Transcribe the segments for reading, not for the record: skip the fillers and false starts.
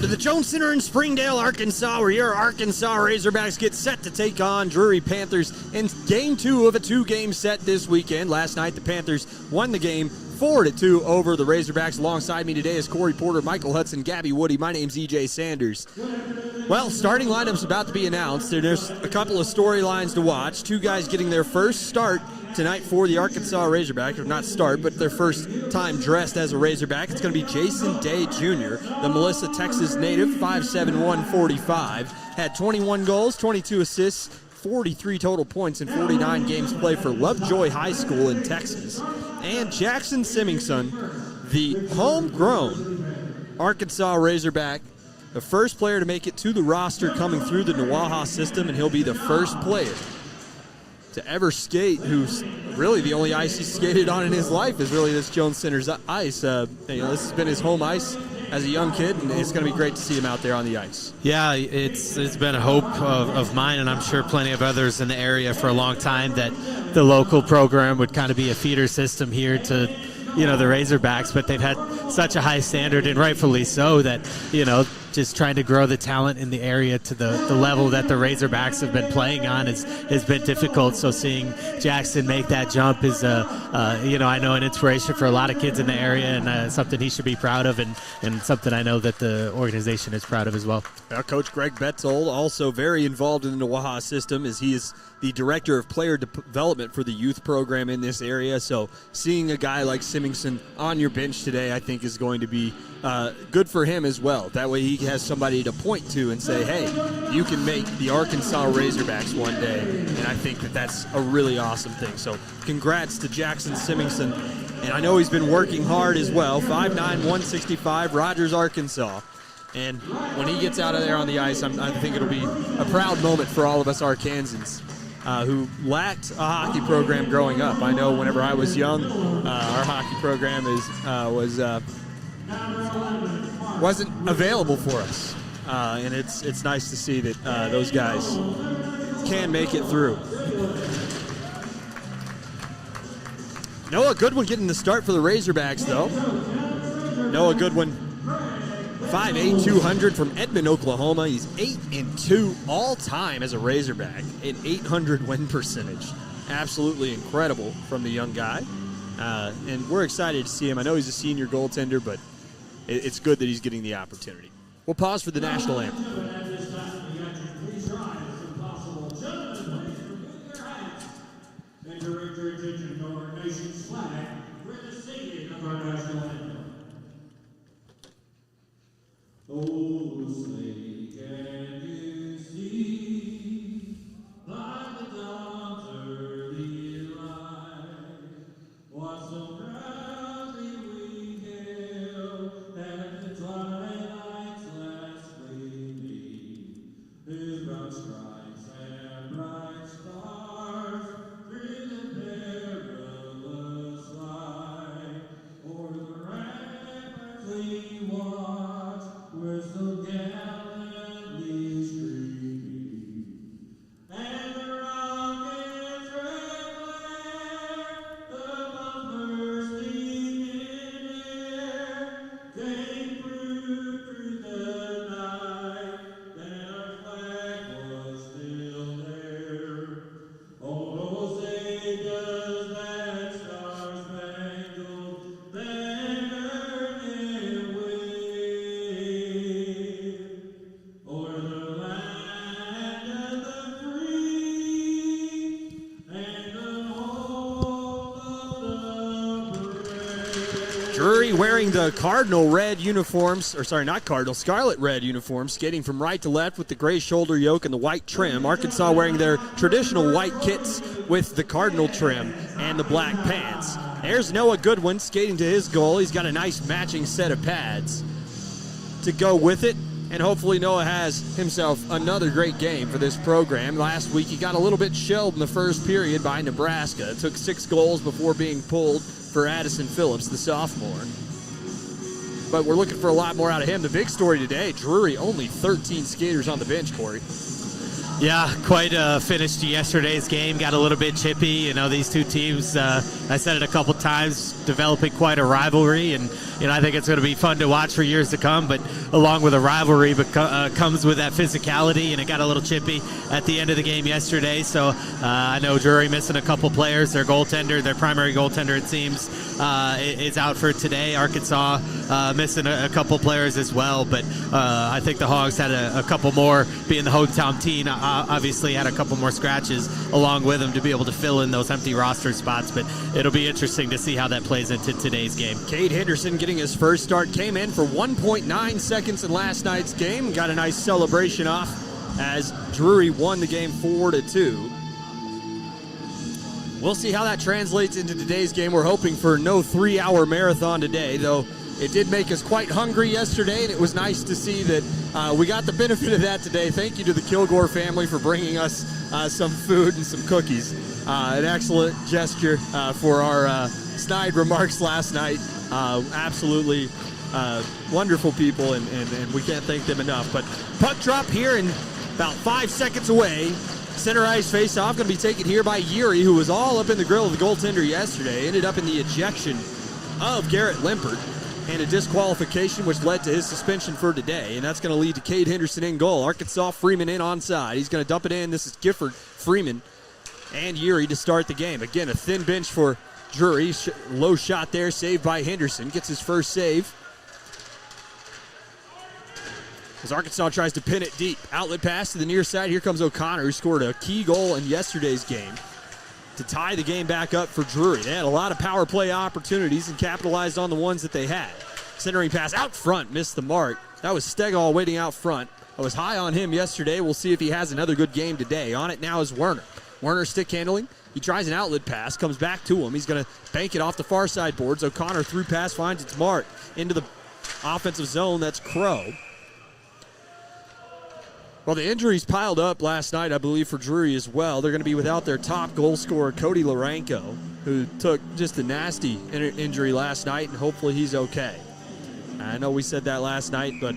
to the Jones Center in Springdale, Arkansas, where your Arkansas Razorbacks get set to take on Drury Panthers in Game 2 of a 2-game set this weekend. Last night, the Panthers won the game 4-2 over the Razorbacks. Alongside me today is Corry Porter, Michael Hudson, Gabby Woodie. My name's EJ Sanders. Well, starting lineup's about to be announced. There's a couple of storylines to watch. Two guys getting their first start tonight for the Arkansas Razorback, or not start, but their first time dressed as a Razorback. It's going to be Jason Day Jr., the Melissa, Texas native, 5'7", 145. Had 21 goals, 22 assists, 43 total points in 49 games played for Lovejoy High School in Texas. And Jackson Symingson, the homegrown Arkansas Razorback, the first player to make it to the roster coming through the Nawaha system, and he'll be the first player to ever skate, who's really the only ice he's skated on in his life is really this Jones Center's ice. This has been his home ice as a young kid, and it's going to be great to see him out there on the ice. Yeah, it's been a hope of mine, and I'm sure plenty of others in the area for a long time, that the local program would kind of be a feeder system here to, the Razorbacks, but they've had such a high standard, and rightfully so, that, just trying to grow the talent in the area to the level that the Razorbacks have been playing on has been difficult. So seeing Jackson make that jump is, I know an inspiration for a lot of kids in the area, and something he should be proud of, and something I know that the organization is proud of as well. Coach Greg Betzold, also very involved in the Nawaha system, as he is the director of player development for the youth program in this area. So seeing a guy like Symingson on your bench today, I think, is going to be good for him as well. That way he has somebody to point to and say, hey, you can make the Arkansas Razorbacks one day. And I think that that's a really awesome thing. So congrats to Jackson Symingson. And I know he's been working hard as well. 5'9", 165, Rogers, Arkansas. And when he gets out of there on the ice, I think it'll be a proud moment for all of us Arkansans who lacked a hockey program growing up. I know whenever I was young, our hockey program wasn't available for us. And it's nice to see that those guys can make it through. Noah Goodwin getting the start for the Razorbacks, though. Noah Goodwin, 5'8", 200 from Edmond, Oklahoma. He's 8-2 all-time as a Razorback, an 800 win percentage. Absolutely incredible from the young guy. And we're excited to see him. I know he's a senior goaltender, but it's good that he's getting the opportunity. We'll pause for the national anthem. Oh, say, can you see by the dawn's early light what so proudly we hailed at the twilight's last gleaming, his broad stripes and bright stars through the perilous light, o'er the ramparts we watch. We're so gallantly streaming, and the rocket's red glare, the bombs bursting in air, came through the night, then our flag was still there. Oh, say does that star-spangled banner yet wave? Drury wearing the Cardinal red uniforms, or sorry, not Cardinal, Scarlet red uniforms, skating from right to left with the gray shoulder yoke and the white trim. Arkansas wearing their traditional white kits with the Cardinal trim and the black pants. There's Noah Goodwin skating to his goal. He's got a nice matching set of pads to go with it. And hopefully Noah has himself another great game for this program. Last week he got a little bit shelled in the first period by Nebraska. It took 6 goals before being pulled for Addison Phillips, the sophomore. But we're looking for a lot more out of him. The big story today, Drury, only 13 skaters on the bench, Corey. Yeah, quite a finish to yesterday's game. Got a little bit chippy. You know, these two teams, I said it a couple times, developing quite a rivalry. And, you know, I think it's going to be fun to watch for years to come. But along with a rivalry comes with that physicality. And it got a little chippy at the end of the game yesterday. So I know Drury missing a couple players. Their goaltender, their primary goaltender, it seems, is out for today. Arkansas missing a couple players as well. But I think the Hogs had a couple more, being the hometown team. Obviously had a couple more scratches along with them to be able to fill in those empty roster spots, but it'll be interesting to see how that plays into today's game. Cade Henderson getting his first start, came in for 1.9 seconds in last night's game, got a nice celebration off as Drury won the game 4-2. We'll see how that translates into today's game. We're hoping for no 3-hour marathon today, though it did make us quite hungry yesterday, and it was nice to see that we got the benefit of that today. Thank you to the Kilgore family for bringing us some food and some cookies. An excellent gesture for our snide remarks last night. Absolutely wonderful people, and we can't thank them enough. But puck drop here and about 5 seconds away. Center ice face-off going to be taken here by Yuri, who was all up in the grill of the goaltender yesterday. Ended up in the ejection of Garrett Limpert and a disqualification, which led to his suspension for today. And that's going to lead to Cade Henderson in goal. Arkansas Freeman in onside. He's going to dump it in. This is Gifford, Freeman, and Yuri to start the game. Again, a thin bench for Drury. Low shot there, saved by Henderson. Gets his first save. As Arkansas tries to pin it deep. Outlet pass to the near side. Here comes O'Connor, who scored a key goal in yesterday's game to tie the game back up for Drury. They had a lot of power play opportunities and capitalized on the ones that they had. Centering pass out front, missed the mark. That was Stegall waiting out front. I was high on him yesterday. We'll see if he has another good game today. On it now is Werner. Werner stick handling. He tries an outlet pass, comes back to him. He's going to bank it off the far side boards. O'Connor through pass finds its mark into the offensive zone. That's Crow. Well, the injuries piled up last night, I believe, for Drury as well. They're going to be without their top goal scorer, Cody Laranko, who took just a nasty injury last night, and hopefully he's okay. I know we said that last night, but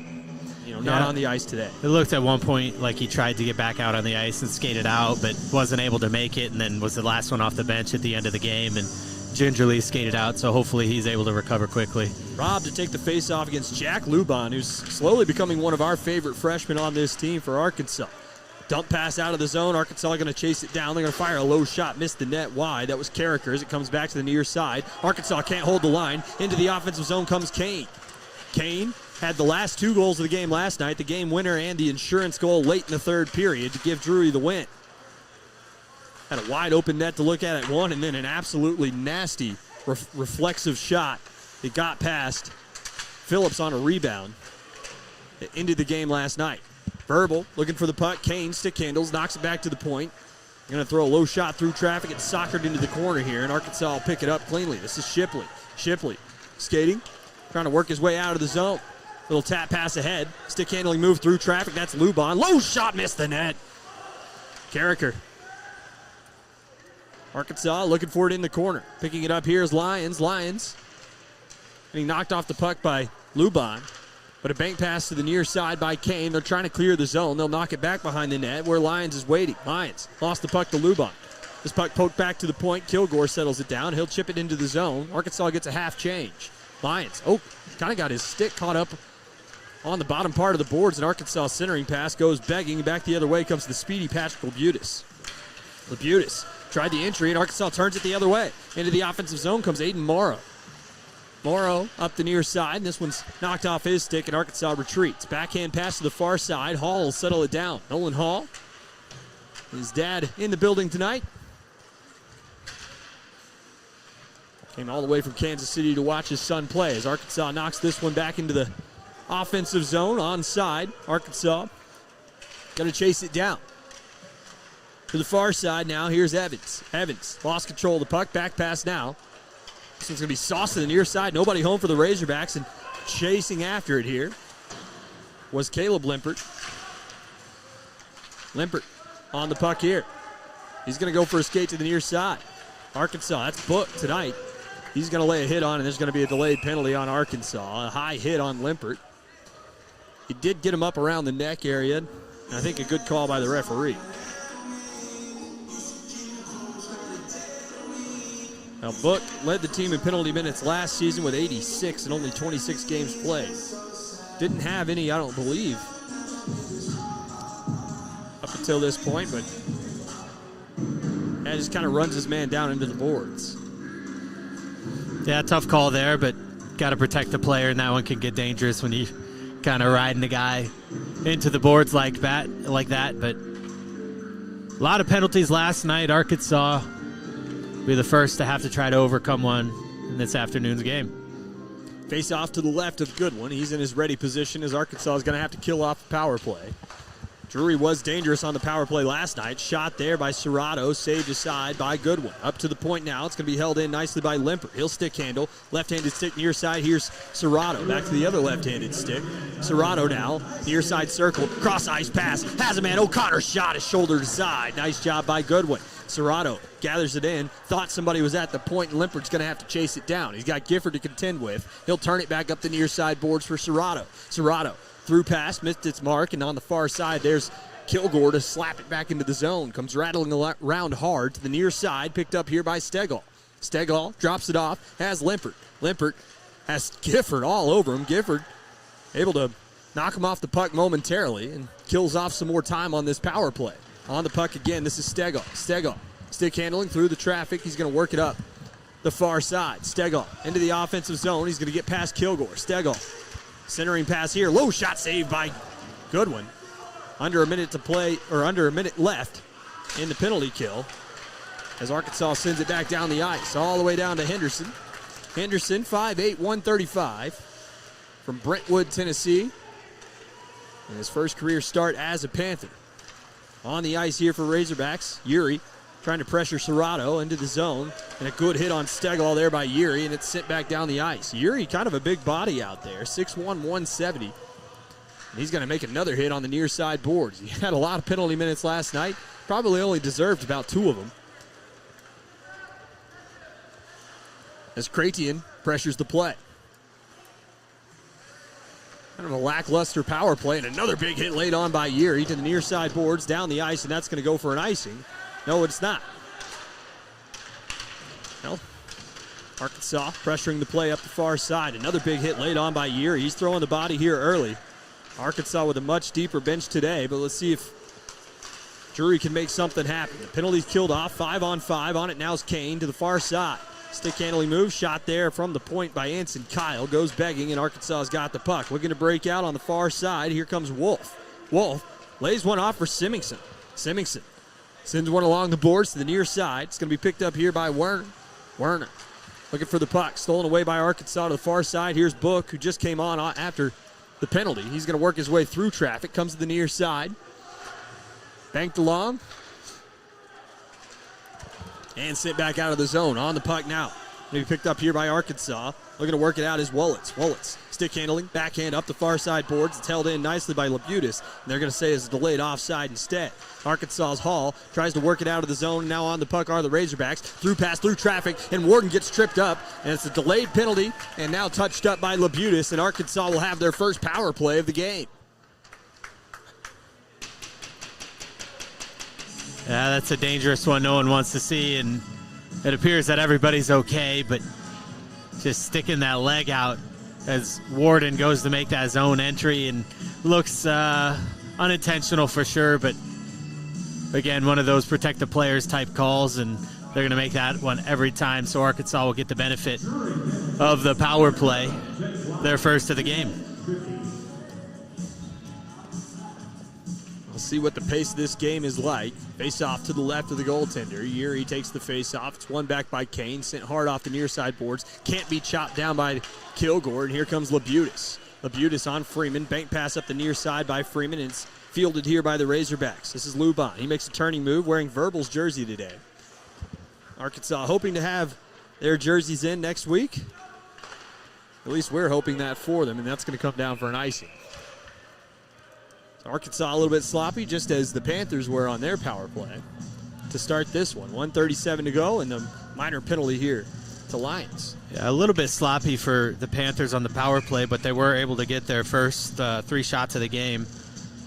not on the ice today. It looked at one point like he tried to get back out on the ice and skated out, but wasn't able to make it, and then was the last one off the bench at the end of the game and gingerly skated out, so hopefully he's able to recover quickly. Rob to take the face-off against Jack Lubon, who's slowly becoming one of our favorite freshmen on this team for Arkansas. Dump pass out of the zone. Arkansas going to chase it down. They're going to fire a low shot. Missed the net wide. That was Carricker as it comes back to the near side. Arkansas can't hold the line. Into the offensive zone comes Kane. Kane had the last 2 goals of the game last night, the game winner and the insurance goal late in the third period to give Drury the win. Had a wide open net to look at one, and then an absolutely nasty reflexive shot. It got past Phillips on a rebound. It ended the game last night. Verbal looking for the puck. Kane stick handles, knocks it back to the point. Going to throw a low shot through traffic. It's soccered into the corner here, and Arkansas will pick it up cleanly. This is Shipley. Shipley skating, trying to work his way out of the zone. Little tap pass ahead. Stick handling move through traffic. That's Lubon. Low shot, missed the net. Carricker. Arkansas looking for it in the corner. Picking it up here is Lyons. Lyons getting knocked off the puck by Lubon. But a bank pass to the near side by Kane. They're trying to clear the zone. They'll knock it back behind the net where Lyons is waiting. Lyons lost the puck to Lubon. This puck poked back to the point. Kilgore settles it down. He'll chip it into the zone. Arkansas gets a half change. Lyons, kind of got his stick caught up on the bottom part of the boards. And Arkansas centering pass goes begging. Back the other way comes the speedy Patrick Labutis. Labutis tried the entry, and Arkansas turns it the other way. Into the offensive zone comes Aiden Morrow. Morrow up the near side, and this one's knocked off his stick, and Arkansas retreats. Backhand pass to the far side. Hall will settle it down. Nolan Hall, his dad in the building tonight. Came all the way from Kansas City to watch his son play as Arkansas knocks this one back into the offensive zone onside. Arkansas going to chase it down. To the far side now, here's Evans. Evans lost control of the puck. Back pass now. This one's going to be sauced to the near side. Nobody home for the Razorbacks, and chasing after it here was Caleb Limpert. Limpert on the puck here. He's going to go for a skate to the near side. Arkansas, that's booked tonight. He's going to lay a hit on, and there's going to be a delayed penalty on Arkansas. A high hit on Limpert. He did get him up around the neck area. And I think a good call by the referee. Now, Book led the team in penalty minutes last season with 86 and only 26 games played. Didn't have any, I don't believe, up until this point, but that just kind of runs his man down into the boards. Yeah, tough call there, but got to protect the player, and that one can get dangerous when you kind of riding the guy into the boards like that. But a lot of penalties last night. Arkansas be the first to have to try to overcome one in this afternoon's game. Face off to the left of Goodwin. He's in his ready position as Arkansas is going to have to kill off the power play. Drury was dangerous on the power play last night. Shot there by Serrato, saved aside by Goodwin. Up to the point now. It's going to be held in nicely by Limper. He'll stick handle. Left-handed stick near side. Here's Serrato. Back to the other left-handed stick. Serrato now, near side circle. Cross ice pass. Has a man. O'Connor shot his shoulder to side. Nice job by Goodwin. Serrato gathers it in. Thought somebody was at the point, and Limpert's going to have to chase it down. He's got Gifford to contend with. He'll turn it back up the near side boards for Serrato. Serrato through pass, missed its mark, and on the far side, there's Kilgore to slap it back into the zone. Comes rattling around hard to the near side, picked up here by Stegall. Stegall drops it off, has Limpert. Limpert has Gifford all over him. Gifford able to knock him off the puck momentarily and kills off some more time on this power play. On the puck again, this is Stegall. Stegall, stick handling through the traffic. He's going to work it up the far side. Stegall into the offensive zone. He's going to get past Kilgore. Stegall, centering pass here. Low shot saved by Goodwin. Under a minute to play, or under a minute left in the penalty kill, as Arkansas sends it back down the ice, all the way down to Henderson. Henderson, 5'8", 135, from Brentwood, Tennessee. And his first career start as a Panther. On the ice here for Razorbacks, Uri trying to pressure Serrato into the zone, and a good hit on Stegall there by Uri, and it's sent back down the ice. Uri, kind of a big body out there, 6'1", 170. He's going to make another hit on the near side boards. He had a lot of penalty minutes last night. Probably only deserved about 2 of them. As Cratian pressures the play. Kind of a lackluster power play, and another big hit laid on by Uri to the near side boards, down the ice, and that's going to go for an icing. No, it's not. Well, Arkansas pressuring the play up the far side. Another big hit laid on by Uri. He's throwing the body here early. Arkansas with a much deeper bench today, but let's see if Drury can make something happen. The penalty's killed off, 5-on-5. On it now is Kane to the far side. Stick handling move, shot there from the point by Anson Kyle. Goes begging, and Arkansas's got the puck. Looking to break out on the far side. Here comes Wolf. Wolf lays one off for Symingson. Symingson sends one along the boards to the near side. It's going to be picked up here by Werner. Werner looking for the puck. Stolen away by Arkansas to the far side. Here's Book, who just came on after the penalty. He's going to work his way through traffic. Comes to the near side. Banked along. And sent back out of the zone. On the puck now. Maybe picked up here by Arkansas. Looking to work it out is Wallets. Wallets stick handling. Backhand up the far side boards. It's held in nicely by Labutis. And they're going to say it's a delayed offside instead. Arkansas's Hall tries to work it out of the zone. Now on the puck are the Razorbacks. Through pass, through traffic. And Warden gets tripped up. And it's a delayed penalty. And now touched up by Labutis. And Arkansas will have their first power play of the game. Yeah, that's a dangerous one no one wants to see, and it appears that everybody's okay, but just sticking that leg out as Warden goes to make that zone entry, and looks unintentional for sure, but again, one of those protect the players type calls, and they're going to make that one every time, so Arkansas will get the benefit of the power play, their first of the game. We'll see what the pace of this game is like. Face off to the left of the goaltender. Uri takes the face off. It's won back by Kane. Sent hard off the near side boards. Can't be chopped down by Kilgore. And here comes Labutis. Labutis on Freeman. Bank pass up the near side by Freeman. And it's fielded here by the Razorbacks. This is Lubon. He makes a turning move wearing Verbal's jersey today. Arkansas hoping to have their jerseys in next week. At least we're hoping that for them. And that's going to come down for an icing. Arkansas a little bit sloppy, just as the Panthers were on their power play to start this one. 1:37 to go, and the minor penalty here to Lions. Yeah, a little bit sloppy for the Panthers on the power play, but they were able to get their first 3 shots of the game.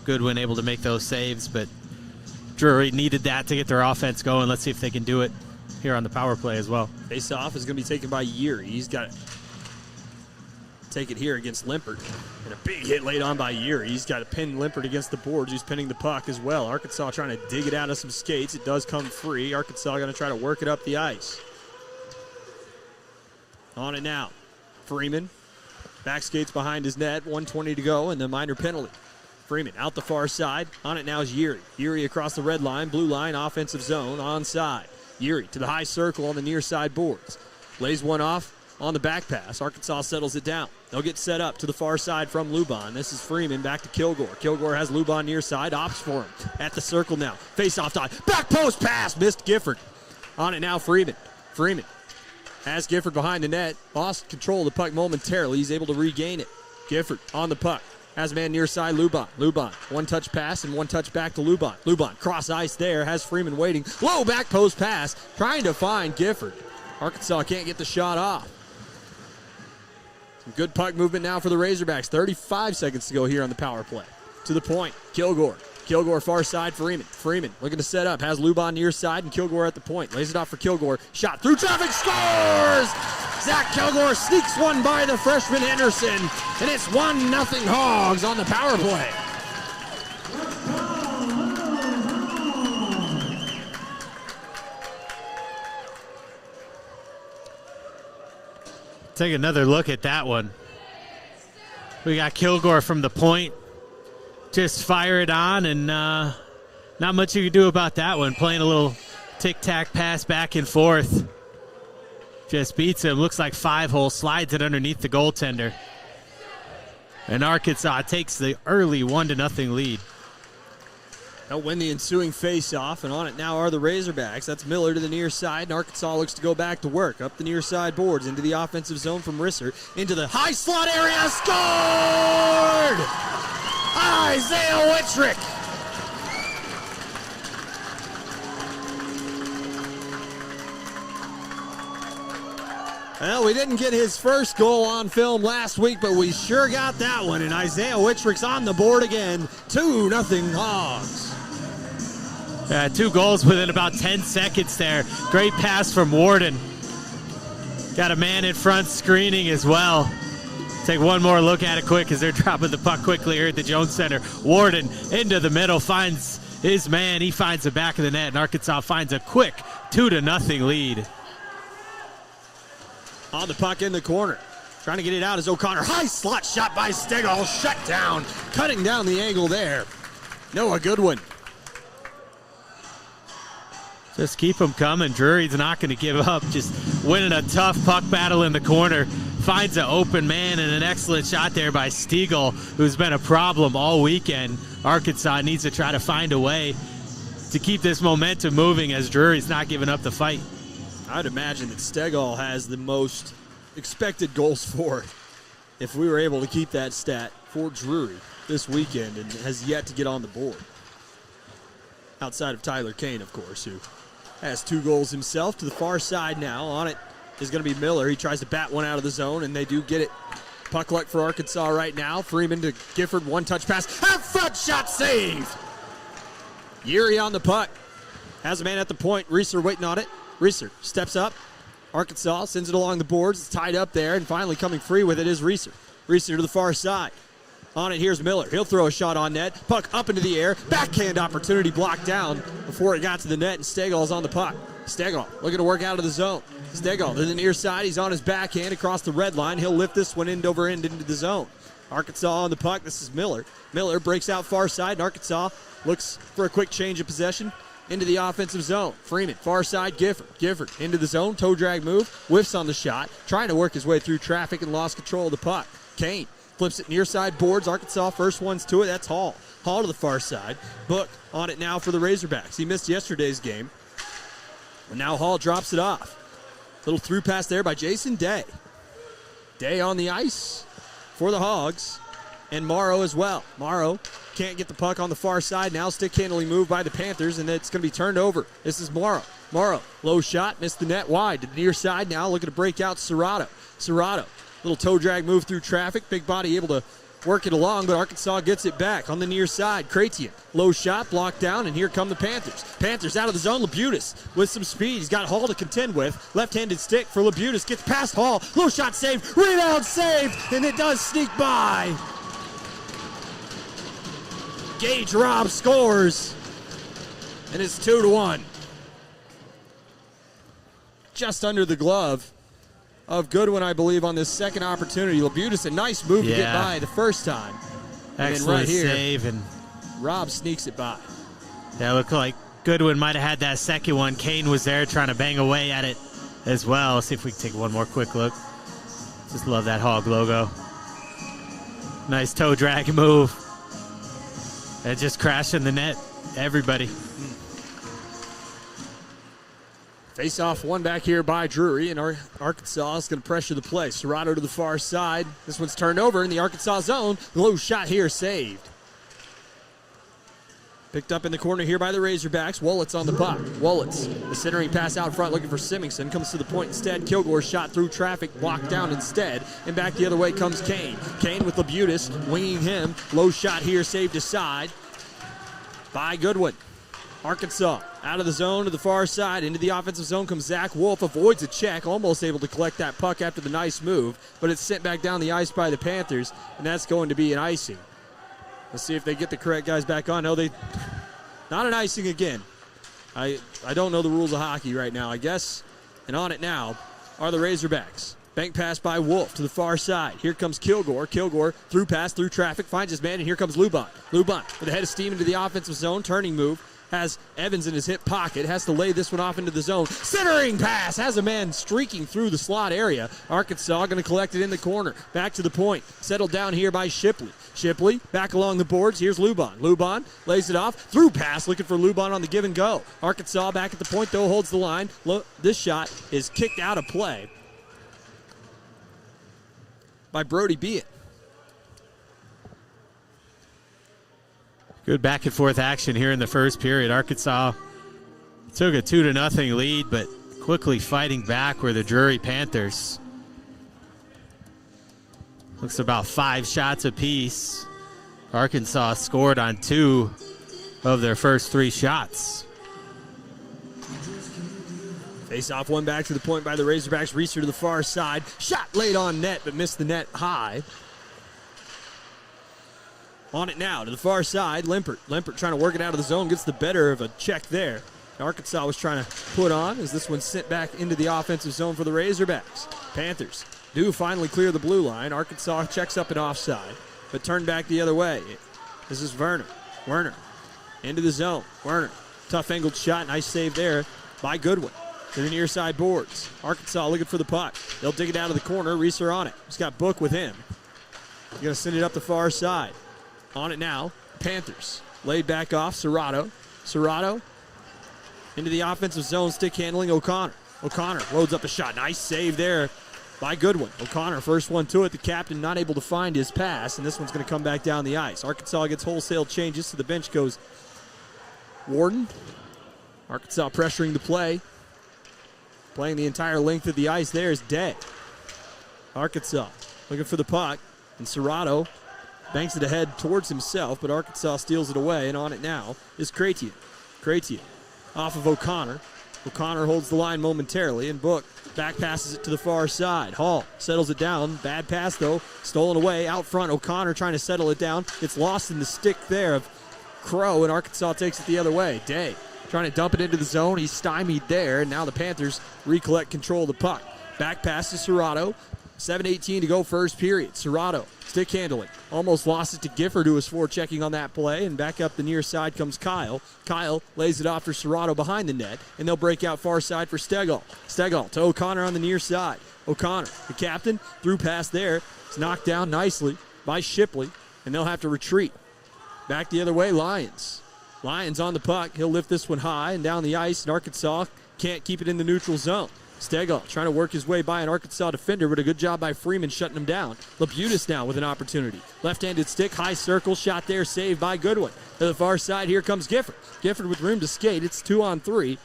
Goodwin able to make those saves, but Drury needed that to get their offense going. Let's see if they can do it here on the power play as well. Face-off is going to be taken by Yeary. He's got to take it here against Limpert. And a big hit laid on by Yeary. He's got to pin Limpert against the boards. He's pinning the puck as well. Arkansas trying to dig it out of some skates. It does come free. Arkansas going to try to work it up the ice. On it now. Freeman. Back skates behind his net. 1:20 to go and the minor penalty. Freeman out the far side. On it now is Yeary. Yeary across the red line, blue line, offensive zone, onside. Yeary to the high circle on the near side boards. Lays one off on the back pass. Arkansas settles it down. They'll get set up to the far side from Luban. This is Freeman back to Kilgore. Kilgore has Luban near side, opts for him. At the circle now. Face off tie. Back post pass. Missed Gifford. On it now, Freeman. Freeman has Gifford behind the net. Lost control of the puck momentarily. He's able to regain it. Gifford on the puck. Has a man near side, Luban. Luban, one touch pass and one touch back to Luban. Luban, cross ice there, has Freeman waiting. Low back post pass, trying to find Gifford. Arkansas can't get the shot off. Some good puck movement now for the Razorbacks. 35 seconds to go here on the power play. To the point, Kilgore. Kilgore far side, Freeman. Freeman looking to set up, has Luban near side and Kilgore at the point. Lays it off for Kilgore. Shot through traffic, scores! Zach Kilgore sneaks one by the freshman Henderson, and it's 1-0 Hogs on the power play. Take another look at that one. We got Kilgore from the point. Just fire it on, and not much you can do about that one. Playing a little tic-tac pass back and forth. Just beats him. Looks like 5-hole. Slides it underneath the goaltender. And Arkansas takes the early 1-0 lead. They'll win the ensuing face-off, and on it now are the Razorbacks. That's Miller to the near side, and Arkansas looks to go back to work. Up the near side boards, into the offensive zone from Risser. Into the high slot area. Scored! Isaiah Whitrick. Well, we didn't get his first goal on film last week, but we sure got that one. And Isaiah Whitrick's on the board again. 2-0 Hogs. 2 goals within about 10 seconds there. Great pass from Warden. Got a man in front screening as well. Take one more look at it quick as they're dropping the puck quickly here at the Jones Center. Warden into the middle, finds his man. He finds the back of the net, and Arkansas finds a quick 2-0 lead. On the puck in the corner. Trying to get it out is O'Connor. High slot shot by Stegall. Shut down. Cutting down the angle there. Noah Goodwin. Just keep them coming. Drury's not going to give up. Just winning a tough puck battle in the corner. Finds an open man and an excellent shot there by Stegall, who's been a problem all weekend. Arkansas needs to try to find a way to keep this momentum moving as Drury's not giving up the fight. I'd imagine that Stegall has the most expected goals for if we were able to keep that stat for Drury this weekend, and has yet to get on the board. Outside of Tyler Kane, of course, who has 2 goals himself. To the far side now. On it is going to be Miller. He tries to bat one out of the zone, and they do get it. Puck luck for Arkansas right now. Freeman to Gifford, one touch pass. Half front shot saved. Yeary on the puck. Has a man at the point. Reeser waiting on it. Reeser steps up. Arkansas sends it along the boards. It's tied up there, and finally coming free with it is Reeser. Reeser to the far side. On it, here's Miller. He'll throw a shot on net. Puck up into the air. Backhand opportunity blocked down before it got to the net, and Stegall's on the puck. Stegall looking to work out of the zone. Stegall to the near side. He's on his backhand across the red line. He'll lift this one end over end into the zone. Arkansas on the puck. This is Miller. Miller breaks out far side, and Arkansas looks for a quick change of possession into the offensive zone. Freeman, far side, Gifford. Gifford into the zone, toe drag move, whiffs on the shot, trying to work his way through traffic and lost control of the puck. Kane flips it near side boards. Arkansas first ones to it. That's Hall. Hall to the far side. Book on it now for the Razorbacks. He missed yesterday's game. And now Hall drops it off. Little through pass there by Jason Day. Day on the ice for the Hogs. And Morrow as well. Morrow can't get the puck on the far side now. Stick handling move by the Panthers, and it's going to be turned over. This is Morrow. Morrow, low shot, missed the net wide. To the near side now, looking to break out Serrato. Serrato, little toe drag move through traffic. Big body able to work it along, but Arkansas gets it back on the near side. Cratian, low shot, blocked down, and here come the Panthers. Panthers out of the zone. Labutis with some speed. He's got Hall to contend with. Left-handed stick for Labutis. Gets past Hall. Low shot saved. Rebound saved, and it does sneak by. Gage Robb scores, and it's 2-1. Just under the glove of Goodwin, I believe, on this second opportunity. Labutis, a nice move to get by the first time. Excellent save, and Robb sneaks it by. Yeah, looked like Goodwin might have had that second one. Kane was there trying to bang away at it as well. Let's see if we can take one more quick look. Just love that Hog logo. Nice toe drag move. And just crashing the net. Everybody. Face off one back here by Drury, and Arkansas is going to pressure the play. Serrato to the far side. This one's turned over in the Arkansas zone. Low shot here saved. Picked up in the corner here by the Razorbacks. Wolitz on the puck. Wolitz, the centering pass out front looking for Symingson. Comes to the point instead. Kilgore shot through traffic, blocked down instead. And back the other way comes Kane. Kane with Labutis, winging him. Low shot here saved aside by Goodwin. Arkansas out of the zone to the far side. Into the offensive zone comes Zach Wolf. Avoids a check. Almost able to collect that puck after the nice move. But it's sent back down the ice by the Panthers. And that's going to be an icing. Let's see if they get the correct guys back on. No, they not an icing again. I don't know the rules of hockey right now, I guess. And on it now are the Razorbacks. Bank pass by Wolf to the far side. Here comes Kilgore. Kilgore through pass, through traffic, finds his man, and here comes Lubon. Lubon with a head of steam into the offensive zone. Turning move. Has Evans in his hip pocket. Has to lay this one off into the zone. Centering pass. Has a man streaking through the slot area. Arkansas going to collect it in the corner. Back to the point. Settled down here by Shipley. Shipley back along the boards. Here's Lubon. Lubon lays it off. Through pass. Looking for Lubon on the give and go. Arkansas back at the point, though, holds the line. This shot is kicked out of play by Brody Beat. Good back and forth action here in the first period. Arkansas took a 2-0 lead, but quickly fighting back were the Drury Panthers. Looks about 5 shots apiece. Arkansas scored on 2 of their first 3 shots. Face off one back to the point by the Razorbacks. Reeser to the far side. Shot laid on net, but missed the net high. On it now to the far side. Limpert trying to work it out of the zone. Gets the better of a check there. Arkansas was trying to put on as this one's sent back into the offensive zone for the Razorbacks. Panthers do finally clear the blue line. Arkansas checks up and offside, but turned back the other way. This is Werner. Werner into the zone. Werner, tough angled shot. Nice save there by Goodwin. To the near side boards. Arkansas looking for the puck. They'll dig it out of the corner. Reeser on it. He's got Book with him. He's going to send it up the far side. On it now, Panthers. Laid back off, Serrato. Serrato into the offensive zone, stick handling O'Connor. O'Connor loads up a shot. Nice save there by Goodwin. O'Connor, first one to it. The captain not able to find his pass, and this one's going to come back down the ice. Arkansas gets wholesale changes. To the bench goes Warden. Arkansas pressuring the play. Playing the entire length of the ice there is Day. Arkansas looking for the puck, and Serrato banks it ahead towards himself, but Arkansas steals it away, and on it now is Cratian. Cratian off of O'Connor. O'Connor holds the line momentarily, and Book back passes it to the far side. Hall settles it down. Bad pass, though. Stolen away out front. O'Connor trying to settle it down. It's lost in the stick there of Crow, and Arkansas takes it the other way. Day trying to dump it into the zone. He's stymied there, and now the Panthers recollect control of the puck. Back pass to Serrato. 7:18 to go first period. Serrato, stick handling. Almost lost it to Gifford, who was forechecking on that play. And back up the near side comes Kyle. Kyle lays it off for Serrato behind the net. And they'll break out far side for Stegall. Stegall to O'Connor on the near side. O'Connor, the captain, through pass there. It's knocked down nicely by Shipley. And they'll have to retreat. Back the other way, Lions. Lions on the puck. He'll lift this one high and down the ice. And Arkansas can't keep it in the neutral zone. Stegall trying to work his way by an Arkansas defender, but a good job by Freeman shutting him down. Labutis now with an opportunity. Left-handed stick, high circle, shot there, saved by Goodwin. To the far side, here comes Gifford. Gifford with room to skate. It's 2-on-3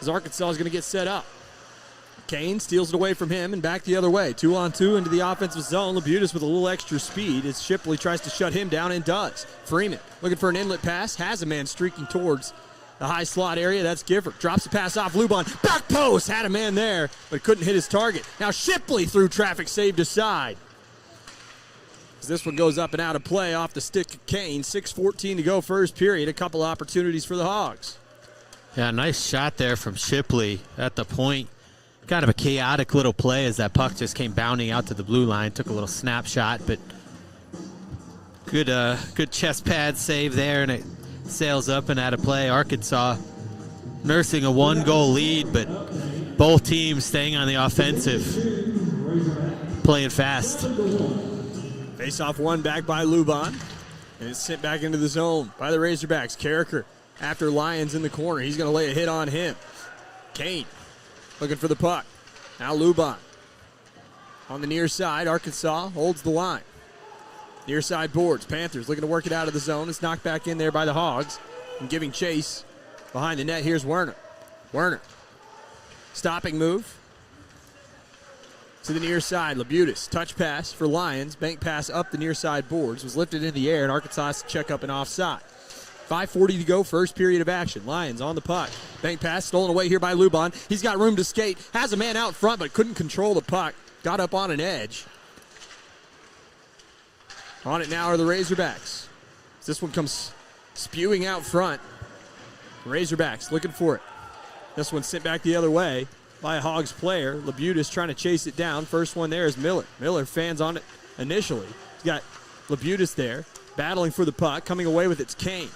as Arkansas is going to get set up. Kane steals it away from him and back the other way. 2-on-2 into the offensive zone. Labutis with a little extra speed as Shipley tries to shut him down and does. Freeman looking for an inlet pass. Has a man streaking towards the high slot area. That's Gifford. Drops the pass off Lubon. Back post. Had a man there, but couldn't hit his target. Now Shipley through traffic, saved aside. As this one goes up and out of play off the stick of Kane. 6:14 to go first period. A couple opportunities for the Hogs. Yeah, nice shot there from Shipley at the point. Kind of a chaotic little play as that puck just came bounding out to the blue line. Took a little snapshot, but good chest pad save there, and it sails up and out of play. Arkansas nursing a 1-goal lead, but both teams staying on the offensive, playing fast. Face-off one back by Lubon, and it's sent back into the zone by the Razorbacks. Carricker after Lyons in the corner. He's going to lay a hit on him. Kane looking for the puck. Now Lubon on the near side. Arkansas holds the line. Near side boards. Panthers looking to work it out of the zone. It's knocked back in there by the Hogs. And giving chase behind the net. Here's Werner. Werner. Stopping move. To the near side. Labutis. Touch pass for Lions. Bank pass up the near side boards. Was lifted in the air, and Arkansas has to check up and offside. 5:40 to go, first period of action. Lions on the puck. Bank pass stolen away here by Lubon. He's got room to skate. Has a man out front, but couldn't control the puck. Got up on an edge. On it now are the Razorbacks. This one comes spewing out front. Razorbacks looking for it. This one sent back the other way by a Hogs player. Labutis trying to chase it down. First one there is Miller. Miller fans on it initially. He's got Labutis there, battling for the puck. Coming away with it's Kane.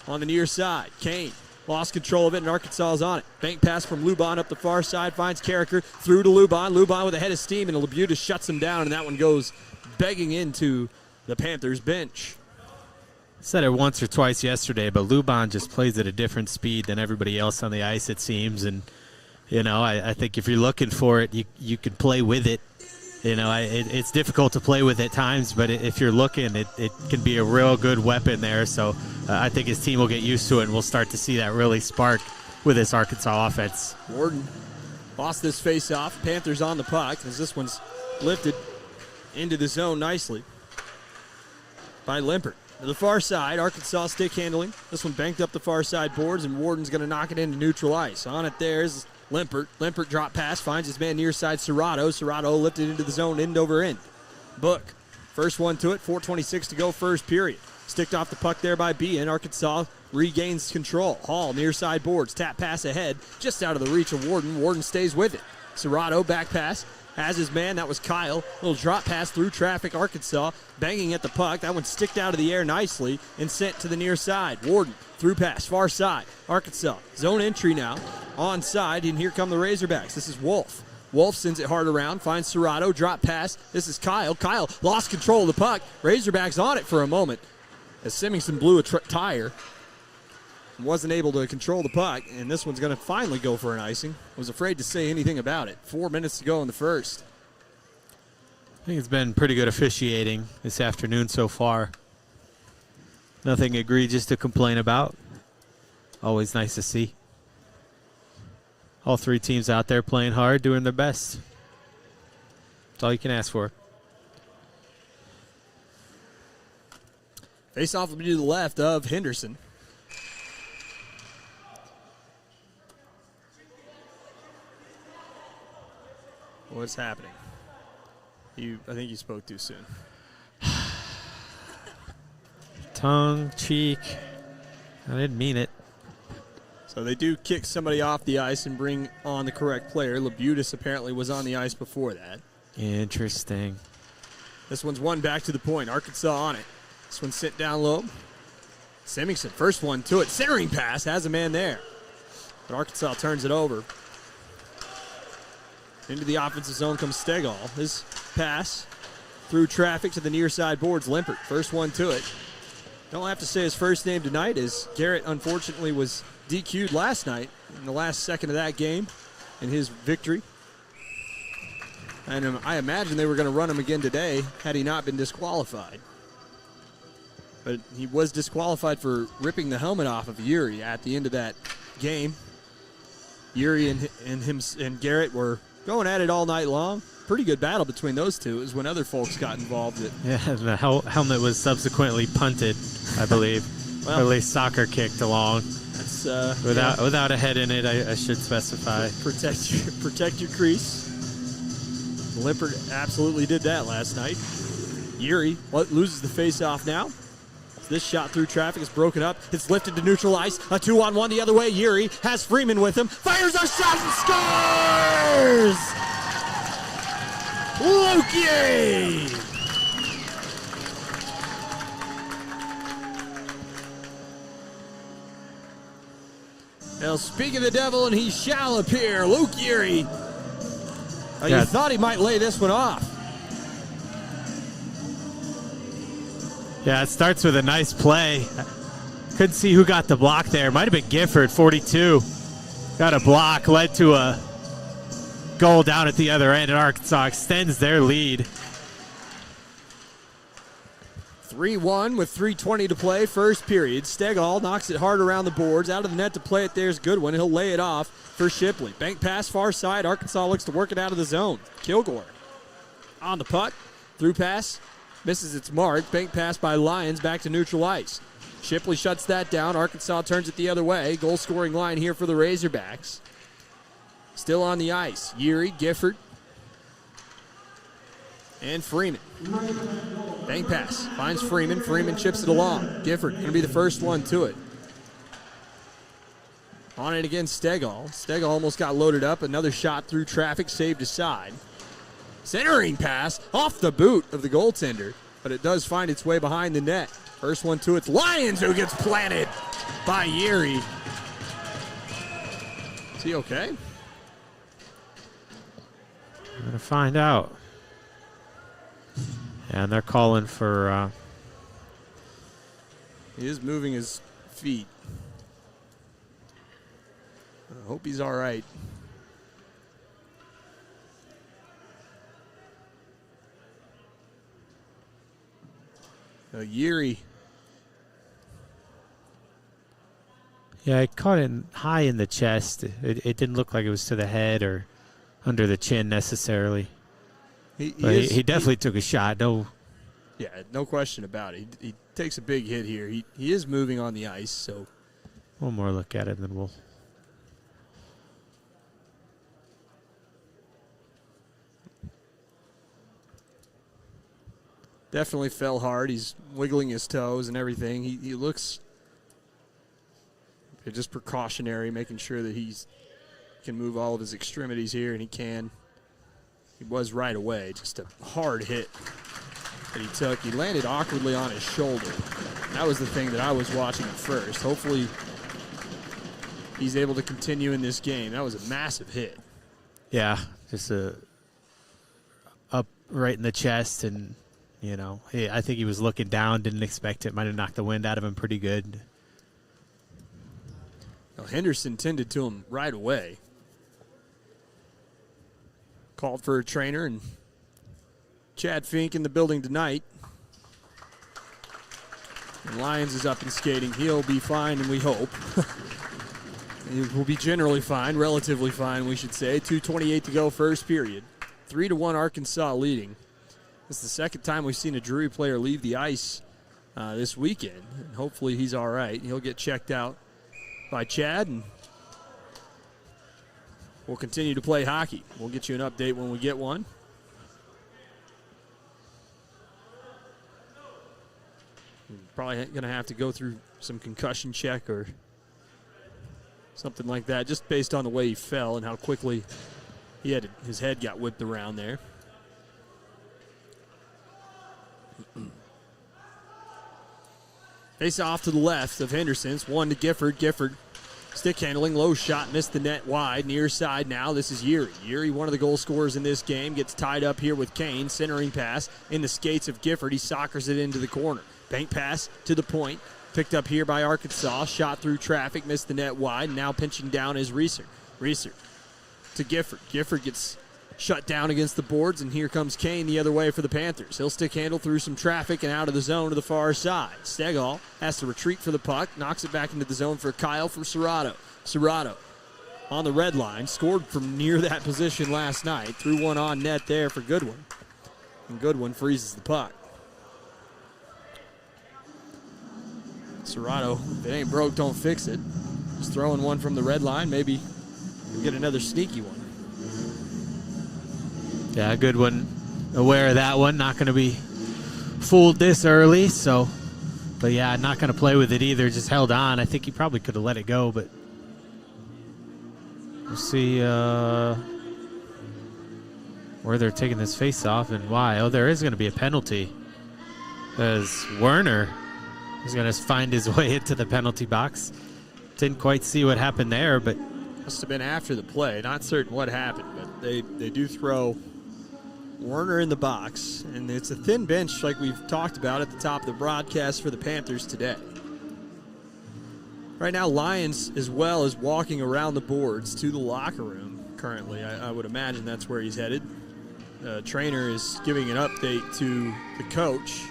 On the near side, Kane lost control of it, and Arkansas is on it. Bank pass from Lubon up the far side, finds Carricker, through to Lubon. Lubon with a head of steam, and Labutis shuts him down, and that one goes begging into the Panthers bench. Said it once or twice yesterday, but Lubon just plays at a different speed than everybody else on the ice, it seems. And, you know, I think if you're looking for it, you can play with it. You know, it's difficult to play with at times, but if you're looking, it can be a real good weapon there. So I think his team will get used to it, and we'll start to see that really spark with this Arkansas offense. Warden lost this face-off. Panthers on the puck as this one's lifted into the zone nicely by Limpert. To the far side, Arkansas stick handling. This one banked up the far side boards, and Warden's going to knock it into neutral ice. On it there is Limpert. Limpert drop pass, finds his man near side Serrato. Serrato lifted into the zone, end over end. Book. First one to it, 4:26 to go, first period. Sticked off the puck there by Bean. Arkansas regains control. Hall near side boards. Tap pass ahead, just out of the reach of Warden. Warden stays with it. Serrato back pass. Has his man. That was Kyle. Little drop pass through traffic. Arkansas banging at the puck. That one sticked out of the air nicely and sent to the near side. Warden through pass. Far side. Arkansas. Zone entry now. Onside. And here come the Razorbacks. This is Wolf. Wolf sends it hard around. Finds Serrato. Drop pass. This is Kyle. Kyle lost control of the puck. Razorbacks on it for a moment as Symington blew a tire. Wasn't able to control the puck, and this one's going to finally go for an icing. Was afraid to say anything about it. 4 minutes to go in the first. I think it's been pretty good officiating this afternoon so far. Nothing egregious to complain about. Always nice to see. All three teams out there playing hard, doing their best. That's all you can ask for. Face-off will be to the left of Henderson. What's happening? I think you spoke too soon. Tongue, cheek. I didn't mean it. So they do kick somebody off the ice and bring on the correct player. Labutis apparently was on the ice before that. Interesting. This one's one back to the point. Arkansas on it. This one's sent down low. Symington, first one to it. Centering pass, has a man there. But Arkansas turns it over. Into the offensive zone comes Stegall. His pass through traffic to the near side boards. Limpert, first one to it. Don't have to say his first name tonight, as Garrett unfortunately was DQ'd last night in the last second of that game in his victory. And I imagine they were going to run him again today had he not been disqualified. But he was disqualified for ripping the helmet off of Drury at the end of that game. Drury and Garrett were going at it all night long. Pretty good battle between those two is when other folks got involved. Yeah, and the helmet was subsequently punted, I believe. Well, or at least soccer kicked along. That's Without a head in it, I should specify. Protect your crease. Lippert absolutely did that last night. Yuri loses the face-off now. This shot through traffic is broken up. It's lifted to neutral ice. A 2-on-1 the other way. Yuri has Freeman with him. Fires a shot and scores! Luke Yuri! Now, speak of the devil, and he shall appear. Luke Yuri. You thought he might lay this one off. Yeah, it starts with a nice play. Couldn't see who got the block there. Might have been Gifford, 42. Got a block, led to a goal down at the other end, and Arkansas extends their lead. 3-1 with 3:20 to play, first period. Stegall knocks it hard around the boards. Out of the net to play it. There's Goodwin. He'll lay it off for Shipley. Bank pass far side. Arkansas looks to work it out of the zone. Kilgore on the puck. Through pass. Misses its mark. Bank pass by Lyons back to neutral ice. Shipley shuts that down. Arkansas turns it the other way. Goal scoring line here for the Razorbacks. Still on the ice. Yuri, Gifford, and Freeman. Bank pass. Finds Freeman. Freeman chips it along. Gifford going to be the first one to it. On it again, Stegall. Stegall almost got loaded up. Another shot through traffic, saved aside. Centering pass off the boot of the goaltender, but it does find its way behind the net. First one to it's Lyons who gets planted by Yuri. Is he okay? I'm going to find out. And they're calling for... He is moving his feet. I hope he's all right. Yuri. Yeah, it caught it high in the chest. It didn't look like it was to the head or under the chin necessarily. He definitely took a shot. No question about it. He takes a big hit here. He is moving on the ice, so one more look at it, and then we'll. Definitely fell hard. He's wiggling his toes and everything. He looks just precautionary, making sure that he can move all of his extremities here, and he can. He was right away. Just a hard hit that he took. He landed awkwardly on his shoulder. That was the thing that I was watching at first. Hopefully he's able to continue in this game. That was a massive hit. Yeah, just up right in the chest, and I think he was looking down, didn't expect it. Might have knocked the wind out of him pretty good. Well, Henderson tended to him right away. Called for a trainer, and Chad Fink in the building tonight. And Lyons is up and skating. He'll be fine, and we hope. He will be generally fine, relatively fine, we should say. 2:28 to go, first period. 3-1 Arkansas leading. This is the second time we've seen a Drury player leave the ice this weekend. And hopefully he's all right. He'll get checked out by Chad, and we'll continue to play hockey. We'll get you an update when we get one. We're probably going to have to go through some concussion check or something like that, just based on the way he fell and how quickly his head got whipped around there. Face off to the left of Henderson's. One to Gifford. Gifford stick handling, low shot, missed the net wide. Near side now. This is Yuri. Yuri, one of the goal scorers in this game, gets tied up here with Kane. Centering pass in the skates of Gifford. He soccers it into the corner. Bank pass to the point. Picked up here by Arkansas. Shot through traffic, missed the net wide. Now pinching down is Reeser. Reeser to Gifford. Gifford gets shut down against the boards, and here comes Kane the other way for the Panthers. He'll stick handle through some traffic and out of the zone to the far side. Stegall has to retreat for the puck, knocks it back into the zone for Kyle for Serrato. Serrato on the red line. Scored from near that position last night. Threw one on net there for Goodwin. And Goodwin freezes the puck. Serrato, if it ain't broke, don't fix it. Just throwing one from the red line. Maybe we'll get another sneaky one. Yeah, Goodwin aware of that one. Not going to be fooled this early, so. But yeah, not going to play with it either. Just held on. I think he probably could have let it go, but we'll see where they're taking this face off and why. Oh, there is going to be a penalty as Werner is going to find his way into the penalty box. Didn't quite see what happened there, but must have been after the play. Not certain what happened, but they do throw Werner in the box, and it's a thin bench like we've talked about at the top of the broadcast for the Panthers today. Right now, Lyons as well is walking around the boards to the locker room currently. I would imagine that's where he's headed. Trainer is giving an update to the coach,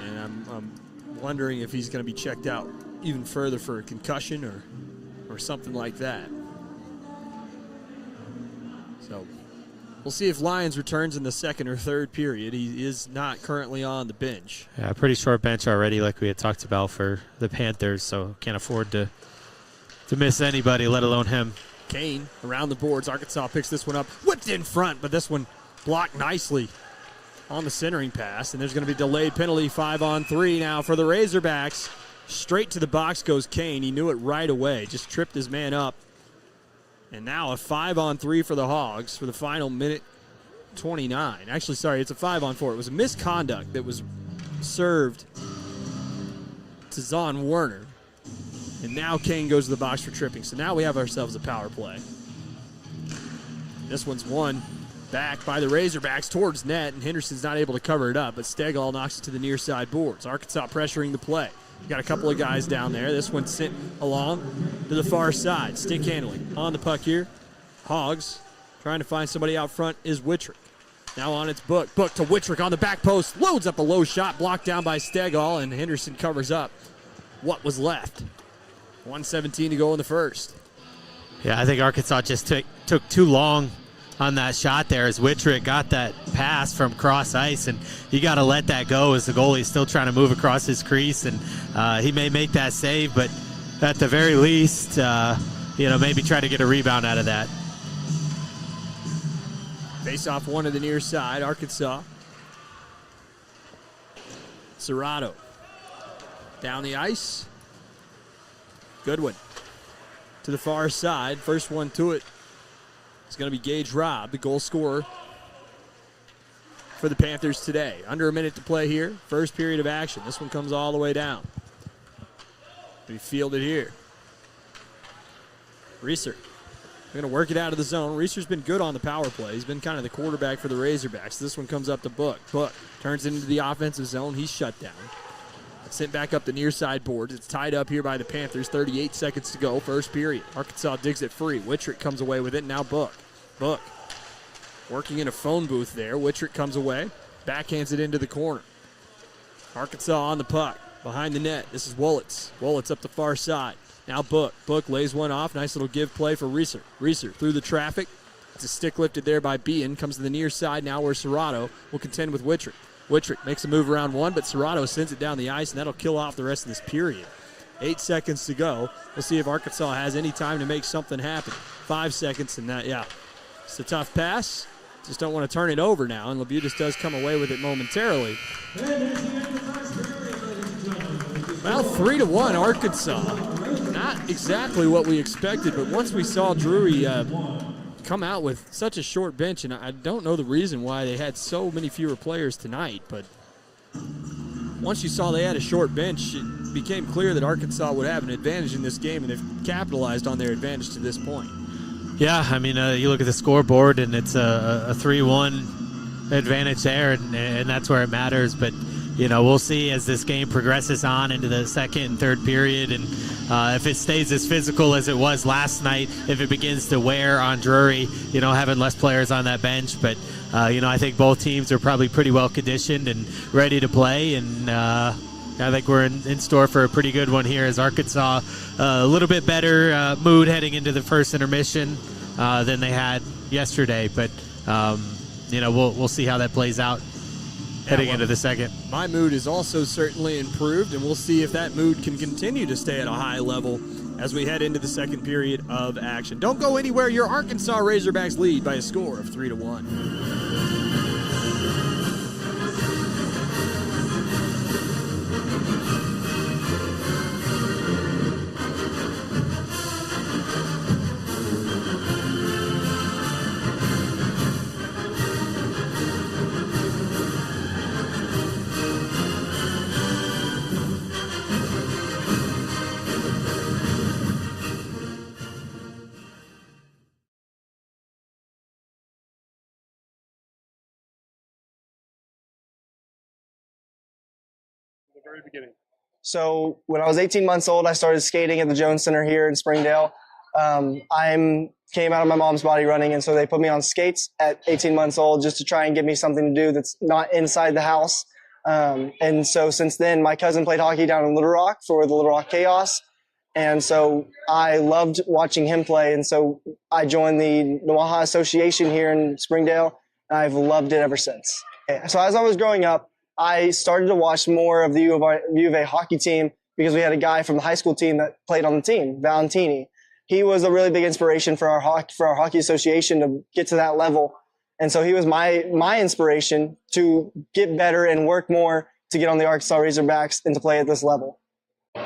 and I'm wondering if he's going to be checked out even further for a concussion or something like that. So we'll see if Lyons returns in the second or third period. He is not currently on the bench. Yeah, pretty short bench already, like we had talked about for the Panthers, so can't afford to miss anybody, let alone him. Kane around the boards. Arkansas picks this one up, whipped in front, but this one blocked nicely on the centering pass, and there's going to be delayed penalty 5-on-3 now for the Razorbacks. Straight to the box goes Kane. He knew it right away, just tripped his man up. And now a 5-on-3 for the Hogs for the final minute 29. Actually, sorry, it's a 5-on-4. It was a misconduct that was served to Zahn Werner. And now Kane goes to the box for tripping. So now we have ourselves a power play. This one's won back by the Razorbacks towards net, and Henderson's not able to cover it up, but Stegall knocks it to the near side boards. Arkansas pressuring the play. Got a couple of guys down there. This one's sent along to the far side. Stick handling on the puck here. Hogs trying to find somebody out front is Wittrick. Now on its Book. Book to Wittrick on the back post. Loads up a low shot. Blocked down by Stegall, and Henderson covers up what was left. 1:17 to go in the first. Yeah, I think Arkansas just took too long on that shot there as Wittrick got that pass from cross ice, and you got to let that go as the goalie's still trying to move across his crease, and he may make that save, but at the very least, maybe try to get a rebound out of that. Face off one to the near side, Arkansas. Serrato down the ice. Goodwin to the far side. First one to it is going to be Gage Robb, the goal scorer for the Panthers today. Under a minute to play here. First period of action. This one comes all the way down. We fielded here. Reeser. We're going to work it out of the zone. Reeser's been good on the power play. He's been kind of the quarterback for the Razorbacks. This one comes up to Book. Book turns into the offensive zone. He's shut down. Sent back up the near side boards. It's tied up here by the Panthers. 38 seconds to go. First period. Arkansas digs it free. Wittrick comes away with it. Now Book. Book working in a phone booth there. Wittrick comes away. Backhands it into the corner. Arkansas on the puck. Behind the net. This is Wolitz. Wolitz up the far side. Now Book. Book lays one off. Nice little give play for Reeser. Reeser through the traffic. It's a stick lifted there by Bean. Comes to the near side now where Serrato will contend with Wittrick. Wittrick makes a move around one, but Serrato sends it down the ice, and that'll kill off the rest of this period. 8 seconds to go. We'll see if Arkansas has any time to make something happen. 5 seconds, and that, yeah. It's a tough pass. Just don't want to turn it over now, and Labutus does come away with it momentarily. Well, 3-1 Arkansas. Not exactly what we expected, but once we saw Drury come out with such a short bench, and I don't know the reason why they had so many fewer players tonight, but once you saw they had a short bench, it became clear that Arkansas would have an advantage in this game, and they've capitalized on their advantage to this point. Yeah, I mean, you look at the scoreboard, and it's a 3-1 advantage there, and that's where it matters, but we'll see as this game progresses on into the second and third period, and if it stays as physical as it was last night, if it begins to wear on Drury, having less players on that bench. But, I think both teams are probably pretty well conditioned and ready to play, and I think we're in store for a pretty good one here as Arkansas a little bit better mood heading into the first intermission than they had yesterday. But, we'll see how that plays out heading into the second. My mood is also certainly improved, and we'll see if that mood can continue to stay at a high level as we head into the second period of action. Don't go anywhere. Your Arkansas Razorbacks lead by a score of 3-1. The very beginning. So when I was 18 months old, I started skating at the Jones Center here in Springdale. I came out of my mom's body running, and so they put me on skates at 18 months old just to try and give me something to do that's not inside the house. And so since then, my cousin played hockey down in Little Rock for the Little Rock Chaos. And so I loved watching him play. And so I joined the Nawaha Association here in Springdale, and I've loved it ever since. So as I was growing up, I started to watch more of the U of A hockey team because we had a guy from the high school team that played on the team, Valentini. He was a really big inspiration for our hockey association to get to that level. And so he was my inspiration to get better and work more to get on the Arkansas Razorbacks and to play at this level.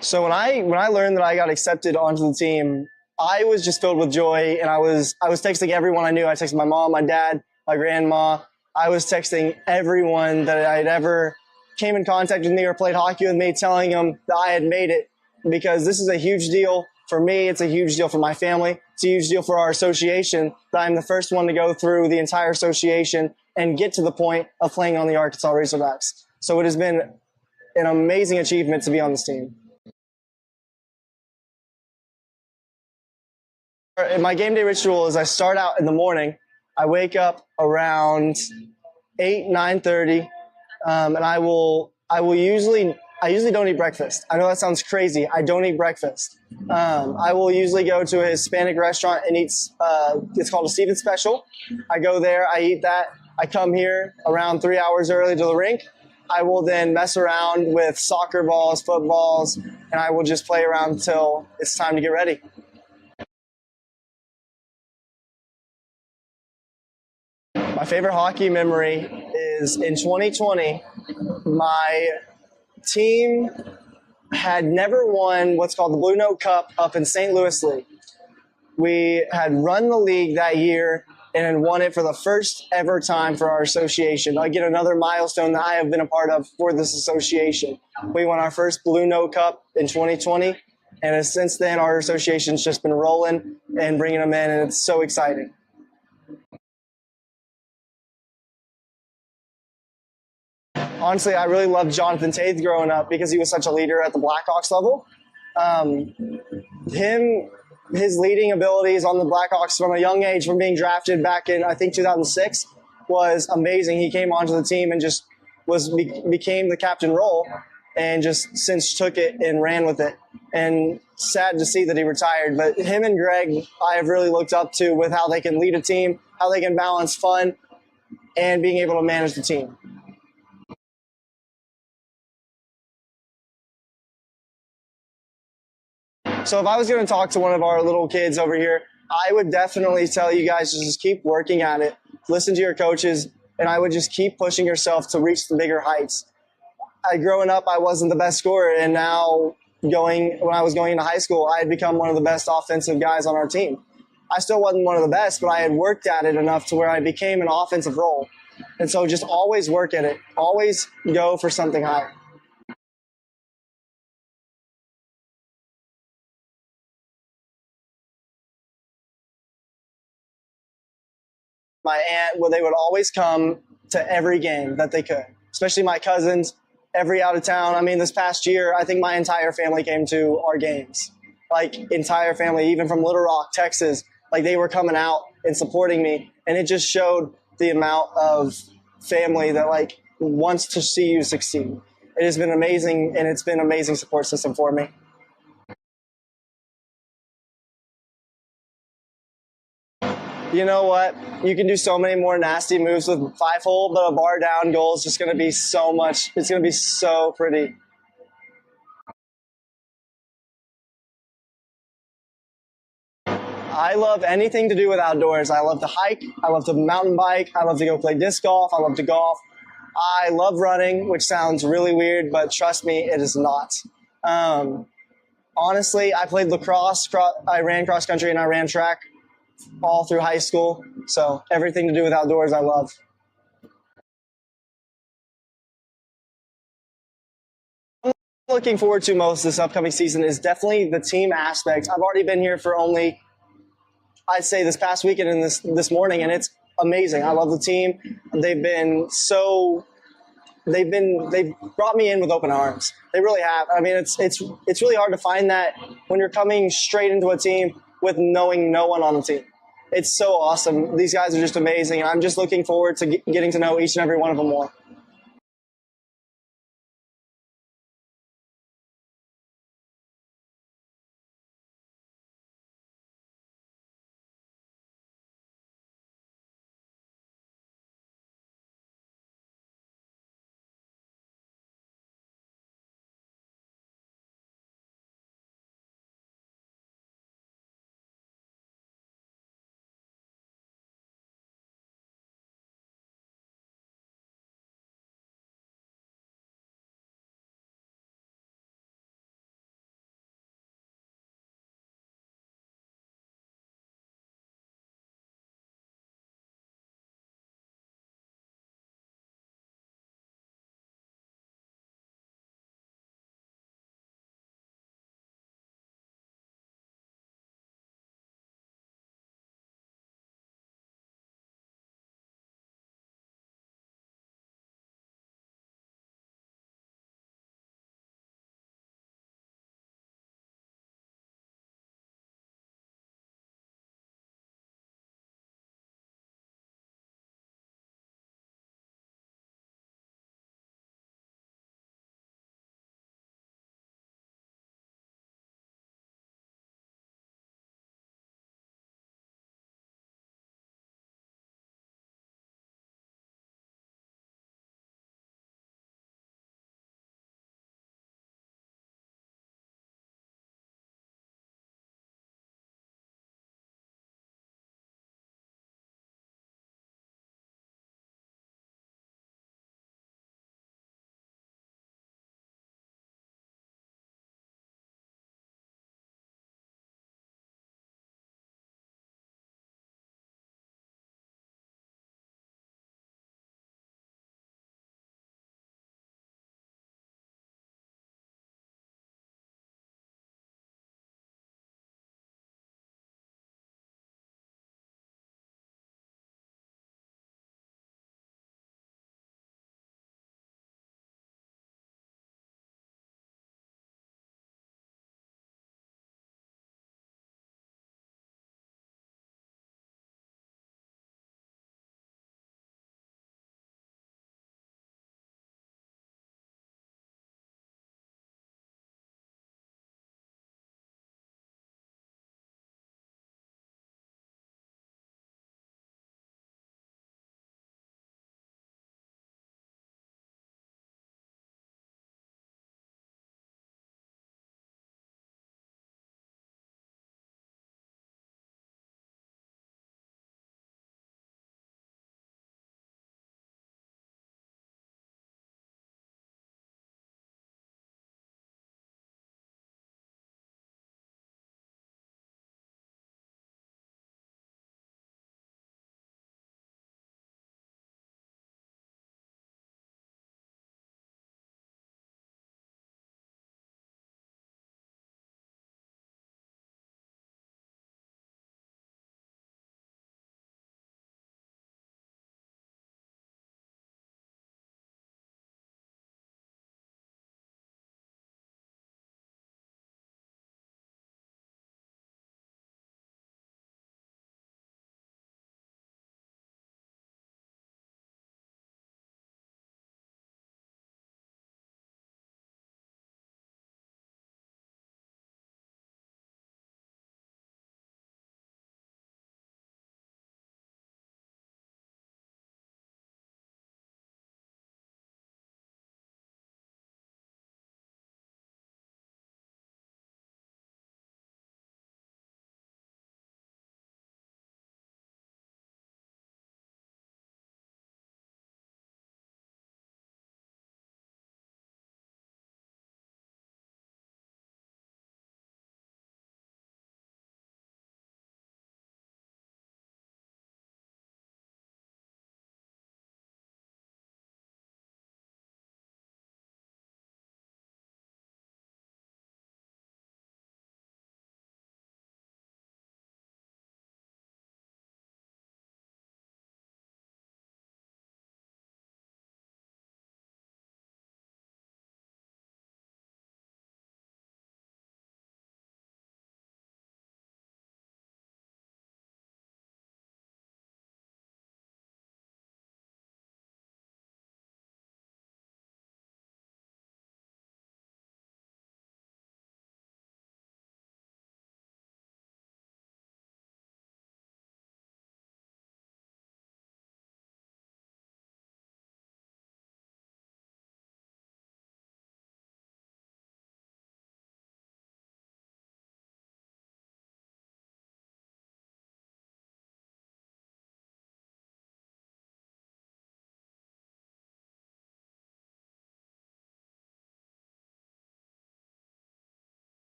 So when I learned that I got accepted onto the team, I was just filled with joy, and I was texting everyone I knew. I texted my mom, my dad, my grandma. I was texting everyone that I'd ever came in contact with me or played hockey with me, telling them that I had made it, because this is a huge deal for me. It's a huge deal for my family. It's a huge deal for our association that I'm the first one to go through the entire association and get to the point of playing on the Arkansas Razorbacks. So it has been an amazing achievement to be on this team. My game day ritual is I start out in the morning. I wake up around 9:30, and I usually don't eat breakfast. I know that sounds crazy. I don't eat breakfast. I will usually go to a Hispanic restaurant and eat. It's called a Steven Special. I go there. I eat that. I come here around 3 hours early to the rink. I will then mess around with soccer balls, footballs, and I will just play around until it's time to get ready. My favorite hockey memory is in 2020, my team had never won what's called the Blue Note Cup up in St. Louis League. We had run the league that year and had won it for the first ever time for our association. Again, another milestone that I have been a part of for this association. We won our first Blue Note Cup in 2020, and since then our association's just been rolling and bringing them in, and it's so exciting. Honestly, I really loved Jonathan Taith growing up because he was such a leader at the Blackhawks level. His leading abilities on the Blackhawks from a young age, from being drafted back in, I think, 2006, was amazing. He came onto the team and just became the captain role, and just since took it and ran with it. And sad to see that he retired. But him and Greg, I have really looked up to with how they can lead a team, how they can balance fun and being able to manage the team. So if I was going to talk to one of our little kids over here, I would definitely tell you guys to just keep working at it, listen to your coaches, and I would just keep pushing yourself to reach the bigger heights. Growing up, I wasn't the best scorer, and now when I was going into high school, I had become one of the best offensive guys on our team. I still wasn't one of the best, but I had worked at it enough to where I became an offensive role. And so just always work at it. Always go for something higher. My aunt, they would always come to every game that they could, especially my cousins, every out of town. I mean, this past year, I think my entire family came to our games, like entire family, even from Little Rock, Texas. Like they were coming out and supporting me. And it just showed the amount of family that like wants to see you succeed. it has been amazing, and it's been an amazing support system for me. You know what? You can do so many more nasty moves with 5-hole, but a bar down goal is just going to be so much. It's going to be so pretty. I love anything to do with outdoors. I love to hike. I love to mountain bike. I love to go play disc golf. I love to golf. I love running, which sounds really weird, but trust me, it is not. Honestly, I played lacrosse. I ran cross country and I ran track all through high school. So everything to do with outdoors, I love. Looking forward to most this upcoming season is definitely the team aspect. I've already been here for only, I'd say, this past weekend and this morning, and it's amazing. I love the team. They've brought me in with open arms. They really have. I mean, it's really hard to find that when you're coming straight into a team with knowing no one on the team. It's so awesome. These guys are just amazing, and I'm just looking forward to getting to know each and every one of them more.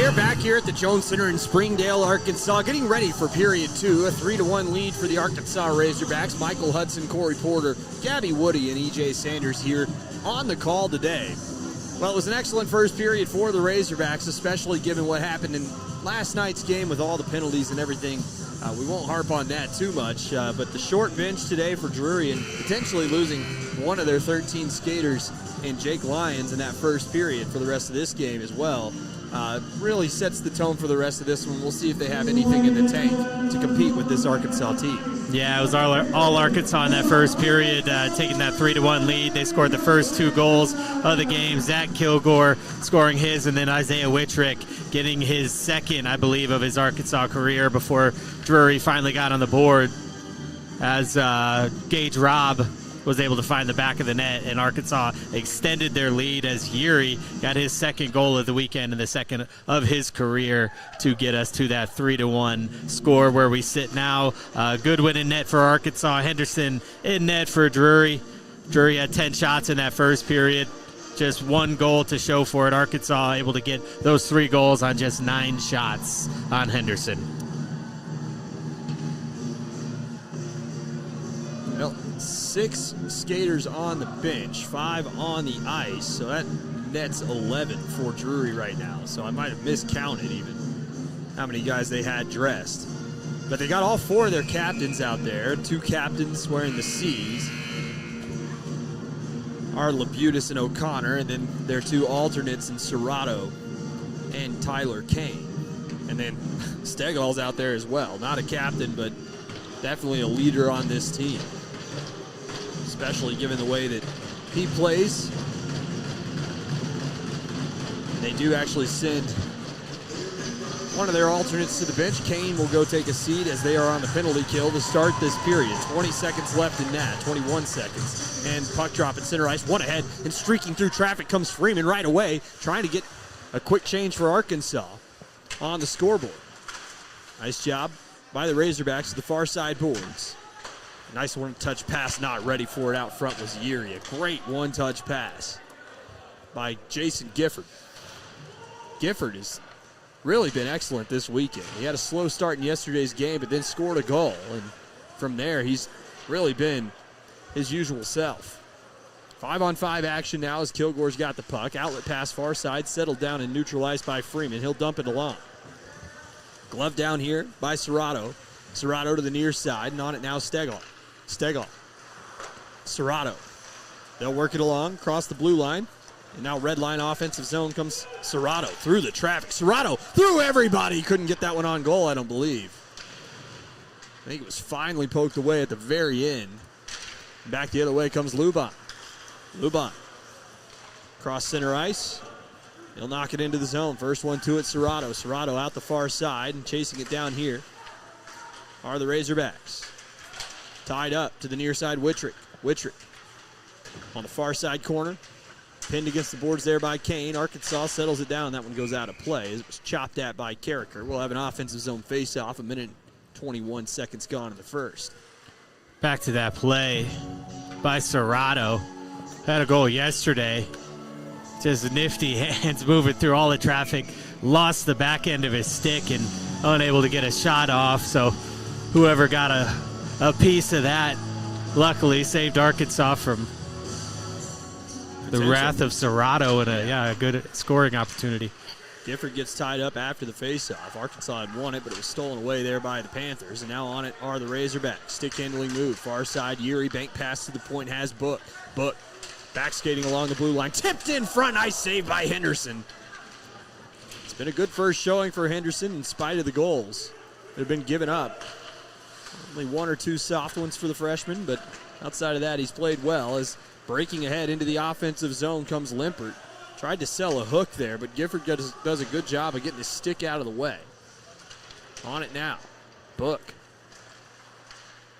We are back here at the Jones Center in Springdale, Arkansas, getting ready for period 2. A 3-1 lead for the Arkansas Razorbacks. Michael Hudson, Corry Porter, Gabby Woodie, and EJ Sanders here on the call today. Well, it was an excellent first period for the Razorbacks, especially given what happened in last night's game with all the penalties and everything. We won't harp on that too much, but the short bench today for Drury and potentially losing one of their 13 skaters in Jake Lyons in that first period for the rest of this game as well. Really sets the tone for the rest of this one. We'll see if they have anything in the tank to compete with this Arkansas team. Yeah, it was all Arkansas in that first period, taking that 3-1 lead. They scored the first 2 goals of the game. Zach Kilgore scoring his, and then Isaiah Whitrick getting his second, I believe, of his Arkansas career before Drury finally got on the board as Gage Robb was able to find the back of the net, and Arkansas extended their lead as Yuri got his second goal of the weekend and the second of his career to get us to that 3-1 score where we sit now. Goodwin in net for Arkansas, Henderson in net for Drury. Drury had 10 shots in that first period, just 1 goal to show for it. Arkansas able to get those 3 goals on just 9 shots on Henderson. Well, 6 skaters on the bench, 5 on the ice, so that nets 11 for Drury right now. So I might have miscounted even how many guys they had dressed. But they got all 4 of their captains out there, 2 captains wearing the C's, are Labutis and O'Connor, and then their 2 alternates in Serrato and Tyler Kane. And then Stegall's out there as well. Not a captain, but definitely a leader on this team, especially given the way that he plays. They do actually send one of their alternates to the bench. Kane will go take a seat as they are on the penalty kill to start this period. 20 seconds left in that, 21 seconds. And puck drop at center ice, 1 ahead, and streaking through traffic comes Freeman right away, trying to get a quick change for Arkansas on the scoreboard. Nice job by the Razorbacks to the far side boards. Nice one-touch pass, not ready for it out front was Yuri. A great one-touch pass by Jason Gifford. Gifford has really been excellent this weekend. He had a slow start in yesterday's game, but then scored a goal. And from there, he's really been his usual self. 5-on-5 action now as Kilgore's got the puck. Outlet pass far side, settled down and neutralized by Freeman. He'll dump it along. Glove down here by Serrato. Serrato to the near side, and on it now Stegall. Serrato. They'll work it along, cross the blue line. And now red line offensive zone comes Serrato through the traffic. Serrato through everybody. Couldn't get that one on goal, I don't believe. I think it was finally poked away at the very end. Back the other way comes Luban. Cross center ice. He'll knock it into the zone. First one to it, Serrato. Serrato out the far side and chasing it down here are the Razorbacks. Tied up to the near side, Whitrick. On the far side corner. Pinned against the boards there by Kane. Arkansas settles it down. That one goes out of play as it was chopped at by Carricker. We'll have an offensive zone face-off. 1:21 seconds gone in the first. Back to that play by Serrato. Had a goal yesterday. Just nifty hands moving through all the traffic. Lost the back end of his stick and unable to get a shot off. So whoever got a piece of that luckily saved Arkansas from the wrath of Serrato and a good scoring opportunity. Gifford gets tied up after the faceoff. Arkansas had won it, but it was stolen away there by the Panthers. And now on it are the Razorbacks. Stick handling move. Far side, Yuri. Bank pass to the point has Book. Book back skating along the blue line. Tipped in front. Nice save by Henderson. It's been a good first showing for Henderson in spite of the goals that have been given up. Only 1 or 2 soft ones for the freshman, but outside of that, he's played well. As breaking ahead into the offensive zone comes Limpert. Tried to sell a hook there, but Gifford does a good job of getting his stick out of the way. On it now. Book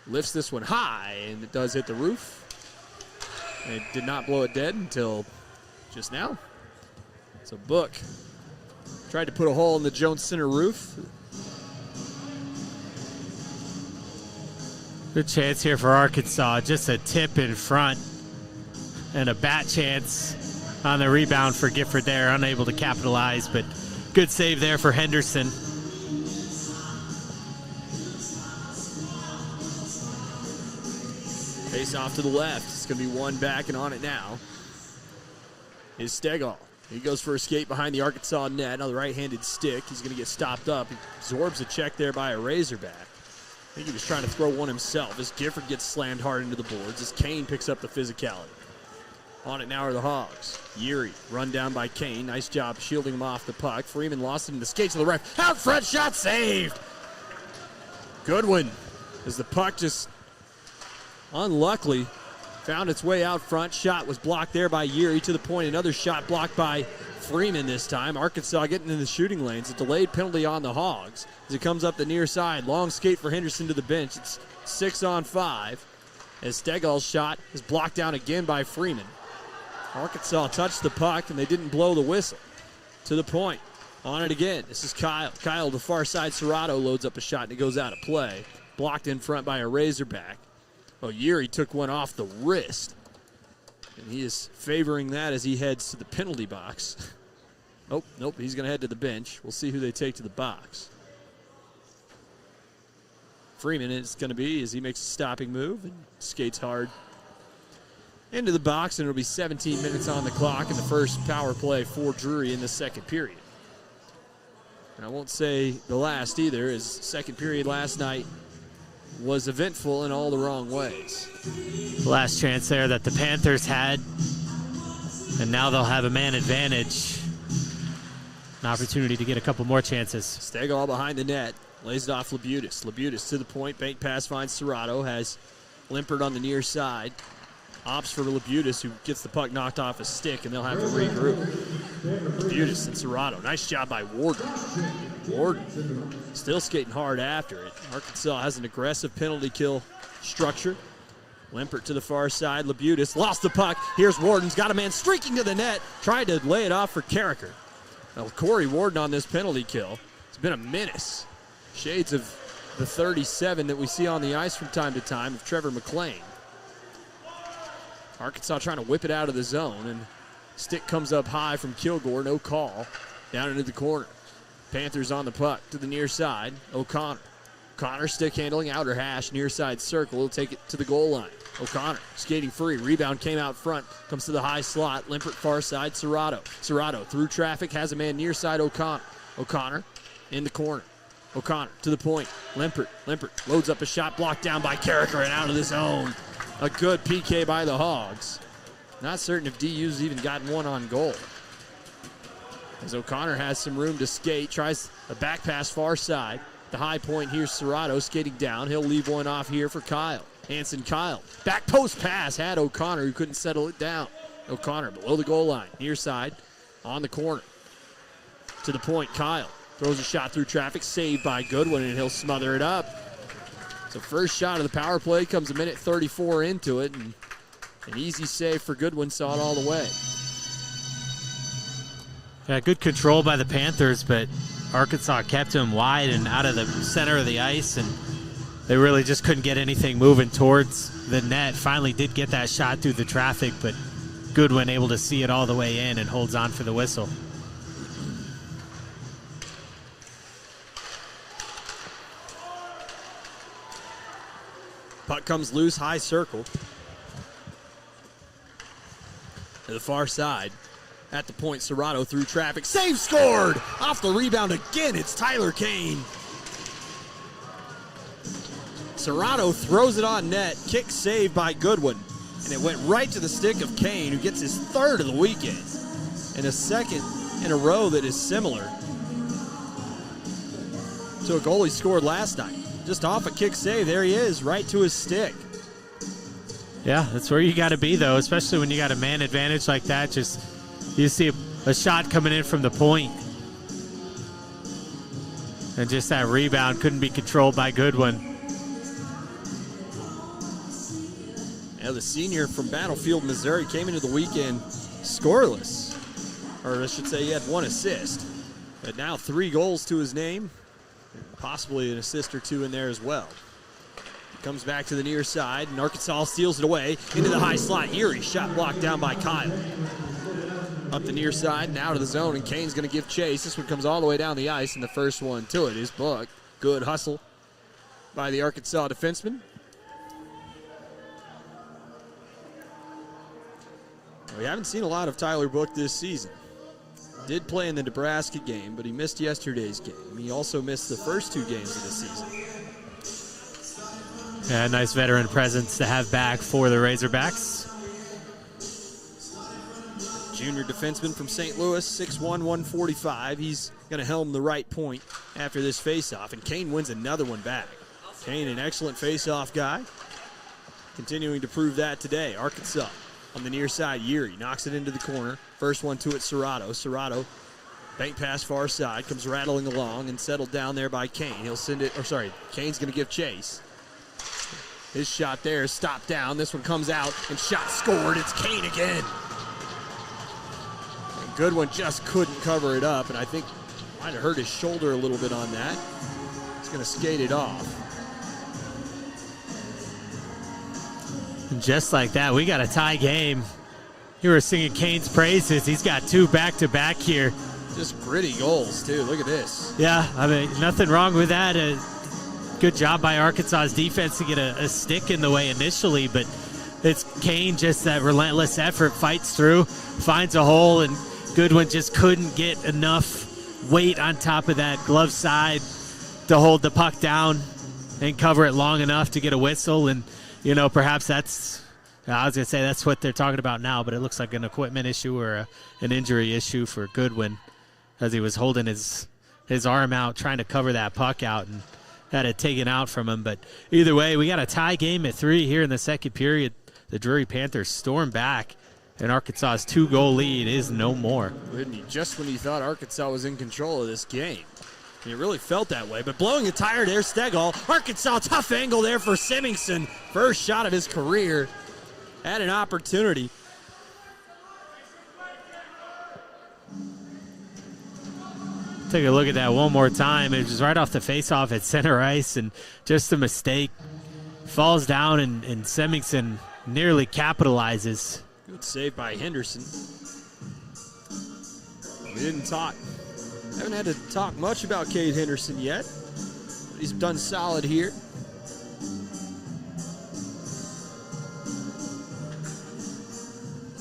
lifts this one high, and it does hit the roof. And it did not blow it dead until just now. So Book tried to put a hole in the Jones Center roof. Good chance here for Arkansas. Just a tip in front and a bat chance on the rebound for Gifford there. Unable to capitalize, but Good save there for Henderson. Face off to the left. It's going to be one back, and on it now is Stegall. He goes for a skate behind the Arkansas net on the right-handed stick. He's going to get stopped up. He absorbs a check there by a Razorback. I think he was trying to throw one himself as Gifford gets slammed hard into the boards as Kane picks up the physicality. On it now are the Hogs. Yeary run down by Kane. Nice job shielding him off the puck. Freeman lost it in the skates of the ref. Out front shot saved. Goodwin as the puck just unluckily found its way out front. Shot was blocked there by Yeary to the point. Another shot blocked by Freeman this time. Arkansas getting in the shooting lanes. A delayed penalty on the Hogs as it comes up the near side. Long skate for Henderson to the bench. It's 6-on-5 as Stegall's shot is blocked down again by Freeman. Arkansas touched the puck and they didn't blow the whistle. To the point. On it again. This is Kyle. Kyle to the far side. Serrato loads up a shot and it goes out of play. Blocked in front by a Razorback. Oh, Yeary took one off the wrist. And he is favoring that as he heads to the penalty box. Nope, he's going to head to the bench. We'll see who they take to the box. Freeman is going to be as he makes a stopping move and skates hard into the box, and it'll be 17 minutes on the clock in the first power play for Drury in the second period. And I won't say the last either, as second period last night was eventful in all the wrong ways. Last chance there that the Panthers had, and now they'll have a man advantage. An opportunity to get a couple more chances. Stegall behind the net, lays it off Labutis. Labutis to the point, bank pass finds Serrato, has Limpert on the near side. Opts for Labutis, who gets the puck knocked off his stick, and they'll have to regroup. Labutis and Serrato. Nice job by Warden. Warden still skating hard after it. Arkansas has an aggressive penalty kill structure. Limpert to the far side. Labutis lost the puck. Here's Warden's got a man streaking to the net. Tried to lay it off for Carricker. Now, Corey Warden on this penalty kill. It's been a menace. Shades of the 37 that we see on the ice from time to time of Trevor McLean. Arkansas trying to whip it out of the zone, and stick comes up high from Kilgore, no call, down into the corner. Panthers on the puck to the near side. O'Connor. O'Connor stick handling, outer hash, near side circle. He'll take it to the goal line. O'Connor skating free. Rebound came out front. Comes to the high slot. Limpert far side. Serrato. Serrato through traffic. Has a man near side. O'Connor. O'Connor in the corner. O'Connor to the point. Limpert. Limpert loads up a shot. Blocked down by Carricker and out of the zone. A good PK by the Hogs. Not certain if DU's even gotten one on goal. As O'Connor has some room to skate. Tries a back pass far side. The high point, here's Serrato skating down. He'll leave one off here for Kyle. Hanson Kyle. Back post pass had O'Connor, who couldn't settle it down. O'Connor below the goal line. Near side. On the corner. To the point, Kyle. Throws a shot through traffic. Saved by Goodwin, and he'll smother it up. So first shot of the power play comes a minute 34 into it. And an easy save for Goodwin. Saw it all the way. Yeah, good control by the Panthers, but Arkansas kept him wide and out of the center of the ice, and they really just couldn't get anything moving towards the net. Finally did get that shot through the traffic, but Goodwin able to see it all the way in and holds on for the whistle. Puck comes loose, high circle. To the far side. At the point, Serrato through traffic. Save scored! Off the rebound again, it's Tyler Kane. Serrato throws it on net. Kick saved by Goodwin. And it went right to the stick of Kane, who gets his third of the weekend. And a second in a row that is similar to a goal he scored last night. Just off a kick save, there he is, right to his stick. Yeah, that's where you got to be, though, especially when you got a man advantage like that. Just you see a shot coming in from the point. And just that rebound couldn't be controlled by Goodwin. Yeah, the senior from Battlefield, Missouri, came into the weekend scoreless. Or I should say he had one assist. But now 3 goals to his name. Possibly an assist or 2 in there as well. Comes back to the near side, and Arkansas steals it away into the high slot. Yeary shot blocked down by Kyle. Up the near side and out of the zone, and Kane's going to give chase. This one comes all the way down the ice, and the first one to it is Buck. Good hustle by the Arkansas defenseman. We haven't seen a lot of Tyler Book this season. Did play in the Nebraska game, but he missed yesterday's game. He also missed the first 2 games of the season. Yeah, nice veteran presence to have back for the Razorbacks. Junior defenseman from St. Louis, 6'1", 145. He's going to helm the right point after this faceoff, and Kane wins another one back. Kane, an excellent faceoff guy, continuing to prove that today. Arkansas on the near side, Yuri knocks it into the corner. First one to it, Serrato. Serrato, bank pass far side, comes rattling along and settled down there by Kane. He'll send it, Kane's going to give chase. His shot there is stopped down. This one comes out and shot scored. It's Kane again. Goodwin just couldn't cover it up, and I think might have hurt his shoulder a little bit on that. He's going to skate it off. And just like that, we got a tie game. You were singing Kane's praises. He's got 2 back-to-back here. Just gritty goals, too. Look at this. Yeah, I mean, nothing wrong with that. Good job by Arkansas's defense to get a stick in the way initially, but it's Kane, just that relentless effort, fights through, finds a hole, and Goodwin just couldn't get enough weight on top of that glove side to hold the puck down and cover it long enough to get a whistle. And, you know, perhaps that's what they're talking about now, but it looks like an equipment issue or an injury issue for Goodwin as he was holding his arm out trying to cover that puck out and had it taken out from him. But either way, we got a tie game at 3 here in the second period. The Drury Panthers storm back, and Arkansas's 2-goal lead is no more. Just when you thought Arkansas was in control of this game. And it really felt that way, but blowing a tire there, Stegall. Arkansas, tough angle there for Semmingson. First shot of his career. Had an opportunity. Take a look at that one more time. It was right off the faceoff at center ice, and just a mistake. Falls down, and Semmingson nearly capitalizes. Good save by Henderson. We haven't had to talk much about Cade Henderson yet. But he's done solid here.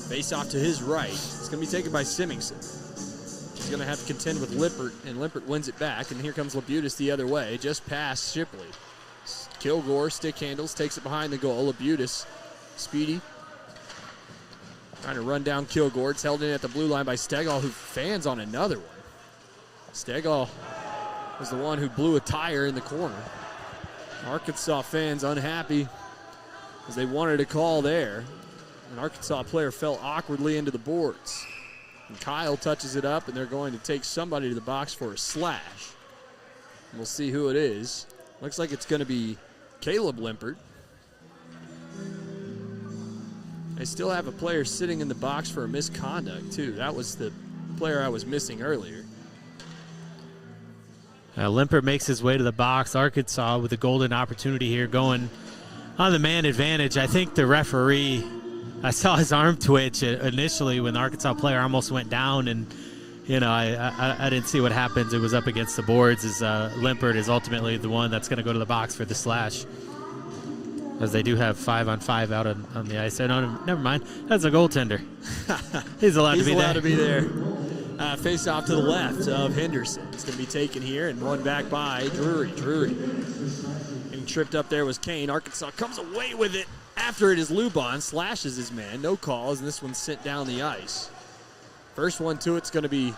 Face off to his right. It's going to be taken by Semmingson. He's going to have to contend with Lippert, and Lippert wins it back. And here comes Labutis the other way, just past Shipley. Kilgore stick handles, takes it behind the goal. Labutis, speedy, trying to run down Kilgore. It's held in at the blue line by Stegall, who fans on another one. Stegall was the one who blew a tire in the corner. Arkansas fans unhappy as they wanted a call there. An Arkansas player fell awkwardly into the boards. And Kyle touches it up, and they're going to take somebody to the box for a slash. And we'll see who it is. Looks like it's going to be Caleb Limpert. They still have a player sitting in the box for a misconduct, too. That was the player I was missing earlier. Limpert makes his way to the box. Arkansas with a golden opportunity here going on the man advantage. I think the referee, I saw his arm twitch initially when the Arkansas player almost went down, and you know, I didn't see what happens. It was up against the boards as Limpert is ultimately the one that's going to go to the box for the slash. As they do have 5-on-5 out on the ice. No, never mind. That's a goaltender. He's allowed to be there. Face off to the left of Henderson. It's going to be taken here and won back by Drury. Getting tripped up there was Kane. Arkansas comes away with it. After it is Lubon, slashes his man. No calls, and this one's sent down the ice. First one to it's going to be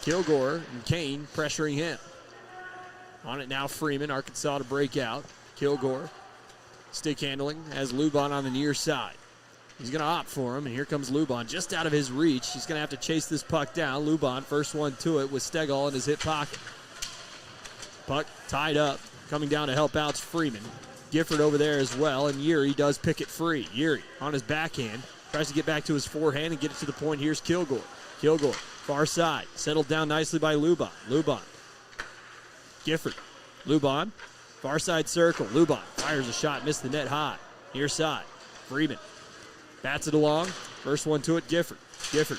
Kilgore and Kane pressuring him. On it now, Freeman. Arkansas to break out. Kilgore. Stick handling has Lubon on the near side. He's going to opt for him, and here comes Lubon just out of his reach. He's going to have to chase this puck down. Lubon, first one to it with Stegall in his hip pocket. Puck tied up. Coming down to help out's Freeman. Gifford over there as well, and Yuri does pick it free. Yuri on his backhand. Tries to get back to his forehand and get it to the point. Here's Kilgore. Kilgore, far side. Settled down nicely by Lubon. Lubon. Gifford. Lubon. Far side circle. Lubon fires a shot, missed the net high. Near side. Freeman bats it along. First one to it, Gifford. Gifford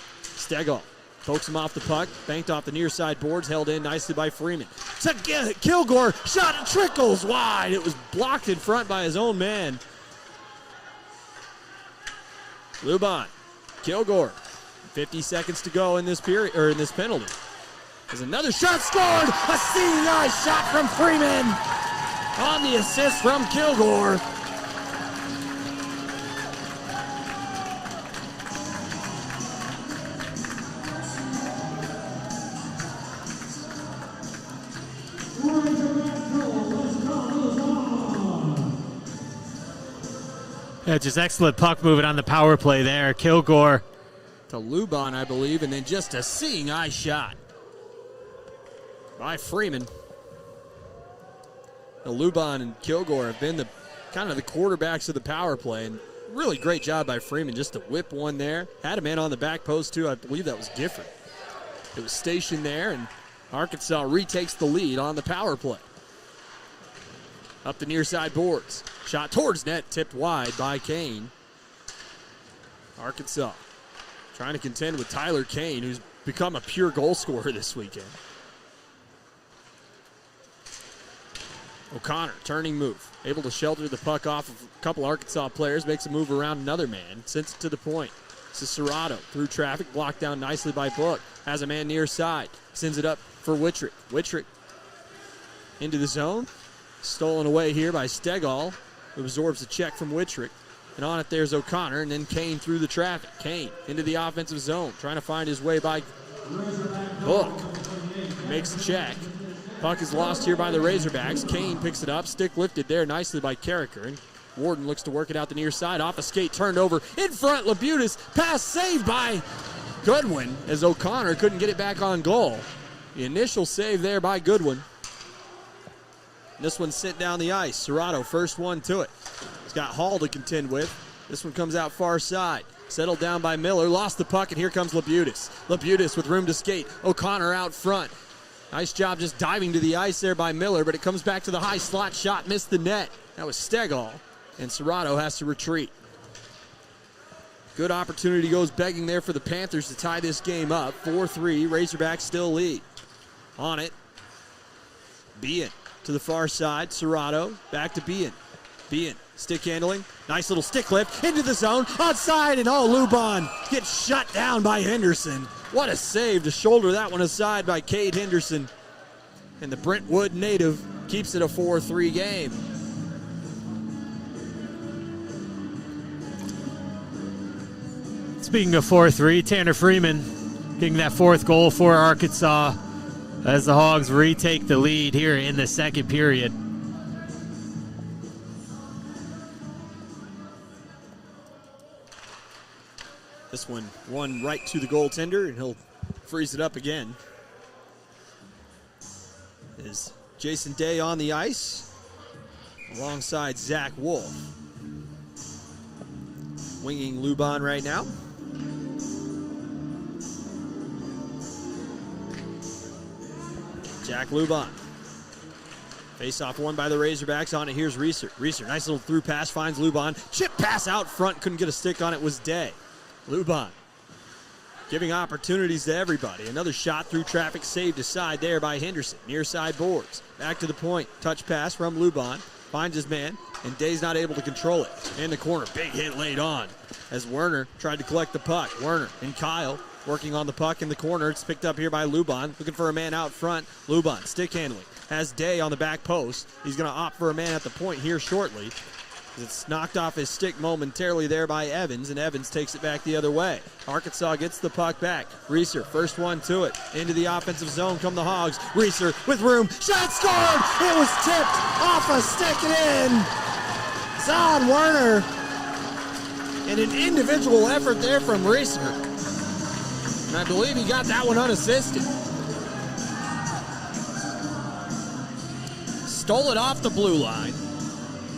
Stegall pokes him off the puck, banked off the near side boards, held in nicely by Freeman. To Kilgore, shot trickles wide. It was blocked in front by his own man. Lubon, Kilgore, 50 seconds to go in this period, or in this penalty. There's another shot scored. A seeing eye shot from Freeman on the assist from Kilgore. Yeah, just excellent puck movement on the power play there. Kilgore To Lubon, I believe, and then just a seeing eye shot by Freeman. Now, Lubon and Kilgore have been the kind of the quarterbacks of the power play, and really great job by Freeman just to whip one there. Had a man on the back post, too. I believe that was different. It was stationed there, and Arkansas retakes the lead on the power play. Up the near side boards. Shot towards net, tipped wide by Kane. Arkansas trying to contend with Tyler Kane, who's become a pure goal scorer this weekend. O'Connor, turning move. Able to shelter the puck off of a couple Arkansas players. Makes a move around another man. Sends it to the point. This is Serrato through traffic. Blocked down nicely by Book. Has a man near side. Sends it up for Wittrick. Wittrick into the zone. Stolen away here by Stegall, who absorbs a check from Wittrick. And on it there's O'Connor, and then Kane through the traffic. Kane into the offensive zone, trying to find his way by Book. Makes the check. Puck is lost here by the Razorbacks. Kane picks it up, stick lifted there nicely by Carricker. And Warden looks to work it out the near side. Off a skate, turned over. In front, Labutis. Pass saved by Goodwin as O'Connor couldn't get it back on goal. The initial save there by Goodwin. This one sent down the ice. Serrato, first one to it. He's got Hall to contend with. This one comes out far side. Settled down by Miller. Lost the puck, and here comes Labutis. Labutis with room to skate. O'Connor out front. Nice job just diving to the ice there by Miller, but it comes back to the high slot shot. Missed the net. That was Stegall, and Serrato has to retreat. Good opportunity goes begging there for the Panthers to tie this game up. 4-3, Razorbacks still lead. On it, Bean to the far side. Serrato back to Bean. Bean, stick handling. Nice little stick lift into the zone. Outside, and Lubon gets shut down by Henderson. What a save to shoulder that one aside by Cade Henderson. And the Brentwood native keeps it a 4-3 game. Speaking of 4-3, Tanner Freeman getting that fourth goal for Arkansas as the Hogs retake the lead here in the second period. This one right to the goaltender, and he'll freeze it up again. Is Jason Day on the ice alongside Zach Wolf. Winging Lubon right now. Jack Lubon. Face-off won by the Razorbacks. On it, here's Reeser. Reeser, nice little through pass, finds Lubon. Chip pass out front, couldn't get a stick on it, was Day. Lubon giving opportunities to everybody. Another shot through traffic, saved aside there by Henderson. Near side boards. Back to the point. Touch pass from Lubon. Finds his man, and Day's not able to control it. In the corner, big hit laid on as Werner tried to collect the puck. Werner and Kyle working on the puck in the corner. It's picked up here by Lubon, looking for a man out front. Lubon, stick handling. Has Day on the back post. He's going to opt for a man at the point here shortly. It's knocked off his stick momentarily there by Evans, and Evans takes it back the other way. Arkansas gets the puck back. Reeser, first one to it. Into the offensive zone come the Hogs. Reeser with room. Shot scored! It was tipped off a stick and in. Zon Werner. And an individual effort there from Reeser. And I believe he got that one unassisted. Stole it off the blue line.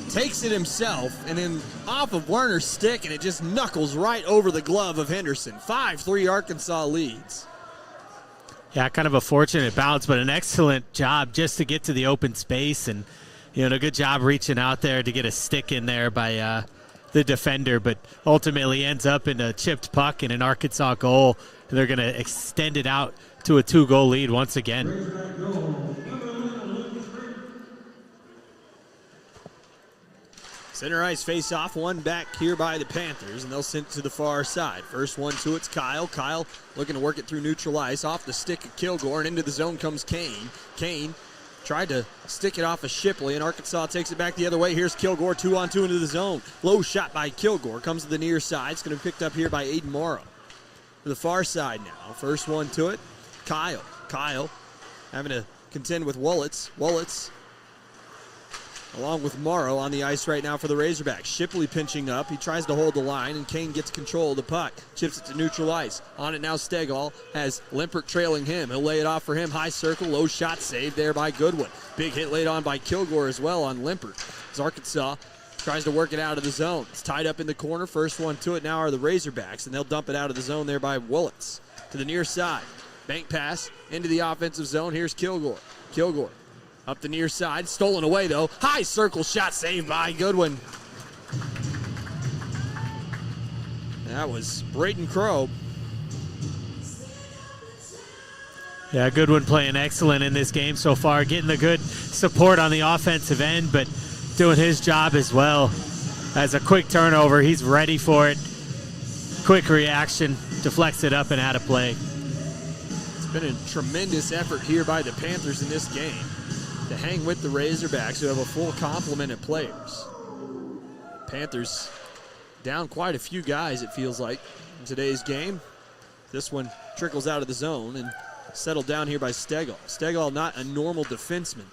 Takes it himself, and then off of Werner's stick, and it just knuckles right over the glove of Henderson. 5-3 Arkansas leads. Yeah, kind of a fortunate bounce, but an excellent job just to get to the open space, and a good job reaching out there to get a stick in there by the defender, but ultimately ends up in a chipped puck and an Arkansas goal and they're going to extend it out to a 2-goal lead once again. Center ice face-off, one back here by the Panthers, and they'll send it to the far side. First one to it's Kyle. Kyle looking to work it through neutral ice. Off the stick of Kilgore, and into the zone comes Kane. Kane tried to stick it off of Shipley, and Arkansas takes it back the other way. Here's Kilgore, 2-on-2 into the zone. Low shot by Kilgore. Comes to the near side. It's going to be picked up here by Aiden Morrow. To the far side now. First one to it. Kyle. Kyle having to contend with Wullitz. Wullitz along with Morrow on the ice right now for the Razorbacks. Shipley pinching up. He tries to hold the line, and Kane gets control of the puck. Chips it to neutral ice. On it now, Stegall has Limpert trailing him. He'll lay it off for him. High circle, low shot saved there by Goodwin. Big hit laid on by Kilgore as well on Limpert. As Arkansas tries to work it out of the zone. It's tied up in the corner. First one to it now are the Razorbacks, and they'll dump it out of the zone there by Wullitz. To the near side. Bank pass into the offensive zone. Here's Kilgore. Kilgore up the near side. Stolen away, though. High circle shot saved by Goodwin. That was Braden Crow. Yeah, Goodwin playing excellent in this game so far, getting the good support on the offensive end, but doing his job as well. As a quick turnover, he's ready for it. Quick reaction, deflects it up and out of play. It's been a tremendous effort here by the Panthers in this game to hang with the Razorbacks, who have a full complement of players. Panthers down quite a few guys, it feels like, in today's game. This one trickles out of the zone and settled down here by Stegall. Stegall, not a normal defenseman,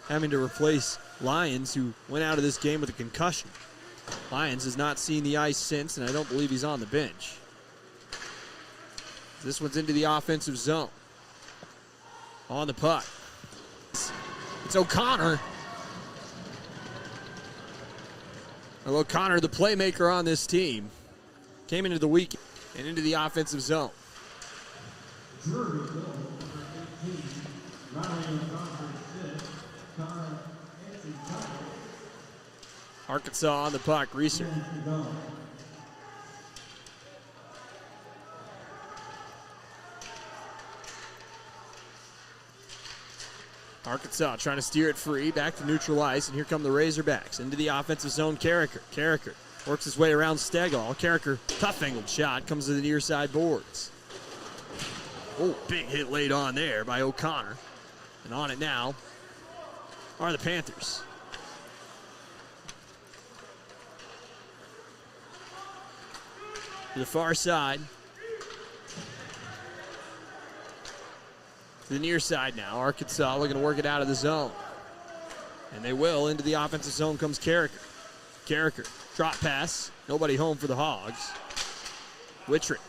having to replace Lyons, who went out of this game with a concussion. Lyons has not seen the ice since, and I don't believe he's on the bench. This one's into the offensive zone. On the puck. It's O'Connor. Well, O'Connor, the playmaker on this team, came into the week and into the offensive zone. Arkansas on the puck, Reeser. Arkansas trying to steer it free, back to neutral ice, and here come the Razorbacks. Into the offensive zone, Carricker. Carricker works his way around Stegall. Carricker, tough-angled shot, comes to the near side boards. Oh, big hit laid on there by O'Connor. And on it now are the Panthers. To the far side. To the near side now. Arkansas looking to work it out of the zone. And they will. Into the offensive zone comes Carricker. Carricker, drop pass. Nobody home for the Hogs. Wittrick.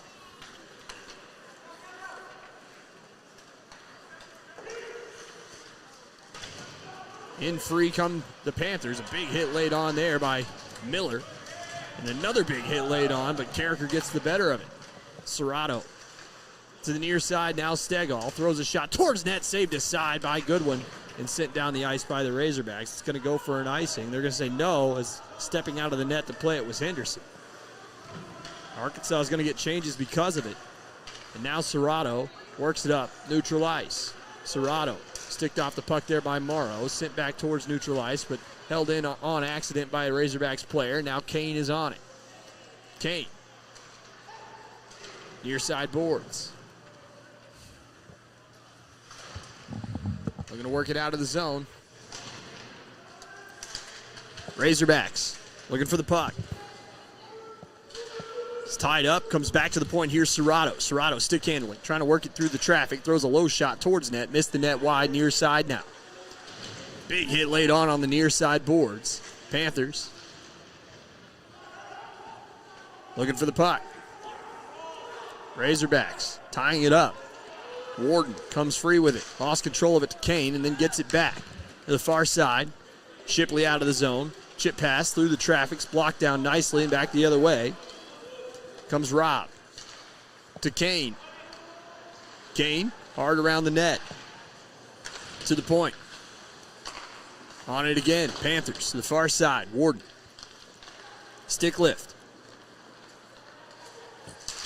In free come the Panthers. A big hit laid on there by Miller. And another big hit laid on, but Carricker gets the better of it. Serrato to the near side now. Stegall throws a shot towards net, saved aside by Goodwin and sent down the ice by the Razorbacks. It's going to go for an icing. They're going to say no, as stepping out of the net to play it was Henderson. Arkansas is going to get changes because of it. And now Serrato works it up, neutral ice. Serrato sticked off the puck there by Morrow, sent back towards neutral ice, but held in on accident by a Razorbacks player. Now Kane is on it. Kane. Near side boards. Looking to work it out of the zone. Razorbacks looking for the puck. It's tied up, comes back to the point. Here's Serrato. Serrato stick handling, trying to work it through the traffic, throws a low shot towards net, missed the net wide, near side now. Big hit laid on the near side boards. Panthers looking for the puck. Razorbacks tying it up. Warden comes free with it. Lost control of it to Kane and then gets it back to the far side. Shipley out of the zone. Chip pass through the traffic. Blocked down nicely and back the other way. Comes Rob to Kane. Kane hard around the net. To the point. On it again. Panthers to the far side. Warden. Stick lift.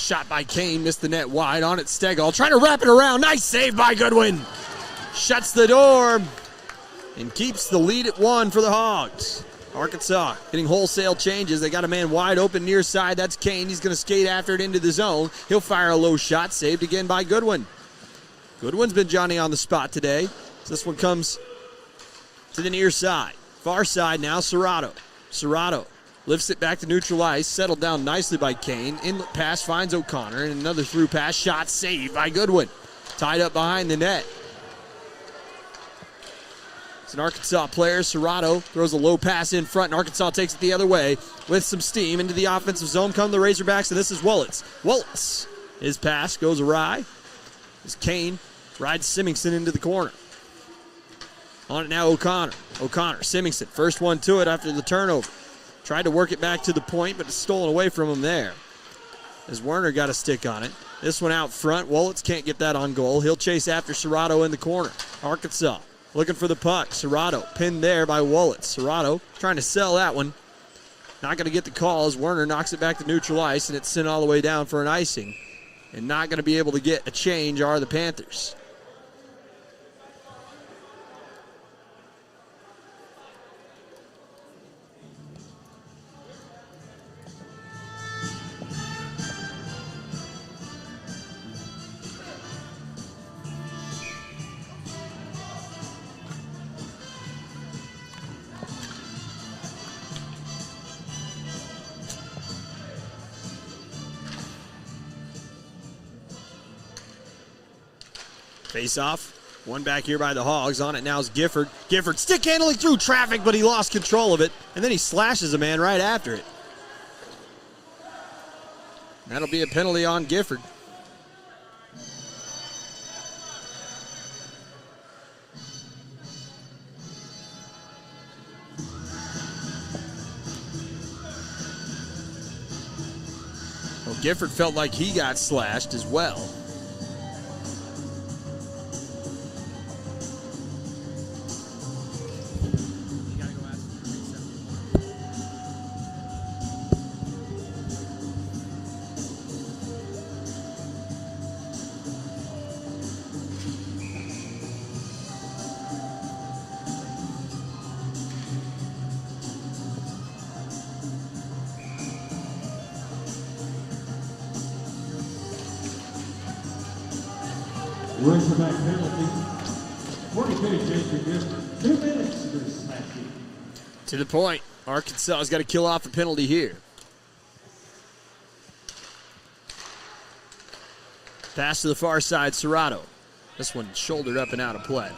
Shot by Kane, missed the net wide. On it, Stegall trying to wrap it around. Nice save by Goodwin. Shuts the door and keeps the lead at 1 for the Hogs. Arkansas getting wholesale changes. They got a man wide open near side. That's Kane. He's going to skate after it into the zone. He'll fire a low shot. Saved again by Goodwin. Goodwin's been Johnny on the spot today. So this one comes to the near side. Far side now, Serrato. Serrato lifts it back to neutral ice. Settled down nicely by Kane. Inlet pass finds O'Connor. And another through pass. Shot saved by Goodwin. Tied up behind the net. It's an Arkansas player. Serrato throws a low pass in front, and Arkansas takes it the other way with some steam. Into the offensive zone come the Razorbacks, and this is Willits. Willits. His pass goes awry as Kane rides Symingson into the corner. On it now, O'Connor. O'Connor, Symingson, first one to it after the turnover. Tried to work it back to the point, but it's stolen away from him there. As Werner got a stick on it. This one out front. Willits can't get that on goal. He'll chase after Serrato in the corner. Arkansas looking for the puck. Serrato pinned there by Willits. Serrato trying to sell that one. Not going to get the call as Werner knocks it back to neutral ice, and it's sent all the way down for an icing. And not going to be able to get a change are the Panthers. Face off. One back here by the Hogs. On it now is Gifford. Gifford stick handling through traffic, but he lost control of it. And then he slashes a man right after it. That'll be a penalty on Gifford. Well, Gifford felt like he got slashed as well. Razorback penalty. 42 Jason Gifford. 2 minutes for this match. To the point. Arkansas has got to kill off a penalty here. Pass to the far side, Serrato. This one shouldered up and out of play.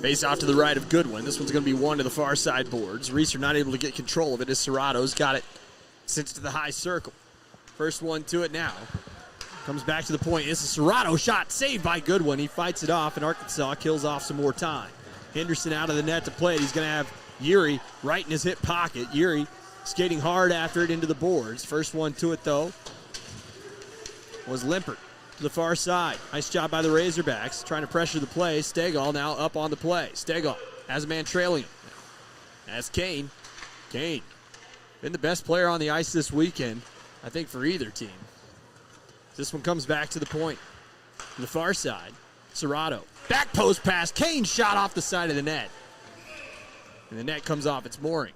Face off to the right of Goodwin. This one's going to be one to the far side boards. Reeser not able to get control of it as Serrato's got it sent to the high circle. First one to it now. Comes back to the point. This is Serrato shot saved by Goodwin. He fights it off, and Arkansas kills off some more time. Henderson out of the net to play it. He's going to have Uri right in his hip pocket. Uri skating hard after it into the boards. First one to it, though, was Limpert. To the far side. Nice job by the Razorbacks. Trying to pressure the play. Stegall now up on the play. Stegall has a man trailing him. That's Kane. Kane. Been the best player on the ice this weekend, I think, for either team. This one comes back to the point. To the far side. Serrato. Back post pass. Kane shot off the side of the net. And the net comes off its mooring.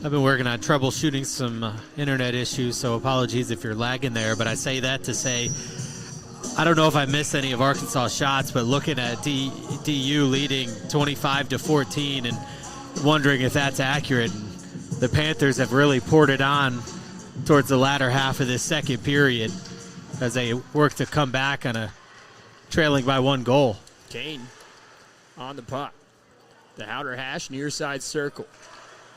I've been working on troubleshooting some internet issues, so apologies if you're lagging there. But I say that to say, I don't know if I missed any of Arkansas shots, but looking at DU leading 25-14 and wondering if that's accurate. And the Panthers have really poured it on towards the latter half of this second period as they work to come back on a trailing by 1 goal. Kane on the puck. The outer hash, near side circle.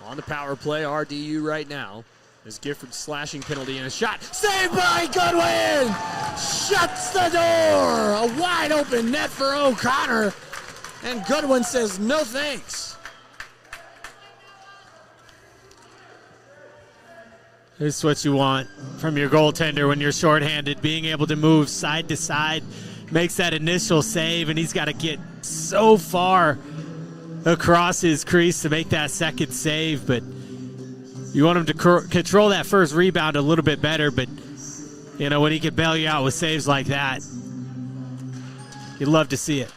On the power play, RDU right now. As Gifford slashing penalty and a shot. Saved by Goodwin! Shuts the door! A wide open net for O'Connor. And Goodwin says no thanks. This is what you want from your goaltender when you're shorthanded. Being able to move side to side makes that initial save, and he's got to get so far across his crease to make that second save. But you want him to control that first rebound a little bit better. But, you know, when he can bail you out with saves like that, you'd love to see it.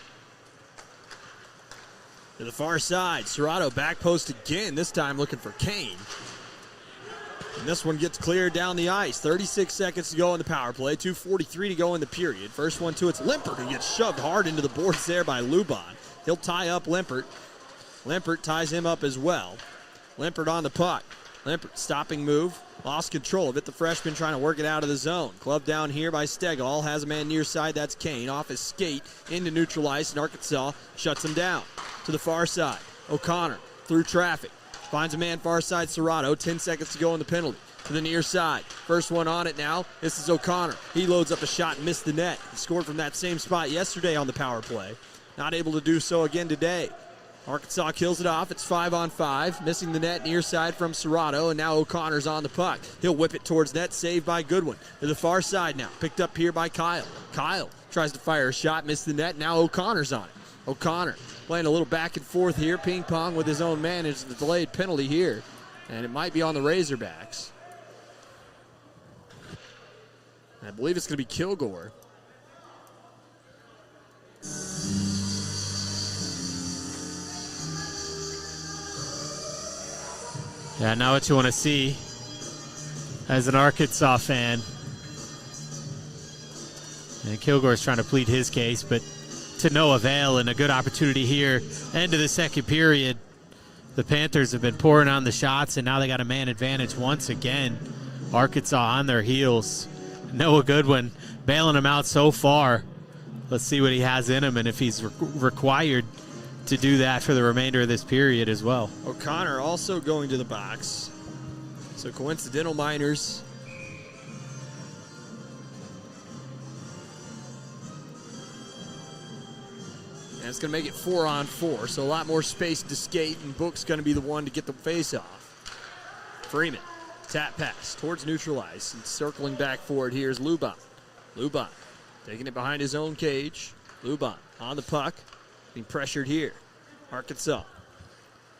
To the far side, Serrato back post again, this time looking for Kane. And this one gets cleared down the ice. 36 seconds to go in the power play. 2:43 to go in the period. First one to it's Limpert, who gets shoved hard into the boards there by Lubon. He'll tie up Limpert. Limpert ties him up as well. Limpert on the puck. Limpert stopping move. Lost control of it. The freshman trying to work it out of the zone. Glove down here by Stegall. Has a man near side. That's Kane. Off his skate into neutral ice. And Arkansas shuts him down. To the far side. O'Connor through traffic. Finds a man far side, Serrato. 10 seconds to go in the penalty. To the near side. First one on it now. This is O'Connor. He loads up a shot and missed the net. He scored from that same spot yesterday on the power play. Not able to do so again today. Arkansas kills it off. It's 5-on-5. Missing the net near side from Serrato, and now O'Connor's on the puck. He'll whip it towards net. Saved by Goodwin. To the far side now. Picked up here by Kyle. Kyle tries to fire a shot. Missed the net. Now O'Connor's on it. O'Connor playing a little back and forth here. Ping pong with his own man. It's the delayed penalty here. And it might be on the Razorbacks. I believe it's going to be Kilgore. Yeah, now what you want to see as an Arkansas fan. And Kilgore's trying to plead his case, but to no avail, and a good opportunity here. End of the second period. The Panthers have been pouring on the shots, and now they got a man advantage once again. Arkansas on their heels. Noah Goodwin bailing him out so far. Let's see what he has in him and if he's required to do that for the remainder of this period as well. O'Connor also going to the box. So coincidental minors. And it's going to make it 4-on-4, so a lot more space to skate, and Book's going to be the one to get the face-off. Freeman, tap pass towards neutral ice, and circling back for it here is Lubon. Lubon taking it behind his own cage. Lubon on the puck, being pressured here. Arkansas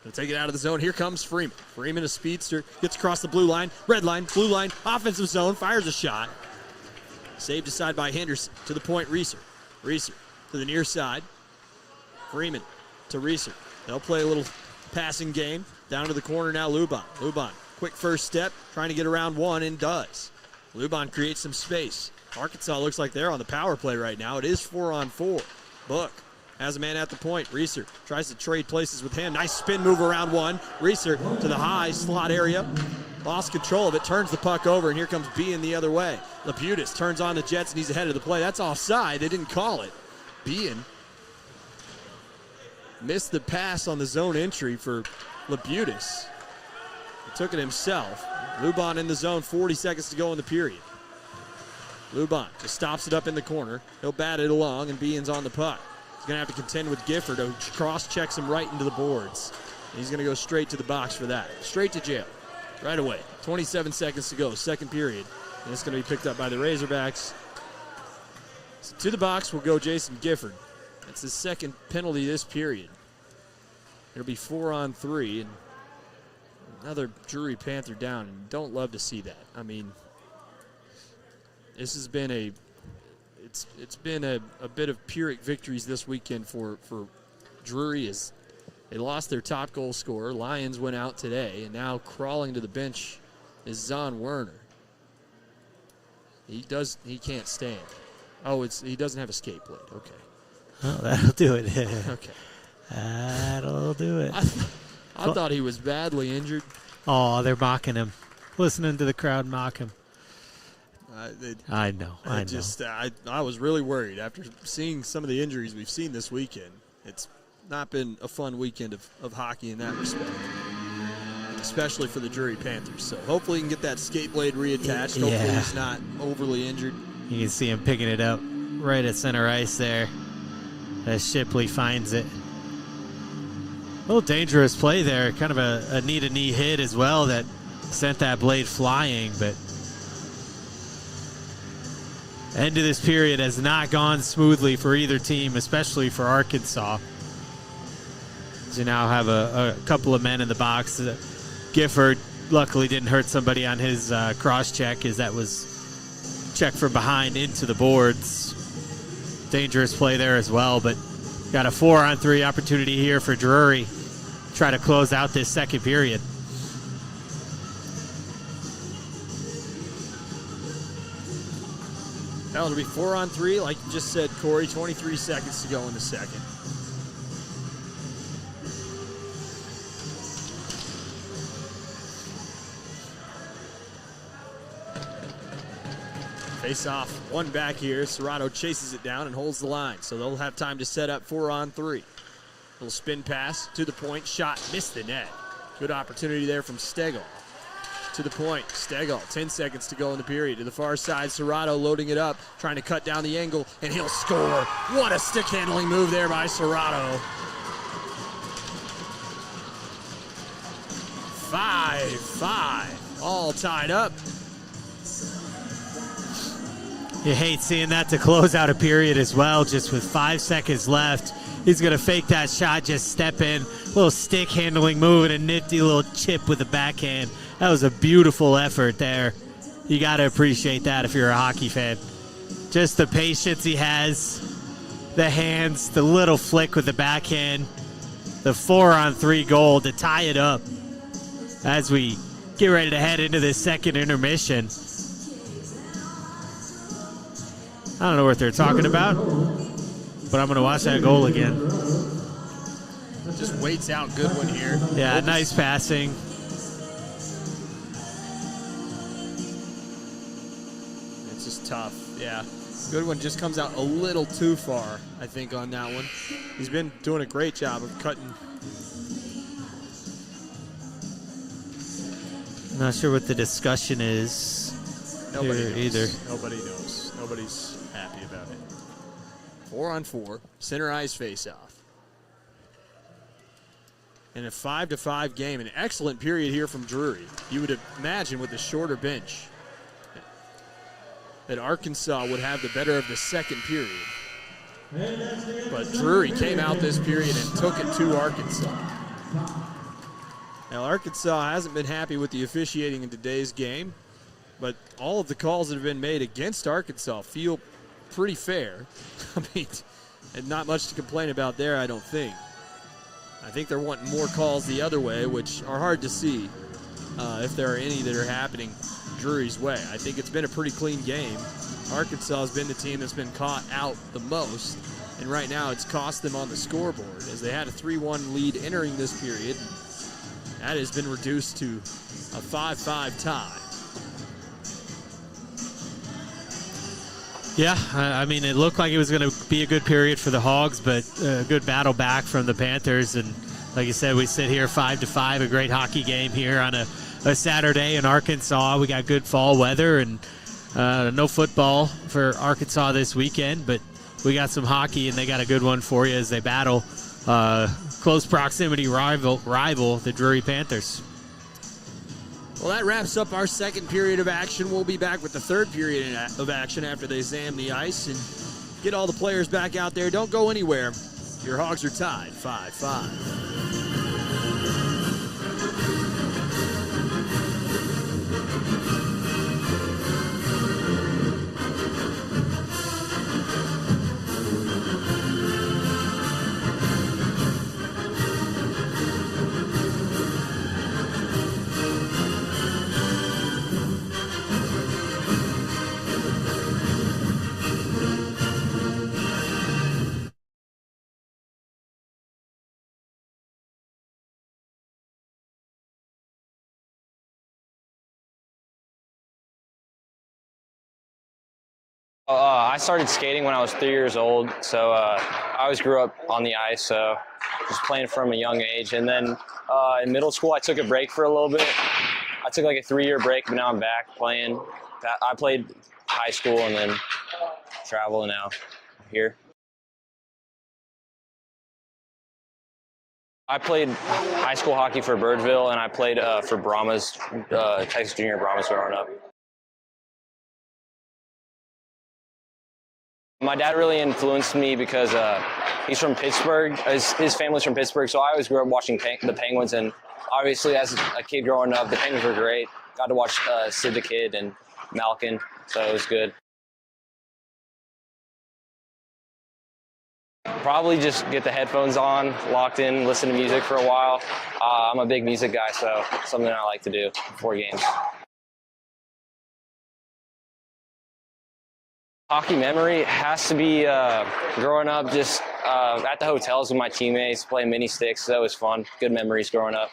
going to take it out of the zone. Here comes Freeman. Freeman, a speedster, gets across the blue line, red line, blue line, offensive zone, fires a shot. Saved aside by Henderson. To the point, Reeser. Reeser to the near side. Freeman to Reeser. They'll play a little passing game. Down to the corner now, Lubon. Lubon, quick first step, trying to get around one, and does. Lubon creates some space. Arkansas looks like they're on the power play right now. It is 4-on-4. Book has a man at the point. Reeser tries to trade places with him. Nice spin move around one. Reeser to the high slot area. Lost control of it, turns the puck over, and here comes Bean the other way. Labutis turns on the Jets, and he's ahead of the play. That's offside. They didn't call it. Bean missed the pass on the zone entry for Labutis. He took it himself. Lubon in the zone, 40 seconds to go in the period. Lubon just stops it up in the corner. He'll bat it along, and Bean's on the puck. He's going to have to contend with Gifford, who cross-checks him right into the boards. And he's going to go straight to the box for that. Straight to jail. Right away. 27 seconds to go, second period. And it's going to be picked up by the Razorbacks. So to the box will go Jason Gifford. That's his second penalty this period. It'll be 4-on-3, and another Drury Panther down. And don't love to see that. I mean, this has been it's been a bit of Pyrrhic victories this weekend for Drury, as they lost their top goal scorer. Lyons went out today, and now crawling to the bench is Zahn Werner. He can't stand. Oh, he doesn't have a skate blade. Okay. Oh, that'll do it. Okay. That'll do it. I thought he was badly injured. Oh, they're mocking him. Listening to the crowd mock him. I know. I was really worried after seeing some of the injuries we've seen this weekend. It's not been a fun weekend of hockey in that respect. especially for the Drury Panthers. So hopefully he can get that skate blade reattached. Hopefully he's not overly injured. You can see him picking it up right at center ice there as Shipley finds it. A little dangerous play there, kind of a knee-to-knee hit as well that sent that blade flying, but end of this period has not gone smoothly for either team, especially for Arkansas. As you now have a couple of men in the box. Gifford luckily didn't hurt somebody on his cross-check, as that was checked from behind into the boards. Dangerous play there as well, but got a 4-on-3 opportunity here for Drury. Try to close out this second period. That'll be 4-on-3, like you just said, Corey. 23 seconds to go in the second. Face off, one back here. Serrato chases it down and holds the line, so they'll have time to set up 4-on-3. Little spin pass to the point, shot, missed the net. Good opportunity there from Stegall. To the point, Stegall, 10 seconds to go in the period. To the far side, Serrato loading it up, trying to cut down the angle, and he'll score. What a stick handling move there by Serrato. 5-5, all tied up. You hate seeing that to close out a period as well, just with 5 seconds left. He's going to fake that shot, just step in. Little stick handling move and a nifty little chip with the backhand. That was a beautiful effort there. You got to appreciate that if you're a hockey fan. Just the patience he has, the hands, the little flick with the backhand, the 4-on-3 goal to tie it up as we get ready to head into this second intermission. I don't know what they're talking about, but I'm going to watch that goal again. Just waits out Goodwin here. Yeah, nice passing. It's just tough, yeah. Goodwin just comes out a little too far, I think, on that one. He's been doing a great job of cutting. Not sure what the discussion is. Nobody here knows. Either. Nobody knows. Nobody's happy about it. 4-on-4, center ice face-off. In a 5-5 game, an excellent period here from Drury. You would imagine with a shorter bench that Arkansas would have the better of the second period. But Drury came out this period and took it to Arkansas. Now, Arkansas hasn't been happy with the officiating in today's game, but all of the calls that have been made against Arkansas feel pretty fair. I mean, and not much to complain about there, I don't think. I think they're wanting more calls the other way, which are hard to see if there are any that are happening Drury's way. I think it's been a pretty clean game. Arkansas has been the team that's been caught out the most, and right now it's cost them on the scoreboard as they had a 3-1 lead entering this period. That has been reduced to a 5-5 tie. Yeah, I mean, it looked like it was going to be a good period for the Hogs, but a good battle back from the Panthers. And like you said, we sit here 5-5, a great hockey game here on a Saturday in Arkansas. We got good fall weather and no football for Arkansas this weekend, but we got some hockey, and they got a good one for you as they battle close proximity rival, the Drury Panthers. Well, that wraps up our second period of action. We'll be back with the third period of action after they zam the ice and get all the players back out there. Don't go anywhere. Your Hogs are tied 5-5. I started skating when I was 3 years old, so I always grew up on the ice, so just playing from a young age. And then In middle school, I took a break for a little bit. I took like a 3-year break, but now I'm back playing. I played high school and then travel, and now here. I played high school hockey for Birdville, and I played for Brahmas, Texas Junior Brahmas growing up. My dad really influenced me because he's from Pittsburgh. His family's from Pittsburgh, so I always grew up watching the Penguins. And obviously, as a kid growing up, the Penguins were great. Got to watch Sid the Kid and Malkin, so it was good. Probably just get the headphones on, locked in, listen to music for a while. I'm a big music guy, so something I like to do before games. Hockey memory has to be growing up just at the hotels with my teammates, playing mini sticks. That was fun. Good memories growing up.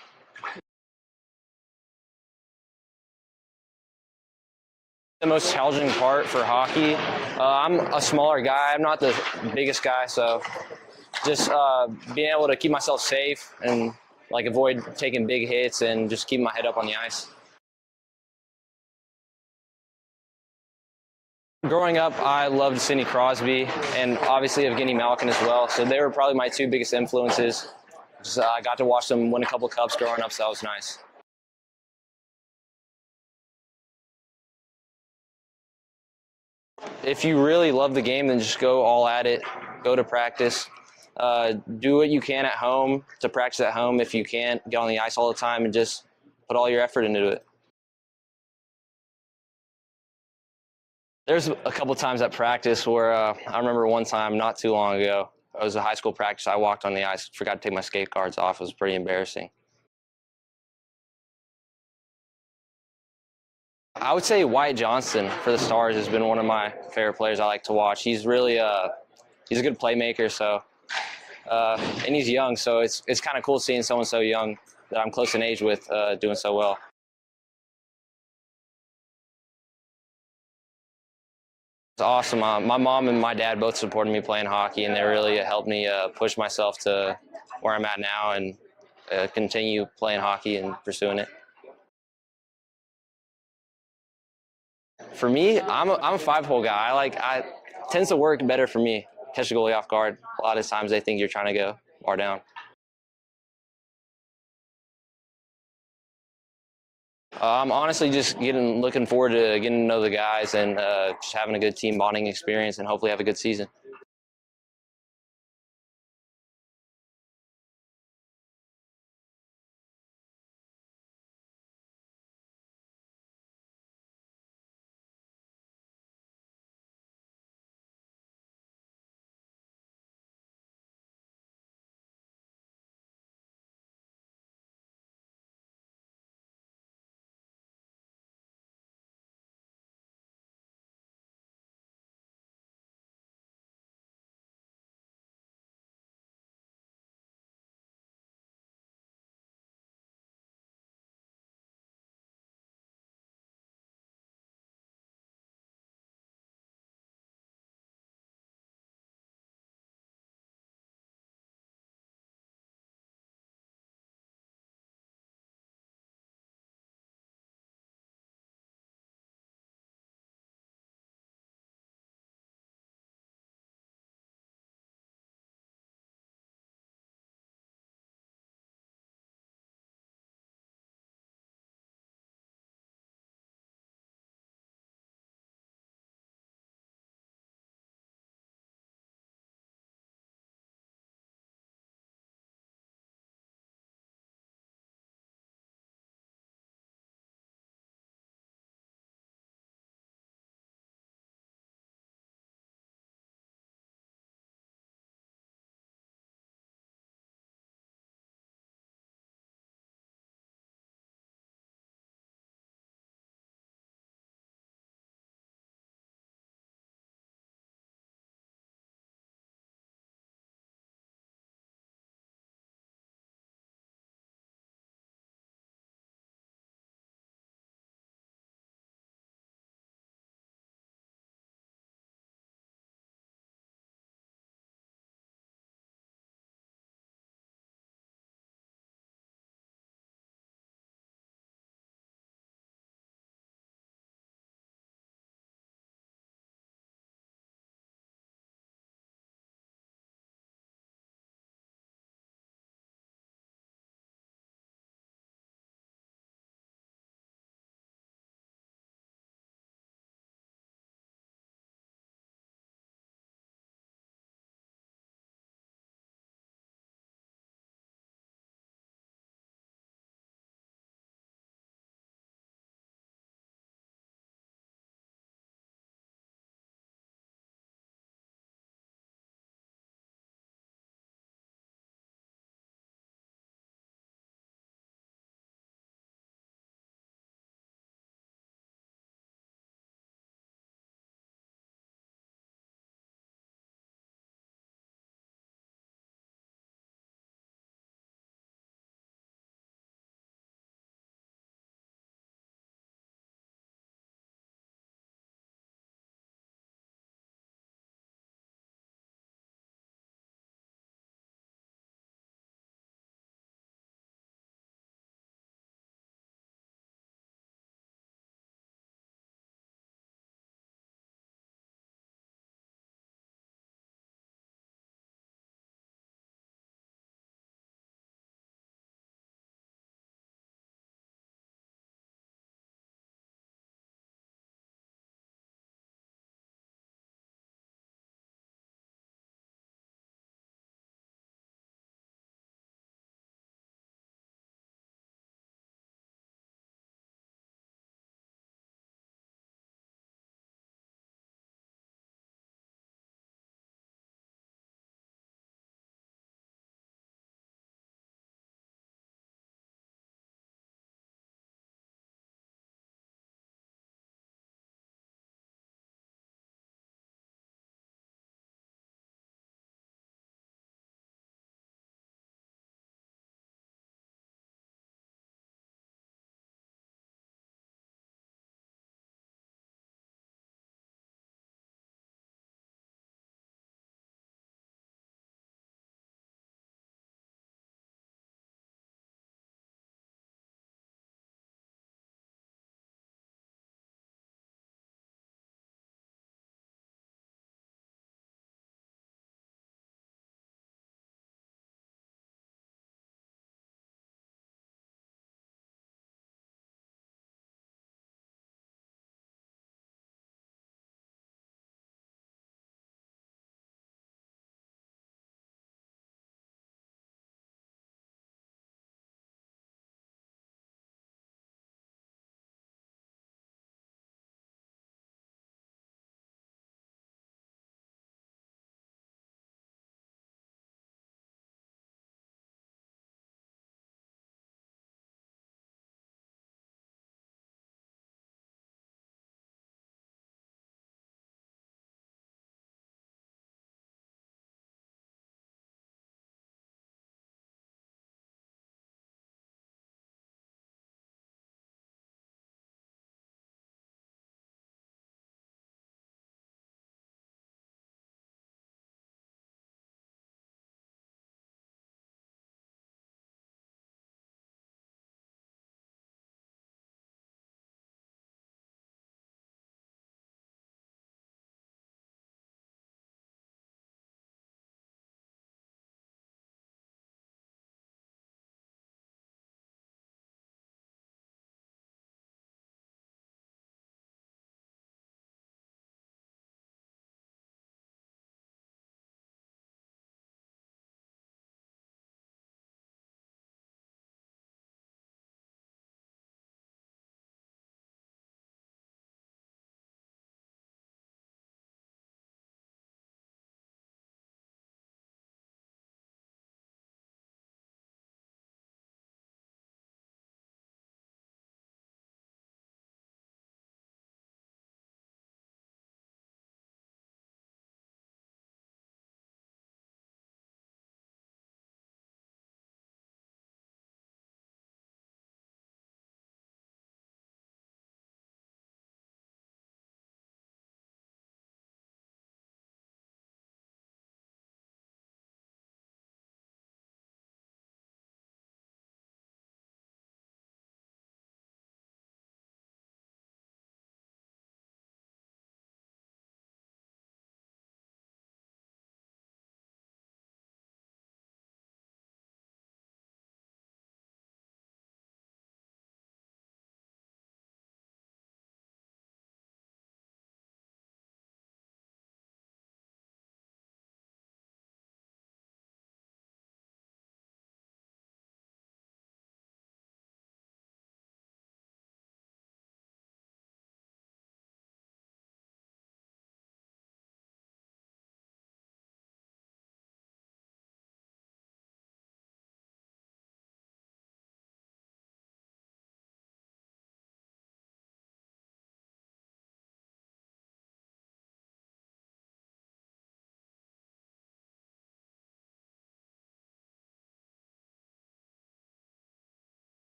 The most challenging part for hockey, I'm a smaller guy. I'm not the biggest guy, so just being able to keep myself safe and like avoid taking big hits and just keep my head up on the ice. Growing up, I loved Sidney Crosby and obviously Evgeny Malkin as well. So they were probably my two biggest influences. I got to watch them win a couple cups growing up, so that was nice. If you really love the game, then just go all at it. Go to practice. Do what you can at home to practice at home. If you can't, get on the ice all the time and just put all your effort into it. There's a couple times at practice where I remember one time not too long ago. It was a high school practice. I walked on the ice, forgot to take my skate guards off. It was pretty embarrassing. I would say Wyatt Johnston for the Stars has been one of my favorite players I like to watch. He's really he's a good playmaker, so and he's young, so it's kind of cool seeing someone so young that I'm close in age with doing so well. It's awesome. My mom and my dad both supported me playing hockey, and they really helped me push myself to where I'm at now and continue playing hockey and pursuing it. For me, I'm a 5-hole guy. I tends to work better for me. Catch the goalie off guard. A lot of times they think you're trying to go bar down. I'm honestly just looking forward to getting to know the guys and just having a good team bonding experience and hopefully have a good season.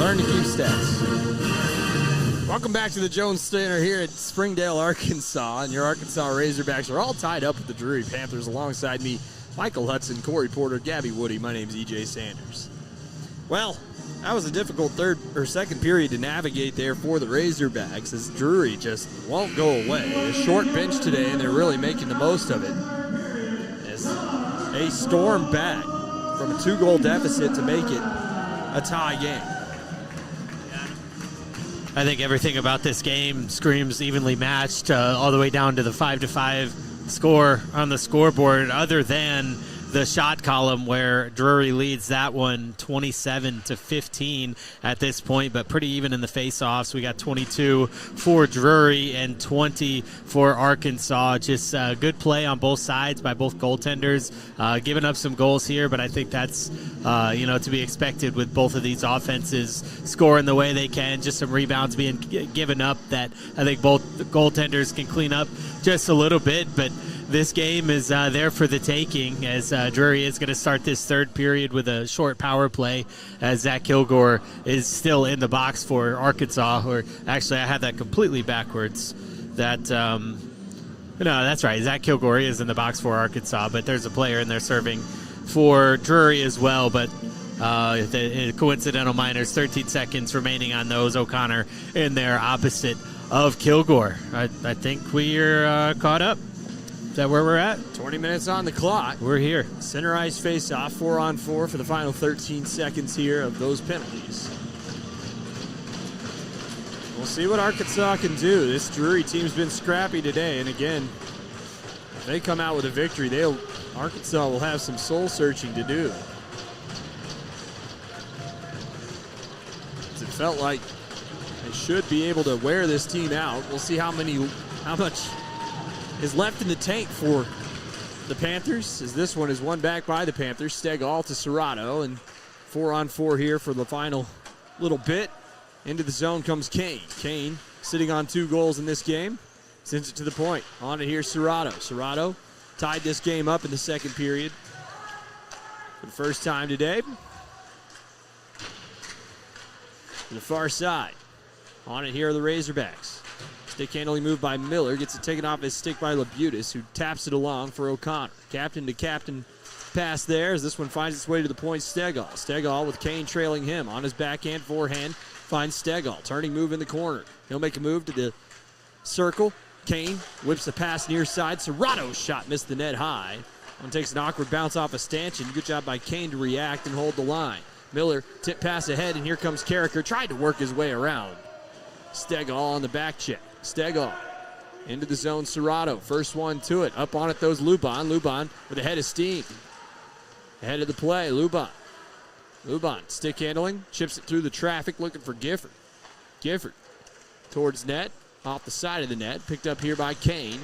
Learn to keep stats. Welcome back to the Jones Center here at Springdale, Arkansas. And your Arkansas Razorbacks are all tied up with the Drury Panthers. Alongside me, Michael Hudson, Corry Porter, Gabby Woodie. My name's EJ Sanders. Well, that was a difficult second period to navigate there for the Razorbacks as Drury just won't go away. A short bench today, and they're really making the most of it. As they storm back from a 2-goal deficit to make it a tie game. I think everything about this game screams evenly matched, all the way down to the 5-5 score on the scoreboard, other than the shot column where Drury leads that one 27-15 at this point, but pretty even in the face-offs. We got 22 for Drury and 20 for Arkansas. Just good play on both sides by both goaltenders, giving up some goals here, but I think that's to be expected with both of these offenses scoring the way they can. Just some rebounds being given up that I think both goaltenders can clean up just a little bit, but this game is there for the taking as Drury is going to start this third period with a short power play as Zach Kilgore is still in the box for Arkansas. Or actually, I had that completely backwards. No, that's right. Zach Kilgore is in the box for Arkansas, but there's a player in there serving for Drury as well. But the coincidental minors, 13 seconds remaining on those. O'Connor in there opposite of Kilgore. I think we're caught up. Is that where we're at? 20 minutes on the clock. We're here. Center ice face-off, 4-on-4 for the final 13 seconds here of those penalties. We'll see what Arkansas can do. This Drury team's been scrappy today, and again, if they come out with a victory, Arkansas will have some soul-searching to do. It felt like they should be able to wear this team out. We'll see how much is left in the tank for the Panthers, as this one is won back by the Panthers. Stegall to Serrato, and 4-on-4 here for the final little bit. Into the zone comes Kane. Kane sitting on 2 goals in this game. Sends it to the point. On it here, Serrato. Serrato tied this game up in the second period for the first time today. To the far side. On it here are the Razorbacks. Stick handling move by Miller. Gets it taken off his stick by Labutis, who taps it along for O'Connor. Captain to captain pass there as this one finds its way to the point. Stegall. Stegall with Kane trailing him. On his backhand, forehand, finds Stegall. Turning move in the corner. He'll make a move to the circle. Kane whips the pass near side. Serrato's shot missed the net high. One takes an awkward bounce off a stanchion. Good job by Kane to react and hold the line. Miller tip pass ahead, and here comes Carricker. Tried to work his way around. Stegall on the back check. Stegall into the zone. Serrato, first one to it. Up on it those Lubon. Lubon with a head of steam. Ahead of the play, Lubon. Lubon, stick handling, chips it through the traffic, looking for Gifford. Gifford towards net, off the side of the net, picked up here by Kane.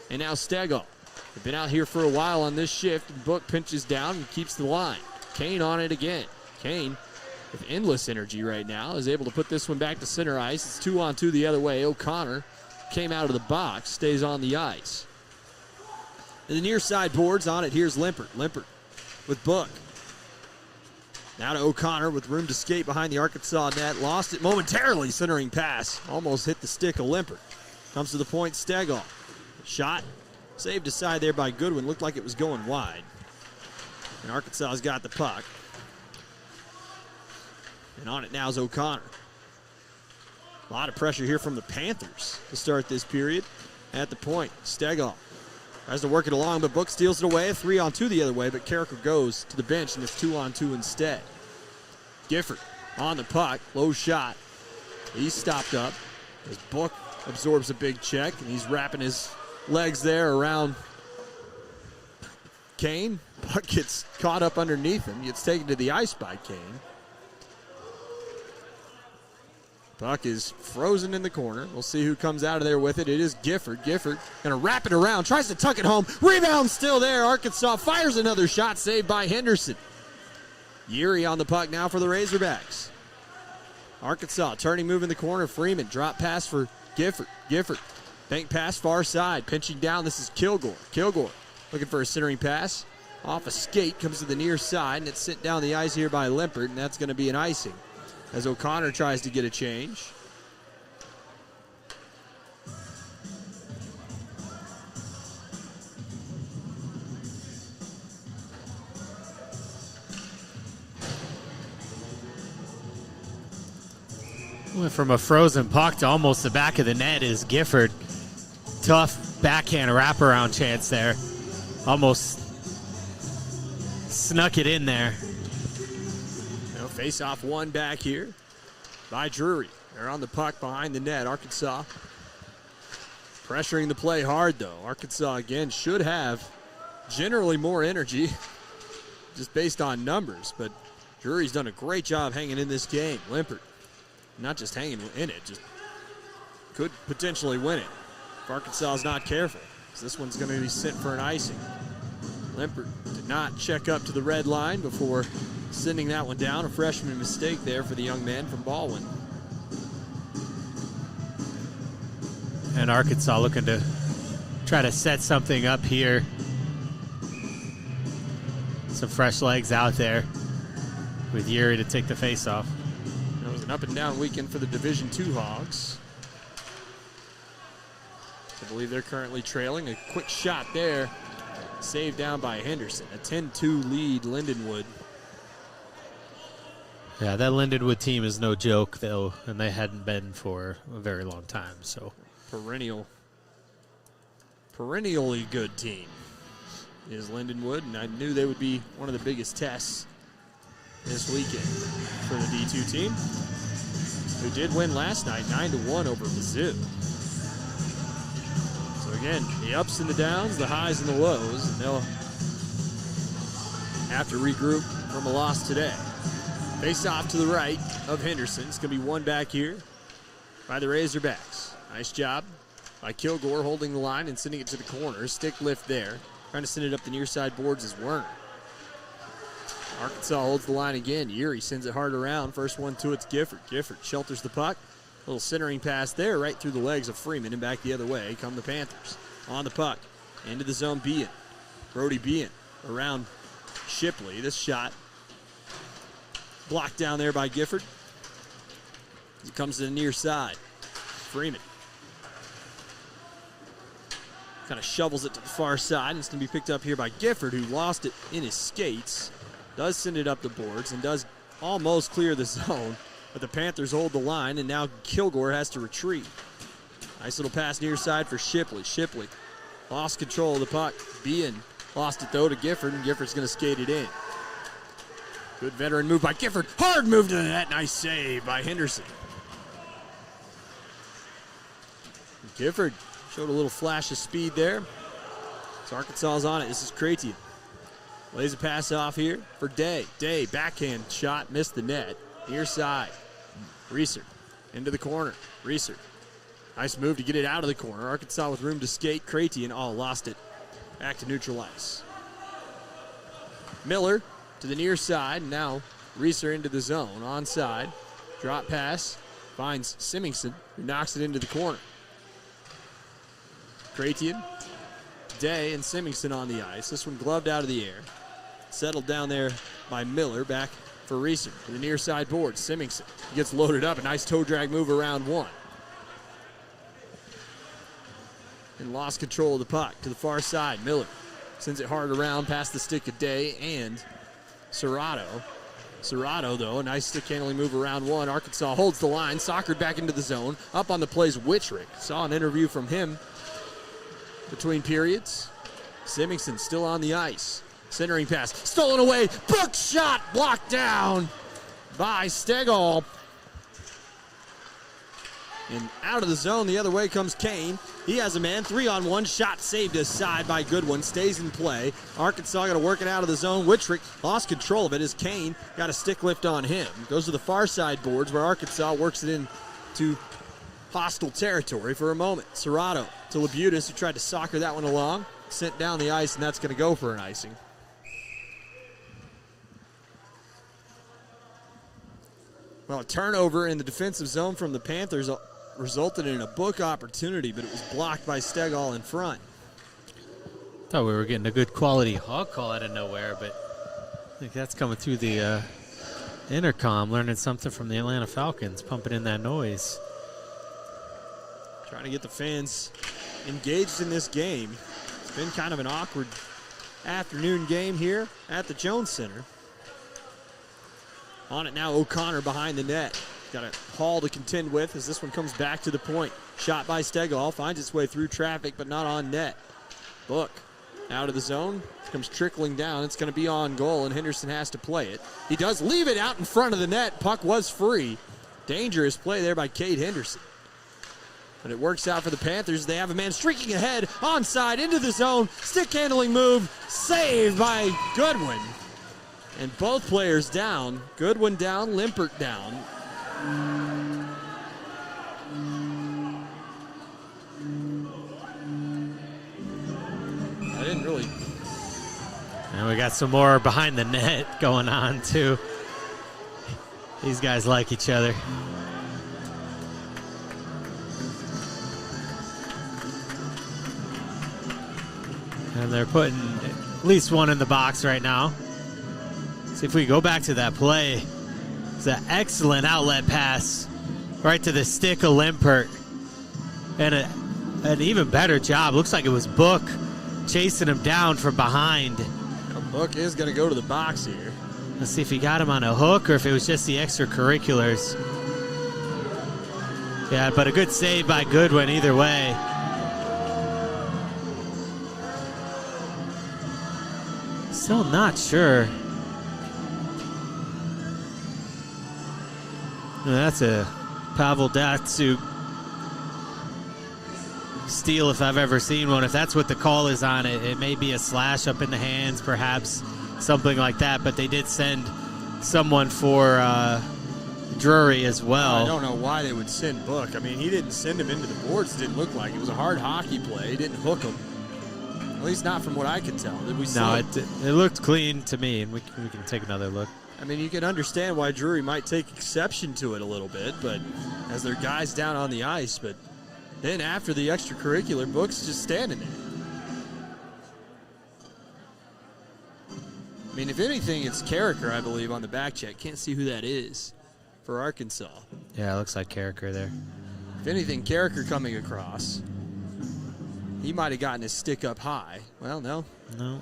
And now Stegall. They've been out here for a while on this shift, and Book pinches down and keeps the line. Kane on it again. Kane, with endless energy right now, is able to put this one back to center ice. It's 2-on-2 the other way. O'Connor came out of the box, stays on the ice. And the near side boards on it. Here's Limpert. Limpert with Book. Now to O'Connor with room to skate behind the Arkansas net. Lost it momentarily. Centering pass. Almost hit the stick of Limpert. Comes to the point. Stegall. Shot. Saved aside there by Goodwin. Looked like it was going wide. And Arkansas's got the puck. And on it now is O'Connor. A lot of pressure here from the Panthers to start this period. At the point, Stegall tries to work it along, but Book steals it away. 3-on-2 the other way, but Carricker goes to the bench, and it's 2-on-2 instead. Gifford on the puck, low shot. He's stopped up as Book absorbs a big check, and he's wrapping his legs there around Kane. Puck gets caught up underneath him. Gets taken to the ice by Kane. Puck is frozen in the corner. We'll see who comes out of there with it. It is Gifford. Gifford going to wrap it around. Tries to tuck it home. Rebound still there. Arkansas fires another shot. Saved by Henderson. Yeary on the puck now for the Razorbacks. Arkansas turning move in the corner. Freeman. Drop pass for Gifford. Gifford. Bank pass far side. Pinching down. This is Kilgore. Kilgore looking for a centering pass. Off a skate. Comes to the near side. And it's sent down the ice here by Limpert. And that's going to be an icing. as O'Connor tries to get a change. Went from a frozen puck to almost the back of the net is Gifford. Tough backhand wraparound chance there. Almost snuck it in there. Face off one back here by Drury. They're on the puck behind the net. Arkansas pressuring the play hard, though. Arkansas, again, should have generally more energy just based on numbers, but Drury's done a great job hanging in this game. Limpert, not just hanging in it, just could potentially win it if Arkansas is not careful, because this one's going to be sent for an icing. Limpert did not check up to the red line before sending that one down. A freshman mistake there for the young man from Baldwin. And Arkansas looking to try to set something up here. Some fresh legs out there with Drury to take the face-off. It was an up-and-down weekend for the Division II Hogs. I believe they're currently trailing. A quick shot there, saved down by Henderson. A 10-2 lead, Lindenwood. Yeah, that Lindenwood team is no joke, though, and they hadn't been for a very long time. So perennially good team is Lindenwood, and I knew they would be one of the biggest tests this weekend for the D2 team, who did win last night 9-1 over Mizzou. So again, the ups and the downs, the highs and the lows, and they'll have to regroup from a loss today. Face off to the right of Henderson. It's going to be one back here by the Razorbacks. Nice job by Kilgore holding the line and sending it to the corner. Stick lift there. Trying to send it up the near side boards is Werner. Arkansas holds the line again. Drury sends it hard around. First one to it's Gifford. Gifford shelters the puck. Little centering pass there right through the legs of Freeman and back the other way come the Panthers. On the puck. Into the zone, Bean. Brody Bean around Shipley. This shot blocked down there by Gifford. It comes to the near side. Freeman kind of shovels it to the far side, and it's going to be picked up here by Gifford, who lost it in his skates. Does send it up the boards and does almost clear the zone, but the Panthers hold the line, and now Kilgore has to retreat. Nice little pass near side for Shipley. Shipley lost control of the puck. Bean lost it, though, to Gifford, and Gifford's going to skate it in. Good veteran move by Gifford. Hard move to the net. Nice save by Henderson. Gifford showed a little flash of speed there. So Arkansas's on it. This is Cratian. Lays a pass off here for Day. Day, backhand shot, missed the net. Near side. Reeser into the corner. Reeser. Nice move to get it out of the corner. Arkansas with room to skate. Cratian, lost it. Back to neutral ice. Miller to the near side. Now Reeser into the zone. Onside. Drop pass. Finds Symingson, who knocks it into the corner. Cratian, Day, and Symingson on the ice. This one gloved out of the air. Settled down there by Miller. Back for Reeser to the near side board. Symingson gets loaded up. A nice toe drag move around one. And lost control of the puck to the far side. Miller sends it hard around past the stick of Day and Serrato. Serrato, though, a nice stick handling move around one. Arkansas holds the line. Soccered back into the zone. Up on the plays, Wittrick. Saw an interview from him between periods. Symingson still on the ice. Centering pass. Stolen away. Book shot. Blocked down by Stegall. And out of the zone, the other way comes Kane. He has a man, 3-on-1, shot saved aside by Goodwin, stays in play. Arkansas got to work it out of the zone. Wittrick lost control of it as Kane got a stick lift on him. Goes to the far side boards where Arkansas works it into hostile territory for a moment. Serrato to Labutis, who tried to soccer that one along. Sent down the ice, and that's going to go for an icing. Well, a turnover in the defensive zone from the Panthers resulted in a book opportunity, but it was blocked by Stegall in front. Thought we were getting a good quality hog call out of nowhere, but I think that's coming through the intercom, learning something from the Atlanta Falcons, pumping in that noise. Trying to get the fans engaged in this game. It's been kind of an awkward afternoon game here at the Jones Center. On it now, O'Connor behind the net. Got a Hall to contend with as this one comes back to the point. Shot by Stegall, finds its way through traffic, but not on net. Book out of the zone, comes trickling down. It's going to be on goal, and Henderson has to play it. He does leave it out in front of the net. Puck was free. Dangerous play there by Cade Henderson. But it works out for the Panthers. They have a man streaking ahead, onside, into the zone. Stick handling move, saved by Goodwin. And both players down. Goodwin down, Limpert down. I didn't really. And we got some more behind the net going on, too. These guys like each other. And they're putting at least one in the box right now. See if we go back to that play. It's an excellent outlet pass right to the stick of Limpert. And an even better job. Looks like it was Book chasing him down from behind. Book is going to go to the box here. Let's see if he got him on a hook or if it was just the extracurriculars. Yeah, but a good save by Goodwin either way. Still not sure. That's a Pavel Datsyuk steal if I've ever seen one. If that's what the call is on it, it may be a slash up in the hands, perhaps something like that. But they did send someone for Drury as well. I don't know why they would send Book. I mean, he didn't send him into the boards. It didn't look like it was a hard hockey play. He didn't hook him. At least not from what I could tell. Did we see it looked clean to me, and we can take another look. I mean, you can understand why Drury might take exception to it a little bit, but as their guys down on the ice. But then after the extracurricular, Book's just standing there. I mean, if anything, it's Carricker, I believe, on the back check. Can't see who that is for Arkansas. Yeah, it looks like Carricker there. If anything, Carricker coming across. He might have gotten his stick up high. Well, no. No.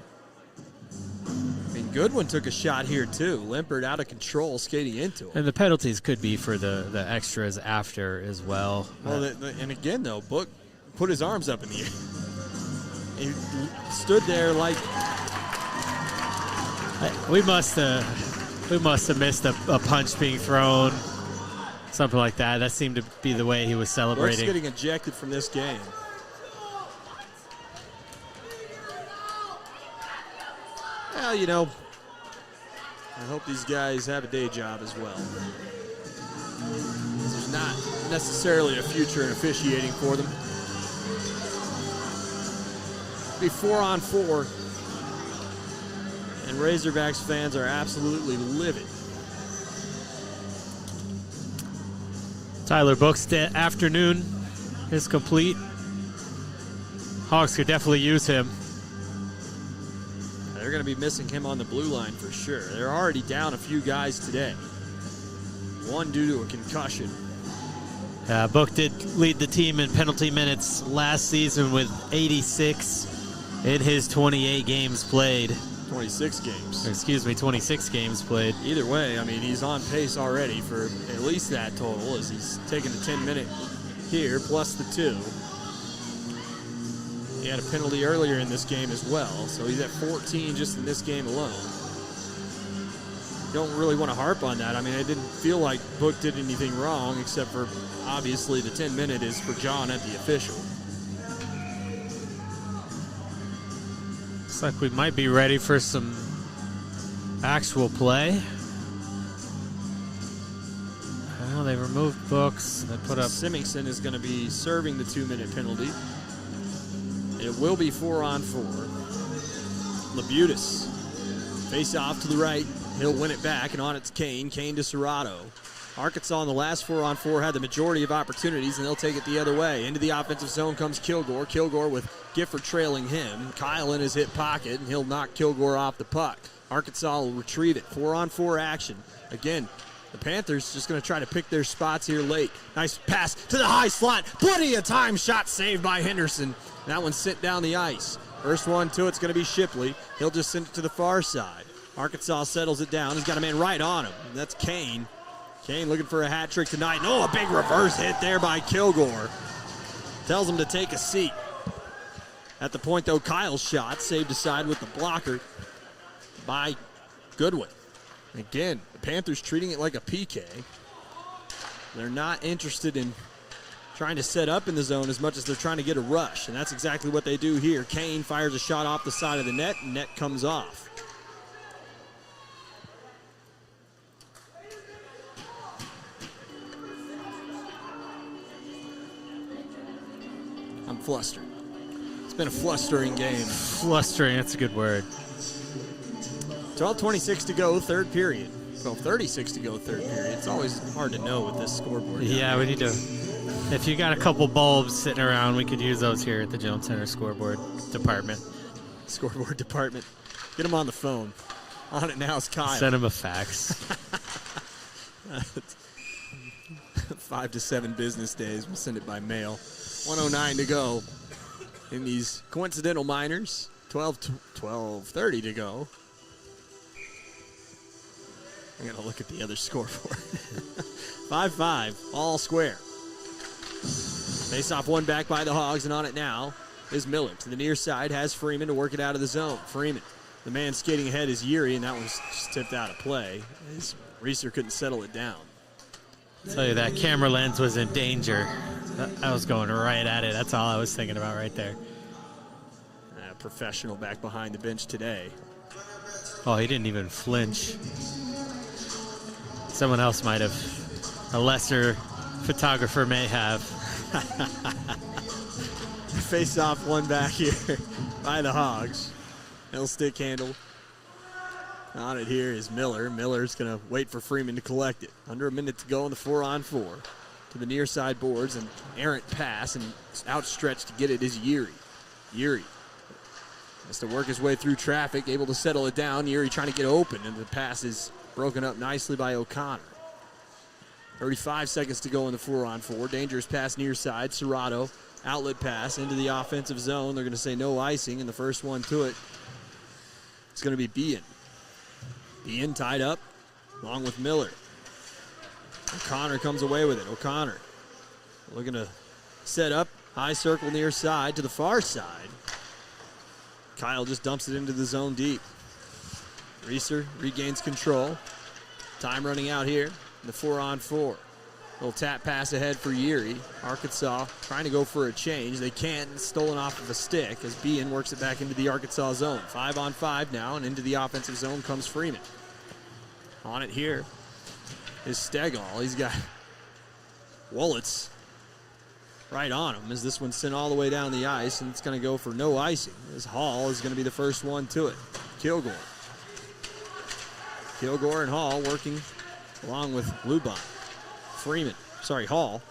I mean, Goodwin took a shot here, too. Limpert out of control, skating into him. And the penalties could be for the extras after as well. Well, and again, though, Book put his arms up in the air. He stood there like... We must have missed a punch being thrown, something like that. That seemed to be the way he was celebrating. Book's getting ejected from this game. Well, you know, I hope these guys have a day job as well. There's not necessarily a future in officiating for them. It'll be 4-on-4. And Razorbacks fans are absolutely livid. Tyler Book's afternoon is complete. Hawks could definitely use him. They're going to be missing him on the blue line for sure. They're already down a few guys today. One due to a concussion. Book did lead the team in penalty minutes last season with 86 in his 28 games played. 26 games. Excuse me, 26 games played. Either way, I mean, he's on pace already for at least that total as he's taking the 10-minute here plus the 2. He had a penalty earlier in this game as well, so he's at 14 just in this game alone. Don't really want to harp on that. I mean, I didn't feel like Book did anything wrong, except for obviously the 10-minute is for John at the official. Looks like we might be ready for some actual play. Well, they removed Books. They put up. Symingson is going to be serving the 2-minute penalty. It will be 4-on-4. Labutis. Face off to the right. He'll win it back, and on it's Kane. Kane to Serrato. Arkansas in the last 4-on-4 had the majority of opportunities, and they'll take it the other way. Into the offensive zone comes Kilgore. Kilgore with Gifford trailing him. Kyle in his hip pocket, and he'll knock Kilgore off the puck. Arkansas will retrieve it. 4-on-4 action. Again, the Panthers just going to try to pick their spots here late. Nice pass to the high slot. Plenty of time. Shot saved by Henderson. That one sent down the ice. First one to it's going to be Shipley. He'll just send it to the far side. Arkansas settles it down. He's got a man right on him. That's Kane. Kane looking for a hat trick tonight. Oh, a big reverse hit there by Kilgore. Tells him to take a seat. At the point, though, Kyle's shot saved aside with the blocker by Goodwin. Again, the Panthers treating it like a PK. They're not interested in trying to set up in the zone as much as they're trying to get a rush, and that's exactly what they do here. Kane fires a shot off the side of the net, and net comes off. I'm flustered. It's been a flustering game. Flustering, that's a good word. 12:26 to go, third period. 12:36 to go, third period. It's always hard to know with this scoreboard. Yeah, we need to. If you got a couple bulbs sitting around, we could use those here at the Jones Center scoreboard department. Scoreboard department. Get them on the phone. On it now is Kyle. Send him a fax. 5 to 7 business days. We'll send it by mail. 1:09 to go in these coincidental minors. 12:30 to go. I gotta look at the other scoreboard. 5-5, all square. Face off one back by the Hogs, and on it now is Miller. To the near side, has Freeman to work it out of the zone. Freeman, the man skating ahead is Yuri, and that was just tipped out of play. As Reeser couldn't settle it down. I'll tell you, that camera lens was in danger. I was going right at it. That's all I was thinking about right there. Professional back behind the bench today. Oh, he didn't even flinch. Someone else might have. A lesser photographer may have. Face off one back here by the Hogs. No stick handle. On it here is Miller. Miller's going to wait for Freeman to collect it. Under a minute to go in the 4-on-4. To the near side boards, and errant pass, and outstretched to get it is Yuri. Yuri has to work his way through traffic, able to settle it down. Yuri trying to get open, and the pass is broken up nicely by O'Connor. 35 seconds to go in the 4-on-4. Dangerous pass near side. Serrato, outlet pass into the offensive zone. They're going to say no icing, and the first one to it is going to be Bean. Bean tied up along with Miller. O'Connor comes away with it. O'Connor looking to set up. High circle near side to the far side. Kyle just dumps it into the zone deep. Reeser regains control. Time running out here in the 4-on-4. Little tap pass ahead for Yuri. Arkansas trying to go for a change. They can't. It's stolen off of a stick as Bean works it back into the Arkansas zone. 5-on-5 now, and into the offensive zone comes Freeman. On it here is Stegall. He's got Wallets right on him as this one's sent all the way down the ice, and it's going to go for no icing. This Hall is going to be the first one to it. Kilgore and Hall working along with Lubon. Hall.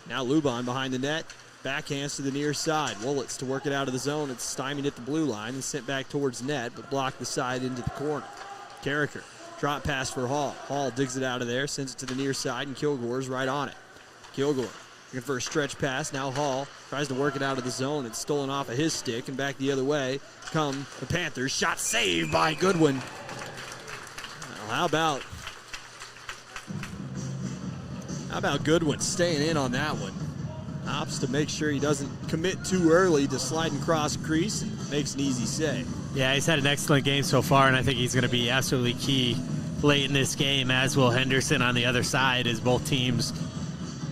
Now Lubon behind the net. Backhands to the near side. Wallets to work it out of the zone. It's stymied at the blue line and sent back towards net, but blocked the side into the corner. Carricker. Drop pass for Hall. Hall digs it out of there, sends it to the near side, and Kilgore's right on it. Kilgore looking for a stretch pass. Now Hall tries to work it out of the zone. It's stolen off of his stick, and back the other way come the Panthers. Shot saved by Goodwin. Well, how about Goodwin staying in on that one? Opts to make sure he doesn't commit too early to sliding cross crease, and makes an easy save. Yeah, he's had an excellent game so far, and I think he's going to be absolutely key late in this game, as will Henderson on the other side, as both teams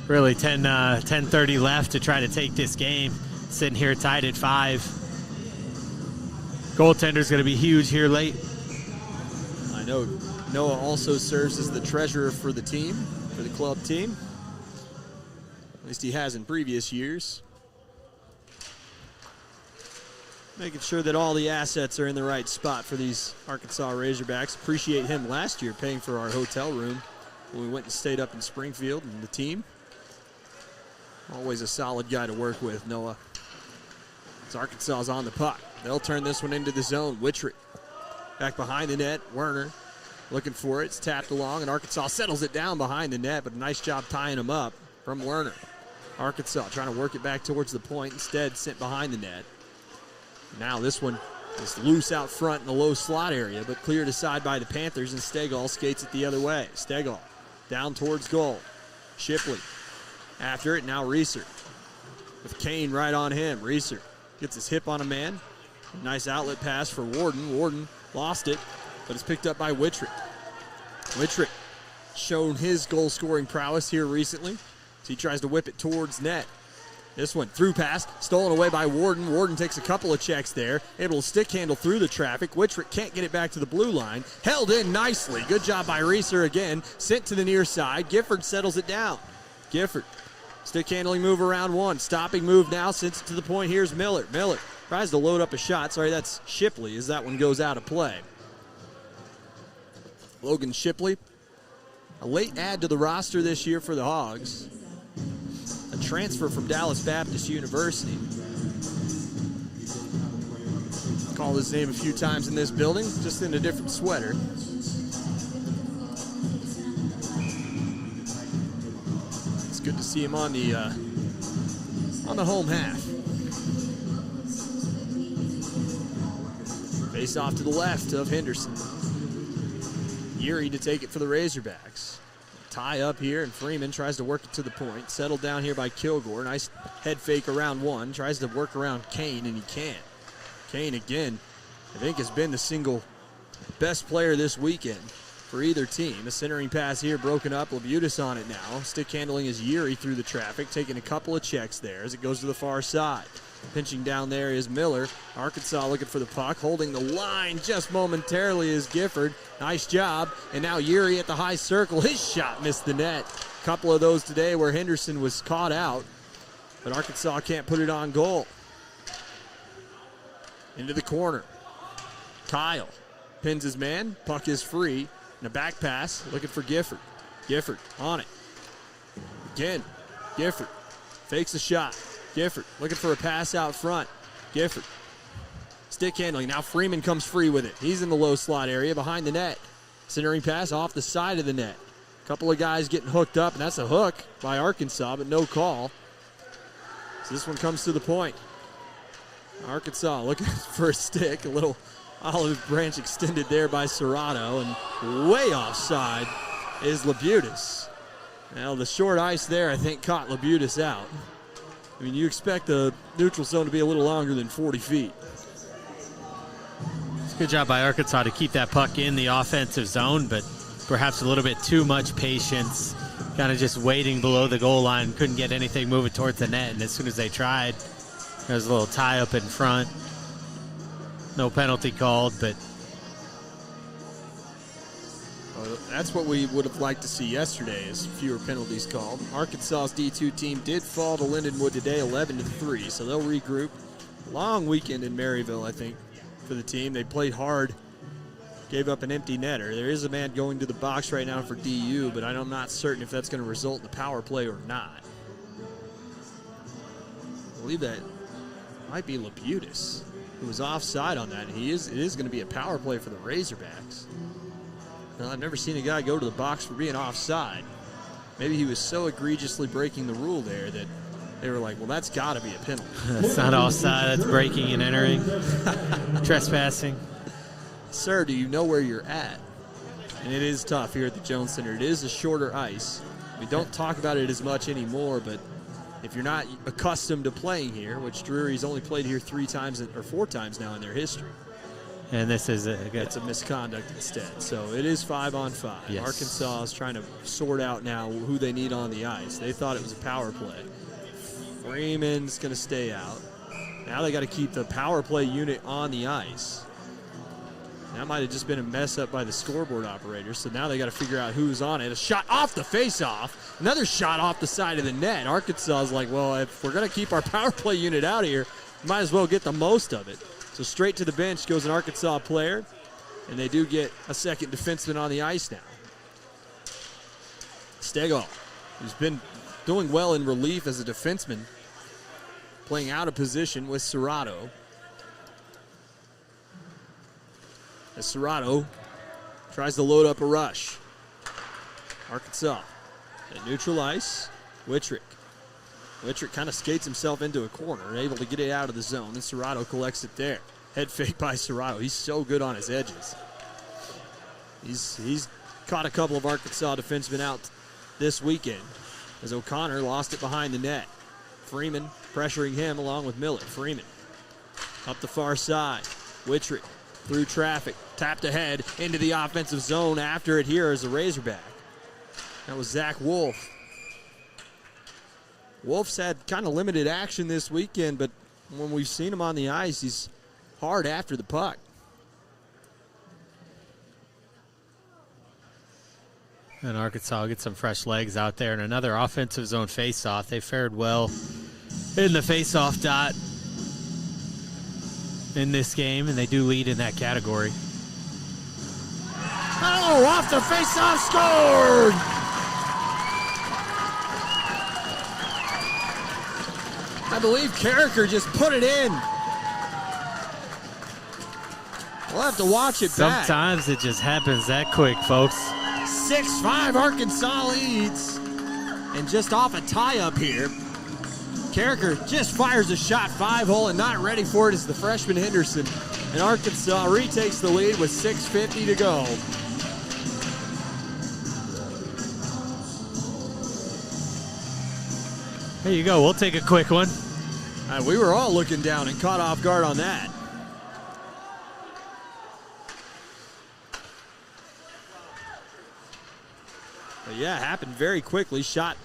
really 10:30 left to try to take this game. Sitting here tied at 5. Goaltender's going to be huge here late. I know Noah also serves as the treasurer for the team, for the club team. At least he has in previous years. Making sure that all the assets are in the right spot for these Arkansas Razorbacks. Appreciate him last year paying for our hotel room when we went and stayed up in Springfield, and the team. Always a solid guy to work with, Noah. As Arkansas is on the puck. They'll turn this one into the zone. Wittrick Back behind the net, Werner looking for it. It's tapped along, and Arkansas settles it down behind the net, but a nice job tying him up from Werner. Arkansas trying to work it back towards the point, instead sent behind the net. Now this one is loose out front in the low slot area, but cleared aside by the Panthers, and Stegall skates it the other way. Stegall down towards goal. Shipley after it, now Reeser with Kane right on him. Reeser gets his hip on a man. Nice outlet pass for Warden. Warden lost it, but it's picked up by Wittrick. Wittrick shown his goal-scoring prowess here recently, so he tries to whip it towards net. This one, through pass, stolen away by Warden. Warden takes a couple of checks there, able to stick handle through the traffic. Wittrick can't get it back to the blue line. Held in nicely. Good job by Reeser again. Sent to the near side. Gifford settles it down. Gifford, stick handling move around one. Stopping move now, sends it to the point. Here's Miller. Miller tries to load up a shot. Sorry, that's Shipley as that one goes out of play. Logan Shipley, a late add to the roster this year for the Hogs. A transfer from Dallas Baptist University. Called his name a few times in this building, just in a different sweater. It's good to see him on the home half. Face off to the left of Henderson. Urey to take it for the Razorbacks. Tie up here, and Freeman tries to work it to the point. Settled down here by Kilgore. Nice head fake around one. Tries to work around Kane, and he can't. Kane, again, I think has been the single best player this weekend for either team. A centering pass here broken up. Labutis on it now. Stick handling is Urey through the traffic, taking a couple of checks there as it goes to the far side. Pinching down there is Miller. Arkansas looking for the puck. Holding the line just momentarily is Gifford. Nice job. And now Urey at the high circle. His shot missed the net. Couple of those today where Henderson was caught out, but Arkansas can't put it on goal. Into the corner. Kyle pins his man. Puck is free. And a back pass looking for Gifford. Gifford on it. Again. Gifford fakes the shot. Gifford looking for a pass out front. Gifford. Stick handling. Now Freeman comes free with it. He's in the low slot area behind the net. Centering pass off the side of the net. A couple of guys getting hooked up, and that's a hook by Arkansas, but no call. So this one comes to the point. Arkansas looking for a stick. A little olive branch extended there by Serrato, and way offside is Labutis. Now the short ice there, I think, caught Labutis out. I mean, you expect the neutral zone to be a little longer than 40 feet. It's a good job by Arkansas to keep that puck in the offensive zone, but perhaps a little bit too much patience, kind of just waiting below the goal line, couldn't get anything moving towards the net, and as soon as they tried, there was a little tie-up in front. No penalty called, but that's what we would have liked to see yesterday, is fewer penalties called. Arkansas's D2 team did fall to Lindenwood today 11-3, so they'll regroup. Long weekend in Maryville, I think, for the team. They played hard, gave up an empty netter. There is a man going to the box right now for DU, but I'm not certain if that's going to result in a power play or not. I believe that might be Labutis, who was offside on that. It is going to be a power play for the Razorbacks. Well, I've never seen a guy go to the box for being offside. Maybe he was so egregiously breaking the rule there that they were like, well, that's got to be a penalty. That's not offside. That's breaking and entering. Trespassing. Sir, do you know where you're at? And it is tough here at the Jones Center. It is a shorter ice. We don't talk about it as much anymore, but if you're not accustomed to playing here, which Drury's only played here 4 times now in their history. And this is it's a misconduct instead. So it is 5-on-5. Yes. Arkansas is trying to sort out now who they need on the ice. They thought it was a power play. Freeman's going to stay out. Now they got to keep the power play unit on the ice. That might have just been a mess up by the scoreboard operator. So now they got to figure out who's on it. A shot off the face-off. Another shot off the side of the net. Arkansas is like, well, if we're going to keep our power play unit out of here, might as well get the most of it. So straight to the bench goes an Arkansas player, and they do get a second defenseman on the ice now. Stegall, who's been doing well in relief as a defenseman, playing out of position with Serrato. as Serrato tries to load up a rush. Arkansas at neutral ice. Wittrick kind of skates himself into a corner, able to get it out of the zone, and Serrato collects it there. Head fake by Serrato. He's so good on his edges. He's caught a couple of Arkansas defensemen out this weekend as O'Connor lost it behind the net. Freeman pressuring him along with Miller. Freeman up the far side. Wittrick through traffic, tapped ahead into the offensive zone. After it here is a Razorback. That was Zach Wolf. Wolf's had kind of limited action this weekend, but when we've seen him on the ice, he's hard after the puck. And Arkansas gets some fresh legs out there, and another offensive zone faceoff. They fared well in the faceoff dot in this game, and they do lead in that category. Oh, off the faceoff, scored! I believe Carricker just put it in. We'll have to watch it back. Sometimes it just happens that quick, folks. 6-5 Arkansas leads. And just off a tie-up here, Carricker just fires a shot 5-hole, and not ready for it is the freshman Henderson. And Arkansas retakes the lead with 6:50 to go. There you go. We'll take a quick one. We were all looking down and caught off guard on that. But yeah, happened very quickly. Shot,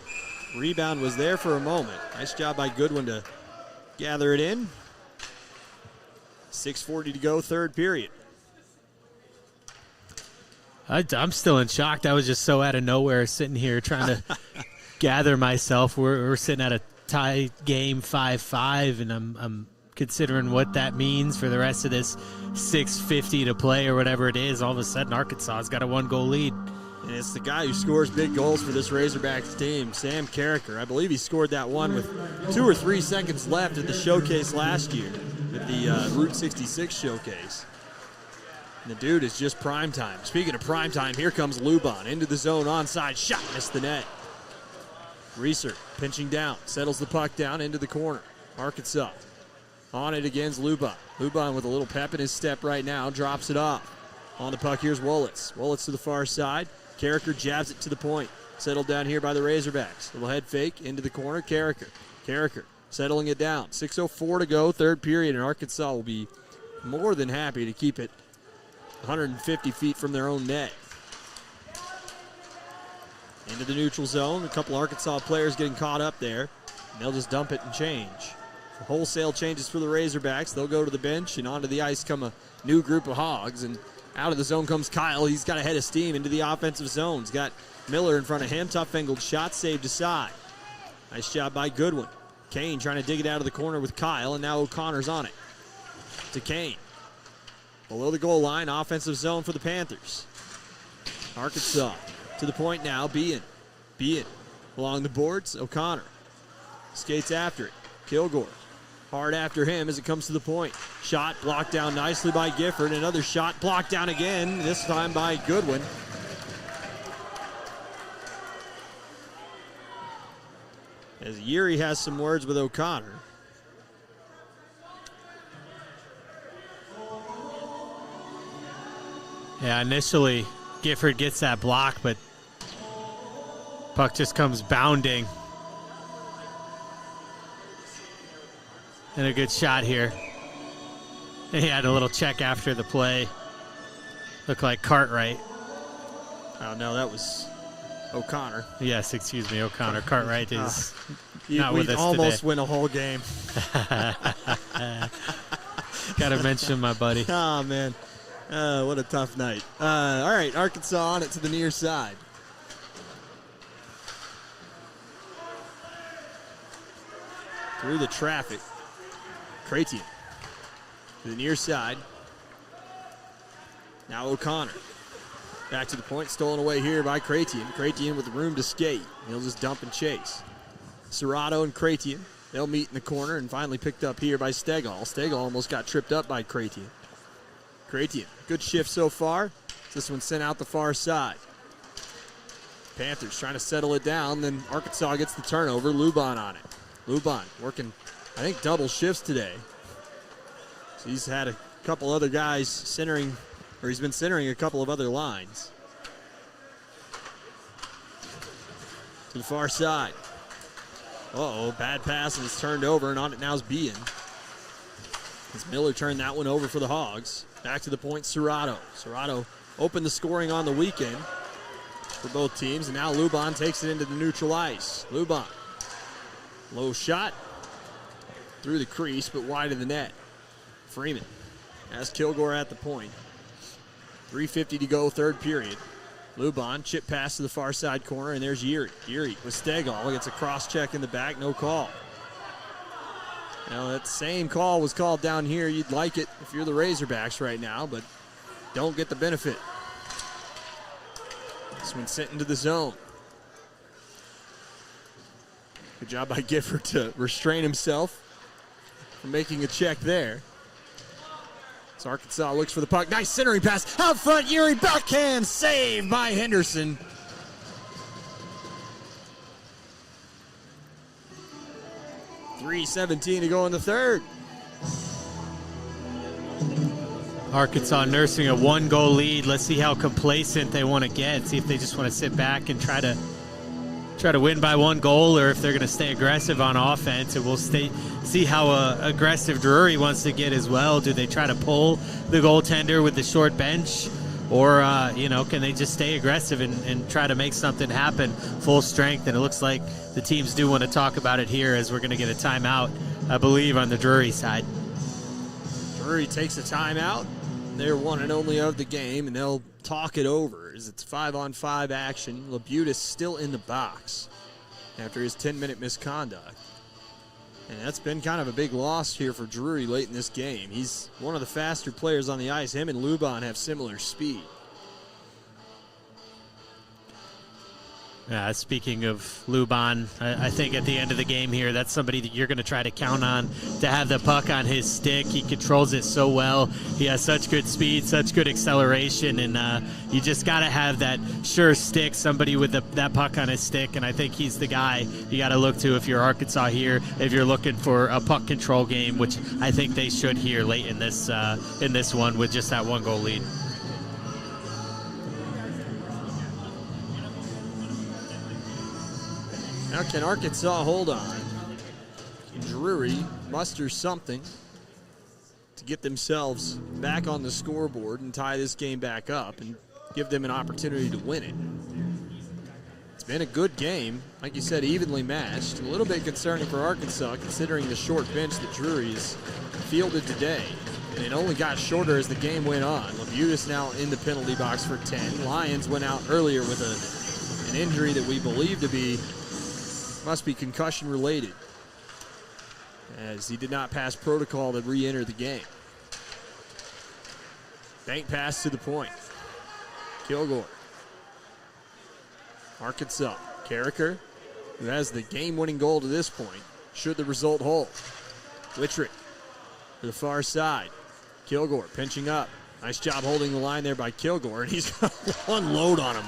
rebound was there for a moment. Nice job by Goodwin to gather it in. 6:40 to go, third period. I'm still in shock. That was just so out of nowhere, sitting here trying to gather myself. We're sitting at a tie game 5-5, and I'm considering what that means for the rest of this 6:50 to play or whatever it is. All of a sudden, Arkansas's got a 1-goal lead. And it's the guy who scores big goals for this Razorbacks team, Sam Carricker. I believe he scored that one with 2 or 3 seconds left at the showcase last year, at the Route 66 showcase. And the dude is just prime time. Speaking of prime time, here comes Luban into the zone, onside shot, missed the net. Reeser pinching down, settles the puck down into the corner. Arkansas on it against Luban. Luban with a little pep in his step right now, drops it off. On the puck, here's Wolitz. Wolitz to the far side. Carricker jabs it to the point. Settled down here by the Razorbacks. Little head fake into the corner. Carricker settling it down. 6:04 to go, third period, and Arkansas will be more than happy to keep it 150 feet from their own net. Into the neutral zone. A couple Arkansas players getting caught up there. And they'll just dump it and change. Wholesale changes for the Razorbacks. They'll go to the bench, and onto the ice come a new group of Hogs. And out of the zone comes Kyle. He's got a head of steam into the offensive zone. He's got Miller in front of him. Tough angled shot saved aside. Nice job by Goodwin. Kane trying to dig it out of the corner with Kyle, and now O'Connor's on it. To Kane. Below the goal line, offensive zone for the Panthers. Arkansas to the point now. Bean along the boards. O'Connor skates after it. Kilgore hard after him as it comes to the point. Shot blocked down nicely by Gifford. Another shot blocked down again, this time by Goodwin. As Yuri has some words with O'Connor. Yeah, initially Gifford gets that block, but puck just comes bounding. And a good shot here. And he had a little check after the play. Looked like Cartwright. Oh, no, that was O'Connor. Yes, excuse me, O'Connor. Cartwright is not with us almost today. win a whole game. Got to mention my buddy. Oh, man. What a tough night. All right, Arkansas on it to the near side. Through the traffic. Cratian to the near side. Now O'Connor. Back to the point, stolen away here by Cratian. Cratian with room to skate. He'll just dump and chase. Serrato and Cratian, they'll meet in the corner and finally picked up here by Stegall. Stegall almost got tripped up by Cratian. Gratian, good shift so far. This one sent out the far side. Panthers trying to settle it down, then Arkansas gets the turnover. Luban on it. Luban working, I think, double shifts today. So he's had a couple other guys centering, or he's been centering a couple of other lines. To the far side. Uh-oh, bad pass, and it's turned over, and on it now is Bean. As Miller turned that one over for the Hogs. Back to the point, Serrato. Serrato opened the scoring on the weekend for both teams, and now Luban takes it into the neutral ice. Luban, low shot, through the crease, but wide of the net. Freeman has Kilgore at the point. 3:50 to go, third period. Luban, chip pass to the far side corner, and there's Yuri. Yuri with Stegall, gets a cross check in the back, no call. Now that same call was called down here. You'd like it if you're the Razorbacks right now, but don't get the benefit. This one sent into the zone. Good job by Gifford to restrain himself from making a check there. So Arkansas looks for the puck. Nice centering pass. Out front, Yuri, backhand save by Henderson. .3:17 to go in the third. Arkansas nursing a 1-goal lead. Let's see how complacent they want to get. See if they just want to sit back and try to win by 1 goal, or if they're going to stay aggressive on offense. And we'll see how aggressive Drury wants to get as well. Do they try to pull the goaltender with the short bench, or can they just stay aggressive and try to make something happen full strength? And it looks like the teams do want to talk about it here, as we're going to get a timeout, I believe, on the Drury side. Drury takes a timeout. They're one and only of the game, and they'll talk it over as it's 5-on-5 action. Labutis still in the box after his 10-minute misconduct. And that's been kind of a big loss here for Drury late in this game. He's one of the faster players on the ice. Him and Luban have similar speed. Speaking of Luban, I think at the end of the game here, that's somebody that you're going to try to count on to have the puck on his stick. He controls it so well. He has such good speed, such good acceleration, and you just got to have that sure stick, somebody with that puck on his stick, and I think he's the guy you got to look to if you're Arkansas here, if you're looking for a puck control game, which I think they should here late in this one with just that 1-goal lead. Now can Arkansas hold on? Drury muster something to get themselves back on the scoreboard and tie this game back up and give them an opportunity to win it. It's been a good game, like you said, evenly matched. A little bit concerning for Arkansas considering the short bench that Drury has fielded today. And it only got shorter as the game went on. Labutis now in the penalty box for 10. Lyons went out earlier with an injury that we believe to be must be concussion related, as he did not pass protocol to re-enter the game. Bank pass to the point. Kilgore. Arkansas. Carricker, who has the game-winning goal to this point, should the result hold. Wittrick to the far side. Kilgore pinching up. Nice job holding the line there by Kilgore, and he's got one load on him.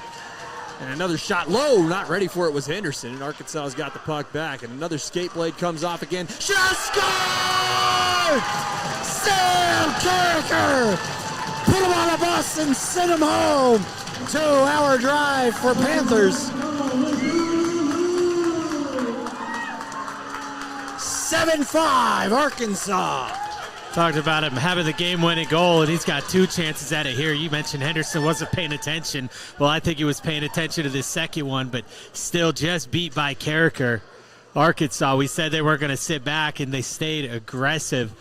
And another shot low, not ready for it was Henderson, and Arkansas's got the puck back, and another skate blade comes off again. Shot scored! Sam Carricker! Put him on a bus and send him home. 2-hour drive for Panthers. 7-5 Arkansas. Talked about him having the game-winning goal, and he's got 2 chances at it here. You mentioned Henderson wasn't paying attention. Well, I think he was paying attention to this second one, but still just beat by Carricker. Arkansas, we said they weren't going to sit back, and they stayed aggressive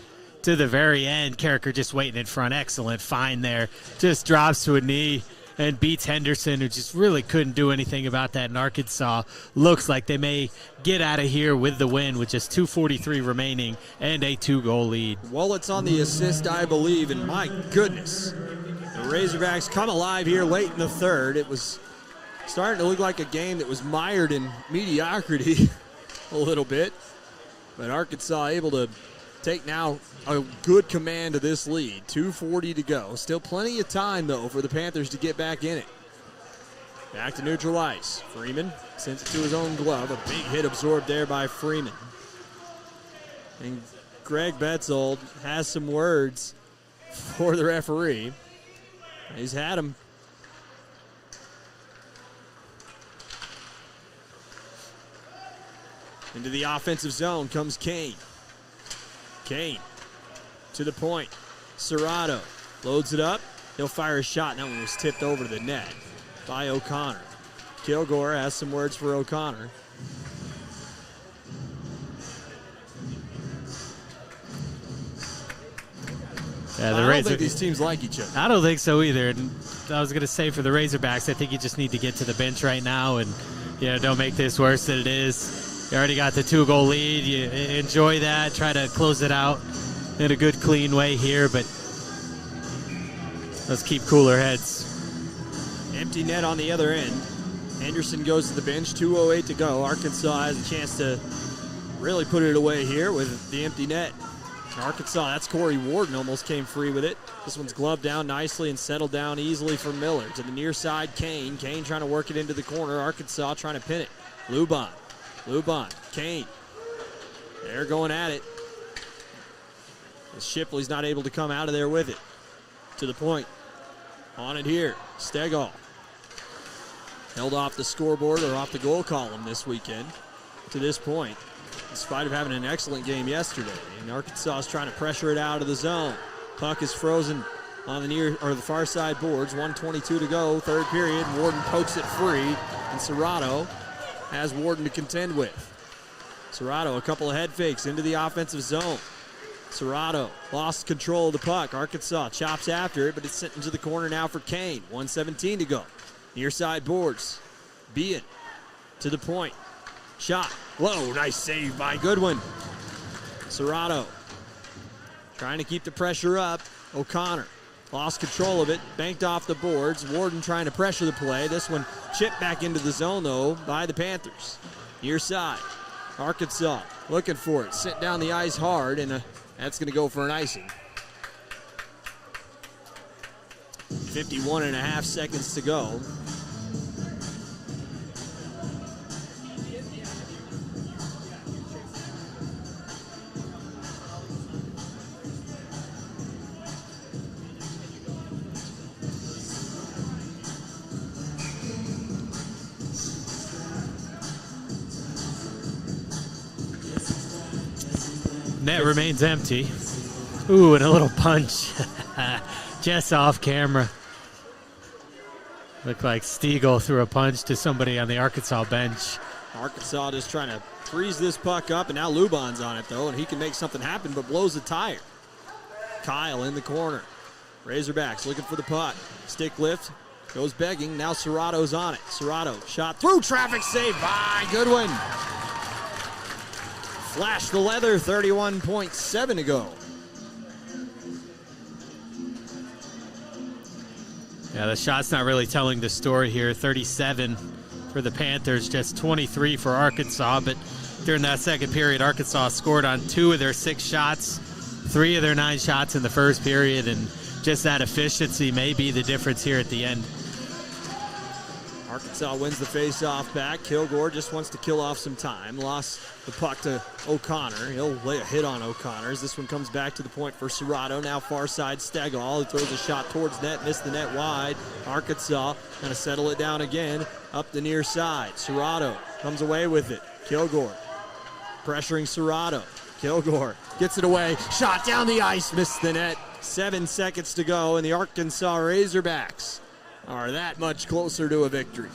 to the very end. Carricker just waiting in front. Excellent find there. Just drops to a knee and beats Henderson, who just really couldn't do anything about that. And Arkansas looks like they may get out of here with the win with just 2:43 remaining and a 2-goal lead. Wallet's on the assist, I believe, and my goodness, the Razorbacks come alive here late in the third. It was starting to look like a game that was mired in mediocrity a little bit, but Arkansas able to take now a good command of this lead. 2:40 to go. Still plenty of time, though, for the Panthers to get back in it. Back to neutral ice. Freeman sends it to his own glove. A big hit absorbed there by Freeman. And Greg Betzold has some words for the referee. He's had him. Into the offensive zone comes Kane. Kane to the point. Serrato loads it up. He'll fire a shot, and that one was tipped over to the net by O'Connor. Kilgore has some words for O'Connor. Yeah, I don't think these teams like each other. I don't think so either. And I was going to say for the Razorbacks, I think you just need to get to the bench right now and don't make this worse than it is. You already got the 2-goal lead. You enjoy that. Try to close it out in a good, clean way here, but let's keep cooler heads. Empty net on the other end. Henderson goes to the bench. 2:08 to go. Arkansas has a chance to really put it away here with the empty net. Arkansas, that's Corry Warden, almost came free with it. This one's gloved down nicely and settled down easily for Miller. To the near side, Kane. Kane trying to work it into the corner. Arkansas trying to pin it. Lubon. Kane. They're going at it. Shipley's not able to come out of there with it. To the point. On it here. Stegall. Held off the scoreboard or off the goal column this weekend to this point, in spite of having an excellent game yesterday. And Arkansas is trying to pressure it out of the zone. Puck is frozen on the far side boards. 1:22 to go, third period. Warden pokes it free, and Serrato has Warden to contend with. Serrato, a couple of head fakes into the offensive zone. Serrato lost control of the puck. Arkansas chops after it, but it's sent into the corner now for Kane. 1:17 to go. Near side boards. Bean to the point. Shot. Whoa, nice save by Goodwin. Serrato trying to keep the pressure up. O'Connor lost control of it. Banked off the boards. Warden trying to pressure the play. This one chipped back into the zone, though, by the Panthers. Near side. Arkansas looking for it. Sent down the ice hard, and that's going to go for an icing. 51 and a half seconds to go. Net remains empty. Ooh, and a little punch. Just off camera. Looked like Stiegel threw a punch to somebody on the Arkansas bench. Arkansas just trying to freeze this puck up, and now Lubon's on it, though, and he can make something happen, but blows a tire. Kyle in the corner. Razorbacks looking for the puck. Stick lift. Goes begging. Now Serrato's on it. Serrato shot through traffic, saved by Goodwin. Flash the leather, 31.7 to go. Yeah, the shot's not really telling the story here. 37 for the Panthers, just 23 for Arkansas. But during that second period, Arkansas scored on 2 of their 6 shots, 3 of their 9 shots in the first period, and just that efficiency may be the difference here at the end. Arkansas wins the face-off back. Kilgore just wants to kill off some time. Lost the puck to O'Connor. He'll lay a hit on O'Connor as this one comes back to the point for Serrato. Now far side Stegall. He throws a shot towards net. Missed the net wide. Arkansas going to settle it down again up the near side. Serrato comes away with it. Kilgore pressuring Serrato. Kilgore gets it away. Shot down the ice. Missed the net. 7 seconds to go, and the Arkansas Razorbacks are that much closer to a victory.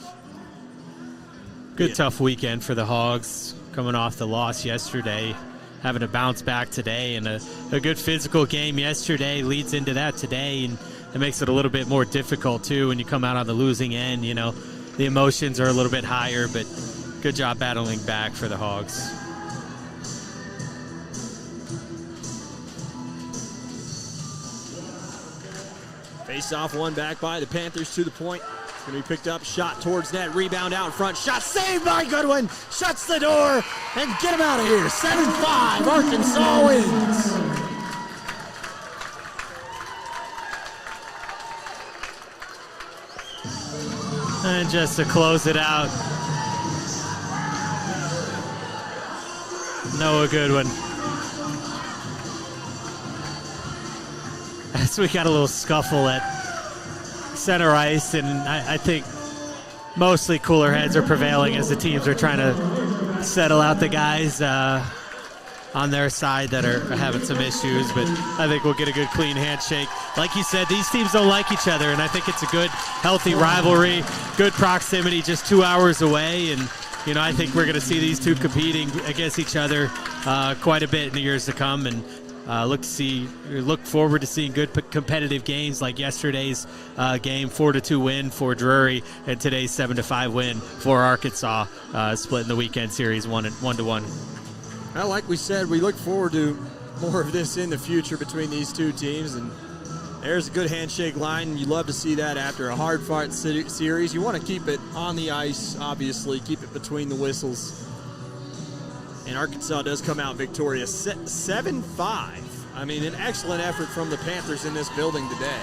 Good tough weekend for the Hogs, coming off the loss yesterday, having to bounce back today, and a good physical game yesterday leads into that today, and it makes it a little bit more difficult too when you come out on the losing end. The emotions are a little bit higher, but good job battling back for the Hogs. Face-off one back by the Panthers to the point. Gonna be picked up, shot towards net, rebound out in front, shot saved by Goodwin, shuts the door, and get him out of here. 7-5, Arkansas wins. And just to close it out, Noah Goodwin. As we got a little scuffle at center ice, and I think mostly cooler heads are prevailing as the teams are trying to settle out the guys on their side that are having some issues, but I think we'll get a good clean handshake. Like you said, these teams don't like each other, and I think it's a good, healthy rivalry, good proximity, just 2 hours away, and I think we're going to see these two competing against each other quite a bit in the years to come, and look forward to seeing good competitive games like yesterday's game, 4-2 win for Drury, and today's 7-5 win for Arkansas, splitting the weekend series 1-1. Well, like we said, we look forward to more of this in the future between these two teams, and there's a good handshake line. You love to see that after a hard-fought series. You want to keep it on the ice, obviously, keep it between the whistles. And Arkansas does come out victorious, 7-5. I mean, an excellent effort from the Panthers in this building today.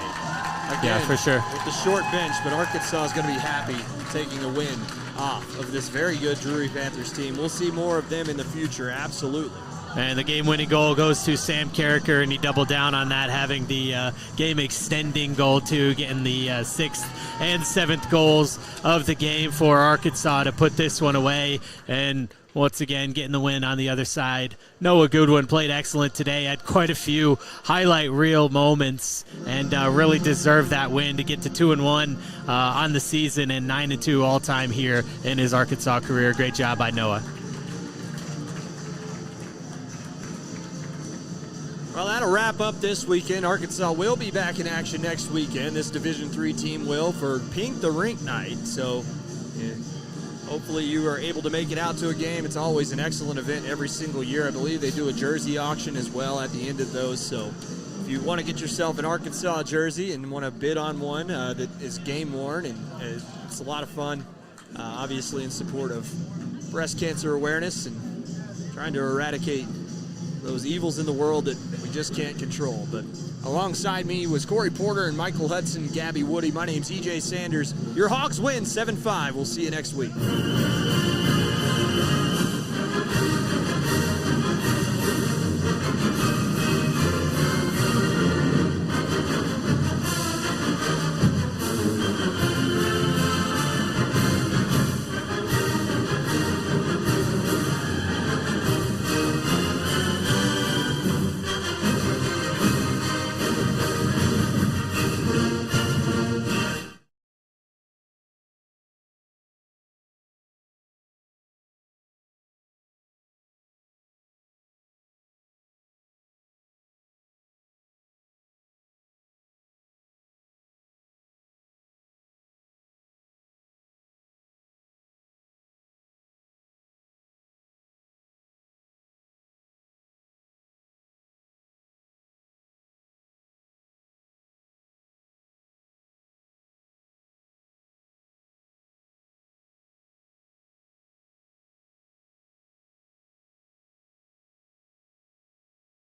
Again, yeah, for sure. With the short bench, but Arkansas is going to be happy taking a win off of this very good Drury Panthers team. We'll see more of them in the future, absolutely. And the game-winning goal goes to Sam Carricker, and he doubled down on that, having the game-extending goal, too, getting the 6th and 7th goals of the game for Arkansas to put this one away. And once again, getting the win on the other side. Noah Goodwin played excellent today, had quite a few highlight reel moments, and really deserved that win to get to 2-1 on the season and 9-2 all-time here in his Arkansas career. Great job by Noah. Well, that'll wrap up this weekend. Arkansas will be back in action next weekend. This Division III team will for Pink the Rink Night. So hopefully you are able to make it out to a game. It's always an excellent event every single year. I believe they do a jersey auction as well at the end of those. So if you want to get yourself an Arkansas jersey and want to bid on one that is game worn, and it's a lot of fun, obviously in support of breast cancer awareness and trying to eradicate those evils in the world that we just can't control. But alongside me was Corry Porter and Michael Hudson, Gabby Woodie. My name's EJ Sanders. Your Hawks win 7-5. We'll see you next week.